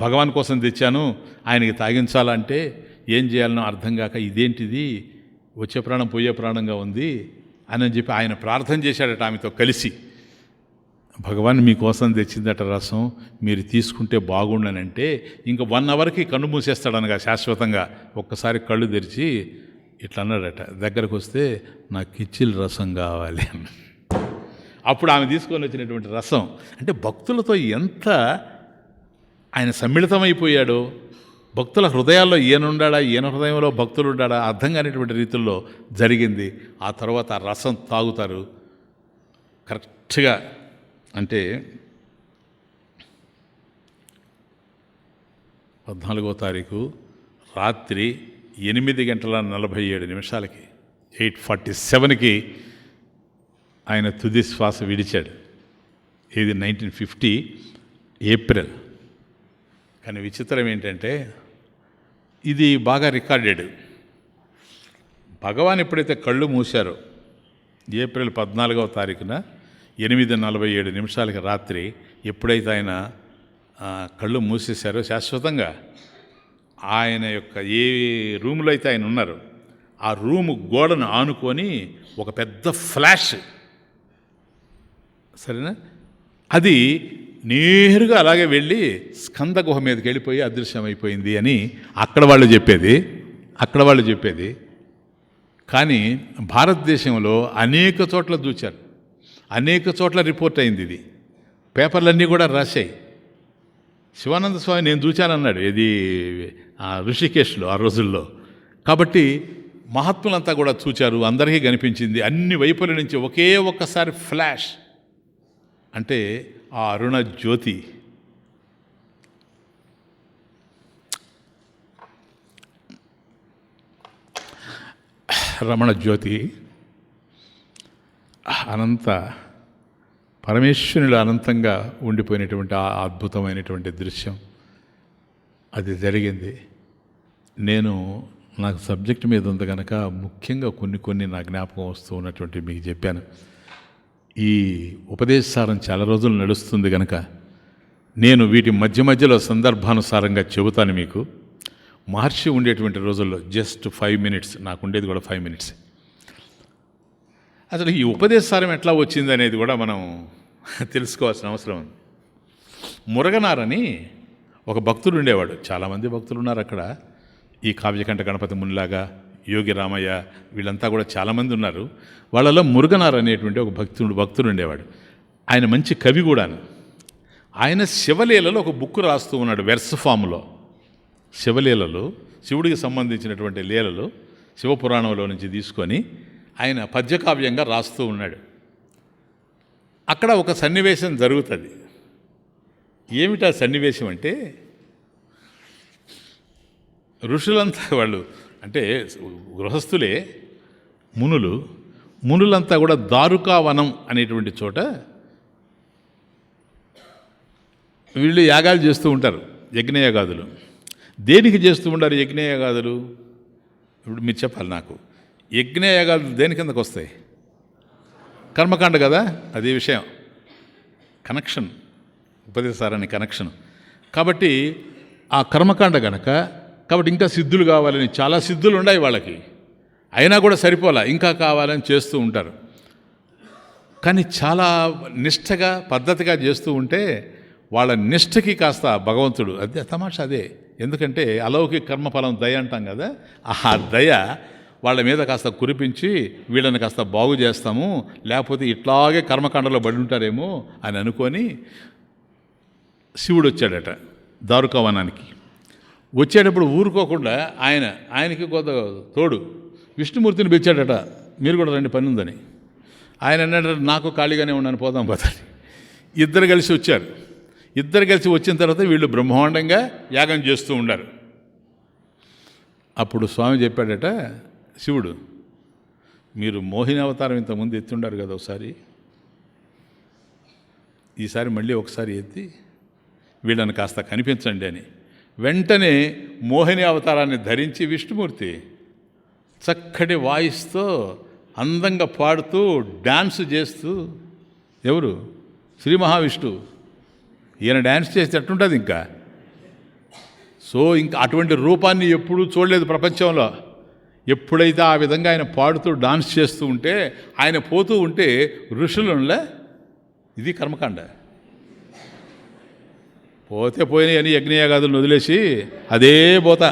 భగవాన్ కోసం తెచ్చాను, ఆయనకి తాగించాలంటే ఏం చేయాలనో అర్థం కాక, ఇదేంటిది వచ్చే ప్రాణం పోయే ప్రాణంగా ఉంది అని చెప్పి ఆయన ప్రార్థన చేశాడట ఆమెతో కలిసి. భగవాన్ మీకోసం తెచ్చిందట రసం, మీరు తీసుకుంటే బాగుండనంటే ఇంక 1 అవర్కి కన్ను మూసేస్తాడనగా శాశ్వతంగా. ఒక్కసారి కళ్ళు తెరిచి ఇట్లా అన్నాడట, దగ్గరకు వస్తే నాకు కిచ్చిలి రసం కావాలి అన్న. అప్పుడు ఆమె తీసుకొని వచ్చినటువంటి రసం అంటే భక్తులతో ఎంత ఆయన సమ్మిళితమైపోయాడో, భక్తుల హృదయాల్లో ఈయనుండాడా, ఈయన హృదయంలో భక్తులు ఉండాడా అర్థం కానిటువంటి రీతుల్లో జరిగింది. ఆ తర్వాత ఆ రసం తాగుతారు కరెక్ట్గా. అంటే 14వ తారీఖు రాత్రి 8:47 8:47కి ఆయన తుది శ్వాస విడిచాడు. ఇది 1950 ఏప్రిల్. కానీ విచిత్రం ఏంటంటే ఇది బాగా రికార్డెడ్. భగవాన్ ఎప్పుడైతే కళ్ళు మూశారో ఏప్రిల్ 14వ తారీఖున 8:47 రాత్రి ఎప్పుడైతే ఆయన కళ్ళు మూసేశారో శాశ్వతంగా, ఆయన యొక్క ఏ రూములో అయితే ఆయన ఉన్నారో ఆ రూము గోడను ఆనుకొని ఒక పెద్ద ఫ్లాష్, సరేనా, అది నేరుగా అలాగే వెళ్ళి స్కంద గుహ మీదకి వెళ్ళిపోయి అదృశ్యమైపోయింది అని అక్కడ వాళ్ళు చెప్పేది. కానీ భారతదేశంలో అనేక చోట్ల చూచారు, అనేక చోట్ల రిపోర్ట్ అయింది. ఇది పేపర్లన్నీ కూడా రాశాయి. శివానంద స్వామి నేను చూచానన్నాడు ఇది ఋషికేశ్లో ఆ రోజుల్లో. కాబట్టి మహాత్ములంతా కూడా చూచారు, అందరికీ కనిపించింది. అన్ని వైపుల నుంచి ఒకే ఒక్కసారి ఫ్లాష్, అంటే ఆ అరుణ జ్యోతి రమణ జ్యోతి అనంత పరమేశ్వరుడు అనంతంగా ఉండిపోయినటువంటి ఆ అద్భుతమైనటువంటి దృశ్యం అది జరిగింది. నాకు సబ్జెక్ట్ మీద ఉంది కనుక ముఖ్యంగా కొన్ని నా జ్ఞాపకం వస్తూ ఉన్నటువంటి మీకు చెప్పాను. ఈ ఉపదేశసారం చాలా రోజులు నడుస్తుంది కనుక నేను వీటి మధ్యలో సందర్భానుసారంగా చెబుతాను మీకు. మహర్షి ఉండేటువంటి రోజుల్లో జస్ట్ 5 minutes, నాకు ఉండేది కూడా 5 minutes. అసలు ఈ ఉపదేశసారం ఎట్లా వచ్చింది అనేది కూడా మనం తెలుసుకోవాల్సిన అవసరం ఉంది. మురగనారని ఒక భక్తుడు ఉండేవాడు. చాలామంది భక్తులు ఉన్నారు అక్కడ. ఈ కావ్యకంఠ గణపతి మునిలాగా, యోగి రామయ్య, వీళ్ళంతా కూడా చాలామంది ఉన్నారు. వాళ్ళలో మురుగనార్ అనేటువంటి ఒక భక్తుడు ఉండేవాడు. ఆయన మంచి కవి కూడాను. ఆయన శివలీలలో ఒక బుక్ రాస్తూ ఉన్నాడు వెర్స్ ఫామ్లో. శివలీలలు, శివుడికి సంబంధించినటువంటి లీలలు శివపురాణంలో నుంచి తీసుకొని ఆయన పద్యకావ్యంగా రాస్తూ ఉన్నాడు. అక్కడ ఒక సన్నివేశం జరుగుతుంది. ఏమిటా సన్నివేశం అంటే, ఋషులంతా వాళ్ళు అంటే గృహస్థులే, మునులంతా కూడా దారుకావనం అనేటువంటి చోట వీళ్ళు యాగాలు చేస్తూ ఉంటారు, యజ్ఞయాగాదులు. దేనికి చేస్తూ ఉంటారు యజ్ఞయాగాదులు? ఇప్పుడు మీరు చెప్పాలి నాకు. యజ్ఞయాగాదులు దేని కిందకు వస్తాయి? కర్మకాండ కదా, అదే విషయం. కనెక్షన్, ఉపదేశారాన్ని కనెక్షన్. కాబట్టి ఆ కర్మకాండ గనక, కాబట్టి ఇంకా సిద్ధులు కావాలని, చాలా సిద్ధులు ఉన్నాయి వాళ్ళకి, అయినా కూడా సరిపోలా, ఇంకా కావాలని చేస్తూ ఉంటారు. కానీ చాలా నిష్ఠగా పద్ధతిగా చేస్తూ ఉంటే వాళ్ళ నిష్ఠకి కాస్త భగవంతుడు, అదే తమాషా అదే. ఎందుకంటే అలౌకిక కర్మఫలం దయ అంటాం కదా, ఆ దయ వాళ్ళ మీద కాస్త కురిపించి వీళ్ళని కాస్త బాగు చేస్తాము, లేకపోతే ఇట్లాగే కర్మకాండలో పడి ఉంటారేమో అని అనుకొని శివుడు వచ్చాడట దారుకావనానికి. వచ్చేటప్పుడు ఊరుకోకుండా ఆయనకి కొంత తోడు విష్ణుమూర్తిని పిలిచాడట, మీరు కూడా రండి పని ఉందని. ఆయన అన్నాడు, నాకు ఖాళీగానే ఉన్నాను, పోదాం పదని. ఇద్దరు కలిసి వచ్చారు. ఇద్దరు కలిసి వచ్చిన తర్వాత వీళ్ళు బ్రహ్మాండంగా యాగం చేస్తూ ఉండారు. అప్పుడు స్వామి చెప్పాడట, శివుడు, మీరు మోహిని అవతారం ఇంతకుముందు ఎత్తుండారు కదా ఒకసారి, ఈసారి మళ్ళీ ఒకసారి ఎత్తి వీళ్ళని కాస్త కనిపించండి అని. వెంటనే మోహిని అవతారాన్ని ధరించి విష్ణుమూర్తి చక్కటి వాయిస్తో అందంగా పాడుతూ డ్యాన్స్ చేస్తూ, ఎవరు? శ్రీ మహావిష్ణువు. ఈయన డ్యాన్స్ చేస్తే ఎట్టుంటుంది ఇంకా. సో ఇంకా అటువంటి రూపాన్ని ఎప్పుడూ చూడలేదు ప్రపంచంలో. ఎప్పుడైతే ఆ విధంగా ఆయన పాడుతూ డాన్స్ చేస్తూ ఉంటే, ఆయన పోతూ ఉంటే ఋషులంలే, ఇది కర్మకాండ. పోతే పోయినాయి అని యజ్ఞయాగాదులను వదిలేసి అదే పోతా.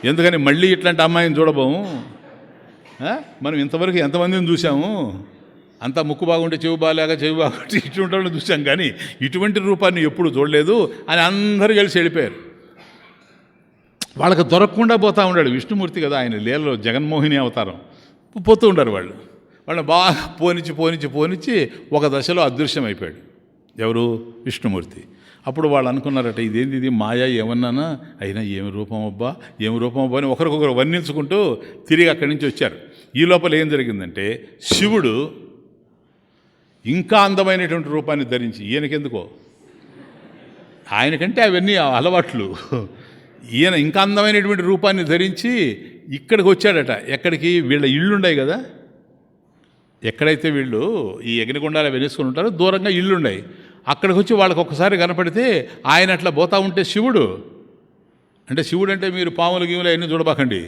ఎందుకని మళ్ళీ ఇట్లాంటి అమ్మాయిని చూడబోము. మనం ఇంతవరకు ఎంతమందిని చూసాము, అంతా ముక్కు బాగుంటే చెవి బాగాలేక, చెవి బాగుంటే ఇటువంటి చూసాం, కానీ ఇటువంటి రూపాన్ని ఎప్పుడు చూడలేదు అని అందరూ కలిసి వెళ్ళిపోయారు. వాళ్ళకి దొరకకుండా పోతూ ఉన్నాడు విష్ణుమూర్తి కదా, ఆయన లీలలో జగన్మోహిని అవతారం. పోతూ ఉండారు వాళ్ళని బాగా పోనిచ్చి ఒక దశలో అదృశ్యం అయిపోయాడు. ఎవరు? విష్ణుమూర్తి. అప్పుడు వాళ్ళు అనుకున్నారట, ఇది మాయా ఏమన్నానా, అయినా ఏమి రూపం అబ్బా అని ఒకరికొకరు వర్ణించుకుంటూ తిరిగి అక్కడి నుంచి వచ్చారు. ఈ లోపల ఏం జరిగిందంటే, శివుడు ఇంకా అందమైనటువంటి రూపాన్ని ధరించి, ఈయనకెందుకో, ఆయనకంటే అవన్నీ అలవాట్లు. ఈయన ఇంకా అందమైనటువంటి రూపాన్ని ధరించి ఇక్కడికి వచ్చాడట. ఎక్కడికి? వీళ్ళ ఇళ్ళున్నాయి కదా, ఎక్కడైతే వీళ్ళు ఈ అగ్నిగుండాలు వెనేసుకుని ఉంటారో దూరంగా ఇళ్ళున్నాయి. అక్కడికి వచ్చి వాళ్ళకి ఒక్కసారి కనపడితే ఆయన అట్లా పోతా ఉంటే శివుడు అంటే మీరు పాములు గీములు అవన్నీ చూడబాకండి,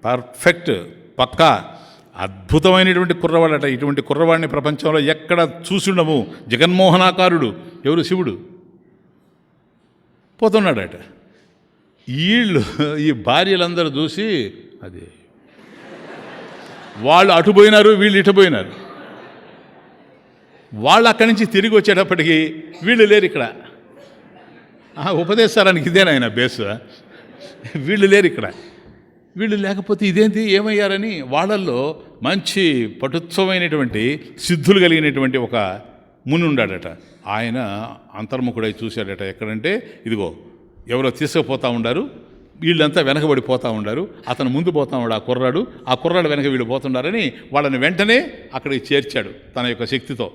పర్ఫెక్ట్ పక్కా అద్భుతమైనటువంటి కుర్రవాడట. ఇటువంటి కుర్రవాడిని ప్రపంచంలో ఎక్కడ చూసుండము. జగన్మోహనాకారుడు ఎవరు? శివుడు. పోతున్నాడట. ఈ భార్యలందరూ చూసి అదే వాళ్ళు అటుపోయినారు, వీళ్ళు ఇటుపోయినారు. వాళ్ళు అక్కడి నుంచి తిరిగి వచ్చేటప్పటికి వీళ్ళు లేరు ఇక్కడ. ఉపదేశానికి ఇదేనాయన బేసు. వీళ్ళు లేరు ఇక్కడ. వీళ్ళు లేకపోతే ఇదేంటి ఏమయ్యారని వాళ్ళల్లో మంచి పటుత్వమైనటువంటి సిద్ధులు కలిగినటువంటి ఒక ముని ఉన్నాడట. ఆయన అంతర్ముఖుడై చూశాడట. ఎక్కడంటే ఇదిగో ఎవరో తీసుకుపోతూ ఉండారు, వీళ్ళంతా వెనకబడిపోతూ ఉండారు, అతను ముందు పోతా ఉన్నాడు ఆ కుర్రాడు వెనక వీళ్ళు పోతుండారని వాళ్ళని వెంటనే అక్కడికి చేర్చాడు తన యొక్క శక్తితో,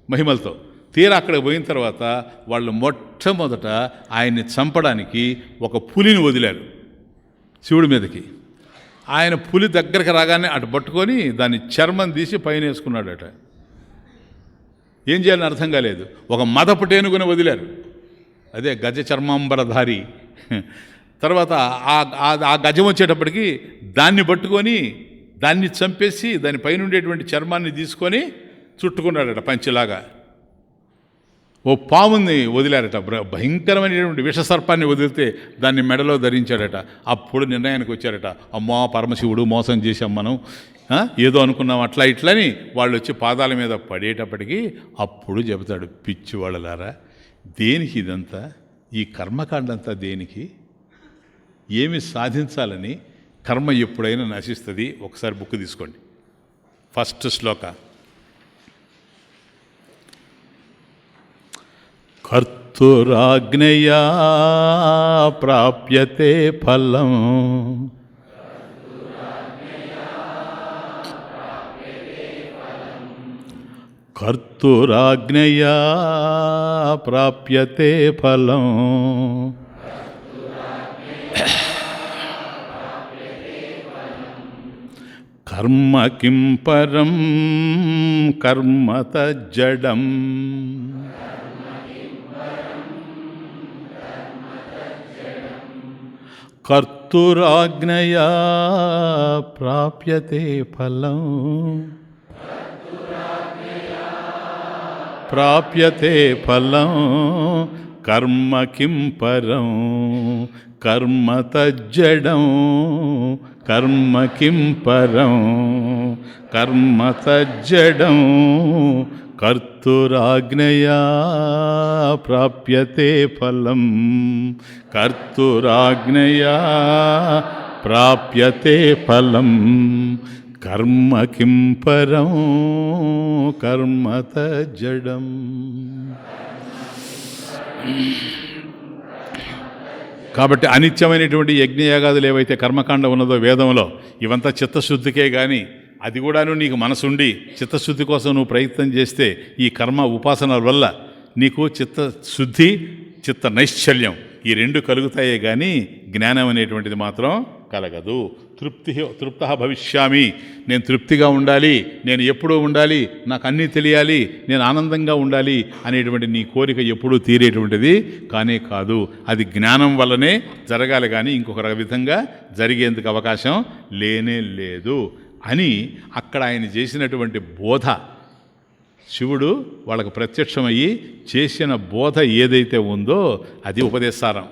మహిమలతో. తీరా అక్కడికి పోయిన తర్వాత వాళ్ళు మొట్టమొదట ఆయన్ని చంపడానికి ఒక పులిని వదిలారు శివుడి మీదకి. ఆయన పులి దగ్గరికి రాగానే అటు పట్టుకొని దాన్ని చర్మం తీసి పైన వేసుకున్నాడట. ఏం చేయాలని అర్థం కాలేదు. ఒక మదపు టేనుగుని వదిలారు, అదే గజ చర్మాంబరధారి. తర్వాత ఆ గజం వచ్చేటప్పటికి దాన్ని పట్టుకొని దాన్ని చంపేసి దాని పైన ఉండేటువంటి చర్మాన్ని తీసుకొని చుట్టుకున్నాడట పంచిలాగా. ఓ పాముని వదిలారట, భయంకరమైనటువంటి విషసర్పాన్ని వదిలితే దాన్ని మెడలో ధరించాడట. అప్పుడు నిర్ణయానికి వచ్చారట, అమ్మా పరమశివుడు మోసం చేశాం మనం, ఏదో అనుకున్నాం అట్లా ఇట్లని. వాళ్ళు వచ్చి పాదాల మీద పడేటప్పటికీ అప్పుడు చెబుతాడు, పిచ్చి వాళ్ళలారా, దేనికి ఇదంతా? ఈ కర్మకాండంతా దేనికి? ఏమి సాధించాలని? కర్మ ఎప్పుడైనా నశిస్తుంది. ఒకసారి బుక్ తీసుకోండి. ఫస్ట్ శ్లోక. కర్తురాజ్ఞయా ప్రాప్యతే ఫలం కర్తురాజ్ఞయా ప్రాప్యతే ఫలం కర్మ కిం పరం కర్మ తజ్జడం కర్తురాజ్ఞయా ప్రాప్యతే ఫలం ప్రాప్యతే ఫలం కర్మ కిం పరం కర్మ తజ్జడం కర్మ కిం పరం కర్మ తజ్జడం కర్తురాజ్ఞయా ప్రాప్యతే ఫలం కర్తురాజ్ఞయా ప్రాప్యతే ఫలం కర్మ కిం పరం కర్మ తజ్జడం. కాబట్టి అనిత్యమైనటువంటి యజ్ఞయాగాదులు ఏవైతే కర్మకాండ ఉన్నదో వేదంలో, ఇవంతా చిత్తశుద్ధికే. కానీ అది కూడాను నీకు మనసుండి చిత్తశుద్ధి కోసం నువ్వు ప్రయత్నం చేస్తే ఈ కర్మ ఉపాసనల వల్ల నీకు చిత్తశుద్ధి చిత్త నైశ్చల్యం ఈ రెండు కలుగుతాయే కానీ జ్ఞానం అనేటువంటిది మాత్రం కలగదు. తృప్త భవిష్యామి, నేను తృప్తిగా ఉండాలి, నేను ఎప్పుడూ ఉండాలి, నాకు అన్నీ తెలియాలి, నేను ఆనందంగా ఉండాలి అనేటువంటి నీ కోరిక ఎప్పుడూ తీరేటువంటిది కానే కాదు. అది జ్ఞానం వల్లనే జరగాలి, కానీ ఇంకొక విధంగా జరిగేందుకు అవకాశం లేనే లేదు అని అక్కడ ఆయన చేసినటువంటి బోధ, శివుడు వాళ్ళకు ప్రత్యక్షమయ్యి చేసిన బోధ ఏదైతే ఉందో అది ఉపదేశారం.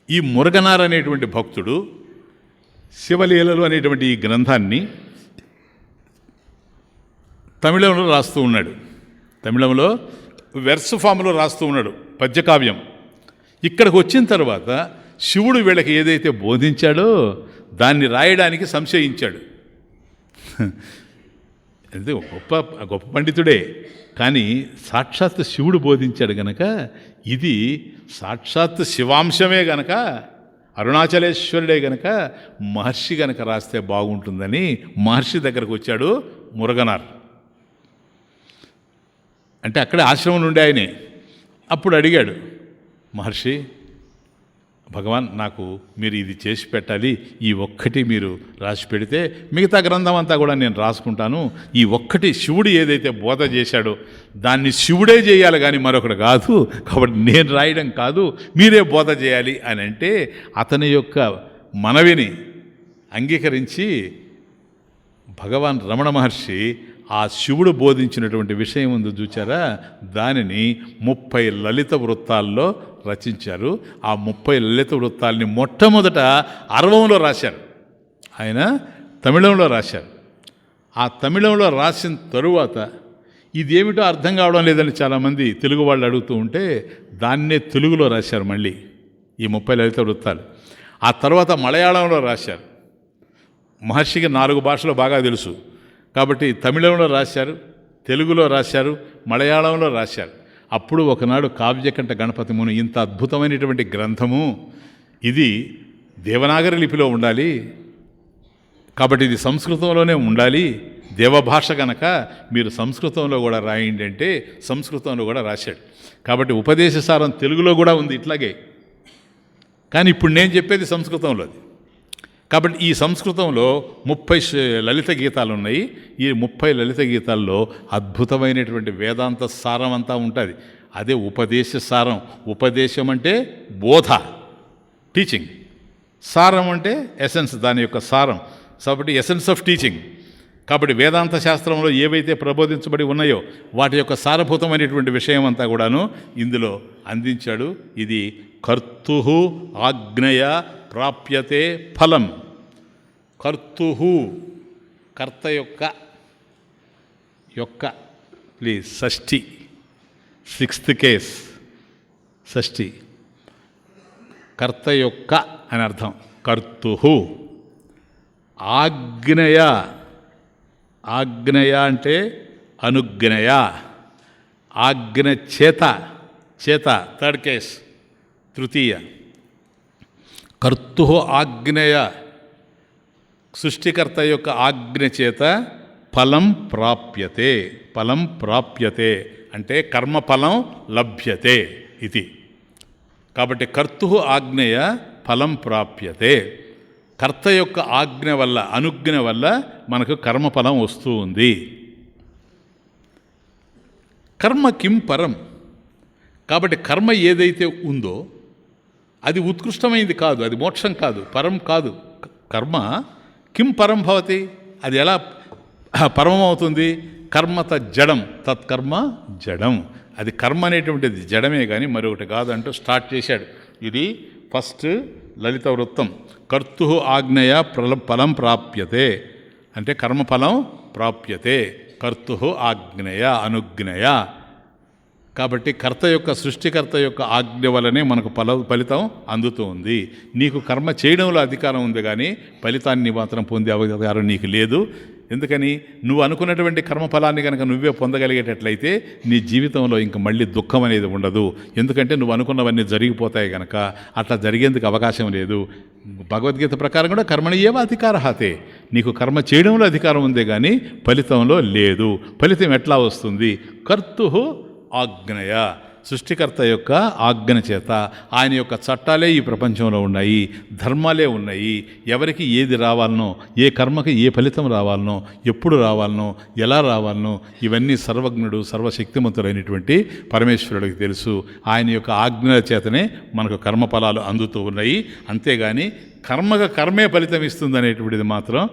ఈ మురగనార్ అనేటువంటి భక్తుడు శివలీలలు అనేటువంటి ఈ గ్రంథాన్ని తమిళంలో రాస్తూ ఉన్నాడు. తమిళంలో వెర్స్ ఫామ్లో రాస్తూ ఉన్నాడు, పద్యకావ్యం. ఇక్కడికి వచ్చిన తర్వాత శివుడు వీళ్ళకి ఏదైతే బోధించాడో దాన్ని రాయడానికి సంశయించాడు. అది గొప్ప పండితుడే, కానీ సాక్షాత్ శివుడు బోధించాడు గనక ఇది సాక్షాత్ శివాంశమే గనక, అరుణాచలేశ్వరుడే గనక మహర్షి గనక రాస్తే బాగుంటుందని మహర్షి దగ్గరకు వచ్చాడు మురగనార్. అంటే అక్కడే ఆశ్రమం నుండి ఆయనే. అప్పుడు అడిగాడు, మహర్షి భగవాన్, నాకు మీరు ఇది చేసి పెట్టాలి, ఈ ఒక్కటి మీరు రాసి పెడితే మిగతా గ్రంథం అంతా కూడా నేను రాసుకుంటాను. ఈ ఒక్కటి శివుడు ఏదైతే బోధ చేశాడో దాన్ని శివుడే చేయాలి కానీ మరొకటి కాదు, కాబట్టి నేను రాయడం కాదు, మీరే బోధ చేయాలి అని అంటే అతని యొక్క మనవిని అంగీకరించి భగవాన్ రమణ మహర్షి ఆ శివుడు బోధించినటువంటి విషయం ఉంది చూచారా, దానిని 30 లలిత వృత్తాల్లో రచించారు. ఆ 30 లలిత వృత్తాల్ని మొట్టమొదట అరవంలో రాశారు, ఆయన తమిళంలో రాశారు. ఆ తమిళంలో రాసిన తరువాత ఇదేమిటో అర్థం కావడం లేదని చాలామంది తెలుగు వాళ్ళు అడుగుతూ ఉంటే దాన్నే తెలుగులో రాశారు మళ్ళీ ఈ 30 లలిత వృత్తాలు. ఆ తర్వాత మలయాళంలో రాశారు. మహర్షికి 4 భాషలు బాగా తెలుసు కాబట్టి తమిళంలో రాశారు, తెలుగులో రాశారు, మలయాళంలో రాశారు. అప్పుడు ఒకనాడు కావ్యకంఠ గణపతి ముని ఇంత అద్భుతమైనటువంటి గ్రంథము ఇది దేవనాగరి లిపిలో ఉండాలి, కాబట్టి ఇది సంస్కృతంలోనే ఉండాలి, దేవభాష కనుక మీరు సంస్కృతంలో కూడా రాయండి అంటే సంస్కృతంలో కూడా రాశాడు. కాబట్టి ఉపదేశసారం తెలుగులో కూడా ఉంది ఇట్లాగే, కానీ ఇప్పుడు నేను చెప్పేది సంస్కృతంలోది. కాబట్టి ఈ సంస్కృతంలో 30 లలిత గీతాలు ఉన్నాయి. ఈ 30 లలిత గీతాల్లో అద్భుతమైనటువంటి వేదాంత సారం అంతా ఉంటుంది. అదే ఉపదేశ సారం. ఉపదేశం అంటే బోధ, టీచింగ్. సారం అంటే ఎసెన్స్, దాని యొక్క సారం. కాబట్టి ఎసెన్స్ ఆఫ్ టీచింగ్. కాబట్టి వేదాంత శాస్త్రంలో ఏవైతే ప్రబోధించబడి ఉన్నాయో వాటి యొక్క సారభూతమైనటువంటి విషయం అంతా కూడాను ఇందులో అందించాడు. ఇది కర్తుః ఆజ్ఞయ ప్రాప్యతే ఫలం. కర్తుః, కర్త యొక్క ప్లీజ్ షష్ఠి, 6th కేస్ షష్ఠి, కర్త యొక్క అని అర్థం. కర్తుః ఆజ్ఞయ, ఆజ్ఞయ అంటే అనుజ్ఞయ, ఆజ్ఞ చేత, చేత 3rd కేస్ తృతీయ. కర్తుః ఆజ్ఞయ, సృష్టికర్త యొక్క ఆజ్ఞ చేత ఫలం ప్రాప్యతే. ఫలం ప్రాప్యతే అంటే కర్మఫలం లభ్యతే ఇది. కాబట్టి కర్తుః ఆజ్ఞయ ఫలం ప్రాప్యతే. కర్త యొక్క ఆజ్ఞ వల్ల, అనుజ్ఞ వల్ల మనకు కర్మఫలం వస్తూ ఉంది. కర్మ కిం పరం. కాబట్టి కర్మ ఏదైతే ఉందో అది ఉత్కృష్టమైంది కాదు, అది మోక్షం కాదు, పరం కాదు. కర్మ కిం పరం భవతి, అది ఎలా పరమమవుతుంది? కర్మత జడం, తత్కర్మ జడం. అది కర్మ అనేటువంటిది జడమే కానీ మరొకటి కాదు అంటూ స్టార్ట్ చేశాడు. ఇది ఫస్ట్ లలిత వృత్తం. కర్తుః ఆజ్ఞయ ఫలం ప్రాప్యతే అంటే కర్మఫలం ప్రాప్యతే. కర్తుః ఆజ్ఞయ అనుజ్ఞయ. కాబట్టి కర్త యొక్క, సృష్టికర్త యొక్క ఆజ్ఞ వల్లనే మనకు ఫలితం అందుతూ ఉంది. నీకు కర్మ చేయడంలో అధికారం ఉంది కానీ ఫలితాన్ని మాత్రం పొందే అధికారం నీకు లేదు. ఎందుకని? నువ్వు అనుకున్నటువంటి కర్మఫలాన్ని కనుక నువ్వే పొందగలిగేటట్లయితే నీ జీవితంలో ఇంక మళ్ళీ దుఃఖం అనేది ఉండదు. ఎందుకంటే నువ్వు అనుకున్నవన్నీ జరిగిపోతాయి కనుక. అట్లా జరిగేందుకు అవకాశం లేదు. భగవద్గీత ప్రకారం కూడా కర్మణి ఏవ అధికారహాతే, నీకు కర్మ చేయడంలో అధికారం ఉందే కానీ ఫలితంలో లేదు. ఫలితం ఎట్లా వస్తుంది? కర్తుః ఆజ్ఞయ, సృష్టికర్త యొక్క ఆజ్ఞ చేత. ఆయన యొక్క చట్టాలే ఈ ప్రపంచంలో ఉన్నాయి, ధర్మాలే ఉన్నాయి. ఎవరికి ఏది రావాలనో, ఏ కర్మకి ఏ ఫలితం రావాలనో, ఎప్పుడు రావాలనో, ఎలా రావాలనో ఇవన్నీ సర్వజ్ఞుడు, సర్వశక్తిమంతుడైనటువంటి పరమేశ్వరుడికి తెలుసు. ఆయన యొక్క ఆజ్ఞల చేతనే మనకు కర్మఫలాలు అందుతూ ఉన్నాయి. అంతేగాని కర్మే ఫలితం ఇస్తుంది అనేటువంటిది మాత్రం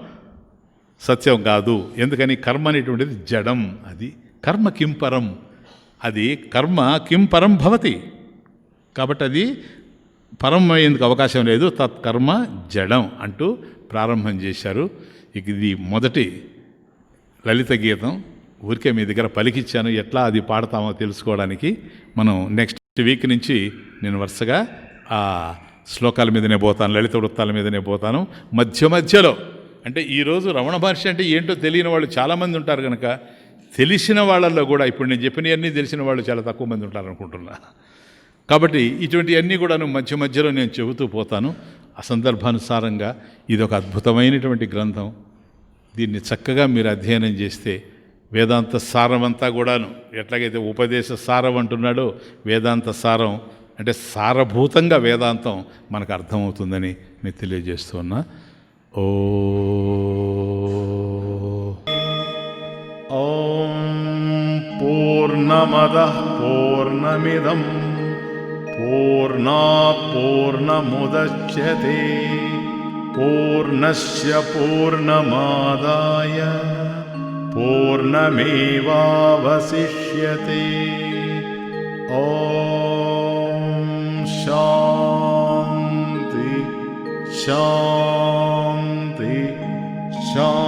సత్యం కాదు. ఎందుకని? కర్మ అనేటువంటిది జడం. అది కర్మ కింపరం, అది కర్మ కిం పరం భవతి. కాబట్టి అది పరం అయ్యేందుకు అవకాశం లేదు. తత్కర్మ జడం అంటూ ప్రారంభం చేశారు. ఇది మొదటి లలిత గీతం. ఊరికే మీ దగ్గర పలికిచ్చాను, ఎట్లా అది పాడతామో తెలుసుకోవడానికి. మనం నెక్స్ట్ వీక్ నుంచి నేను వరుసగా ఆ శ్లోకాల మీదనే పోతాను, లలిత వృత్తాల మీదనే పోతాను. మధ్యలో అంటే ఈరోజు రమణ మహర్షి అంటే ఏంటో తెలియని వాళ్ళు చాలామంది ఉంటారు కనుక తెలిసిన వాళ్ళల్లో కూడా ఇప్పుడు నేను చెప్పినవన్నీ తెలిసిన వాళ్ళు చాలా తక్కువ మంది ఉంటారు అనుకుంటున్నా. కాబట్టి ఇటువంటివన్నీ కూడా మధ్యలో నేను చెబుతూ పోతాను. ఆ సందర్భానుసారంగా ఇది ఒక అద్భుతమైనటువంటి గ్రంథం. దీన్ని చక్కగా మీరు అధ్యయనం చేస్తే వేదాంత సారం అంతా కూడాను ఎట్లాగైతే ఉపదేశ సారం అంటున్నాడో వేదాంత సారం అంటే సారభూతంగా వేదాంతం మనకు అర్థమవుతుందని నేను తెలియజేస్తూ ఉన్నా. ఓం పూర్ణమదః పూర్ణమిదం పూర్ణాత్ పూర్ణముదచ్యతే పూర్ణస్య పూర్ణమాదాయ పూర్ణమేవావశిష్యతే. ఓం శాంతి శాంతి శాంతి.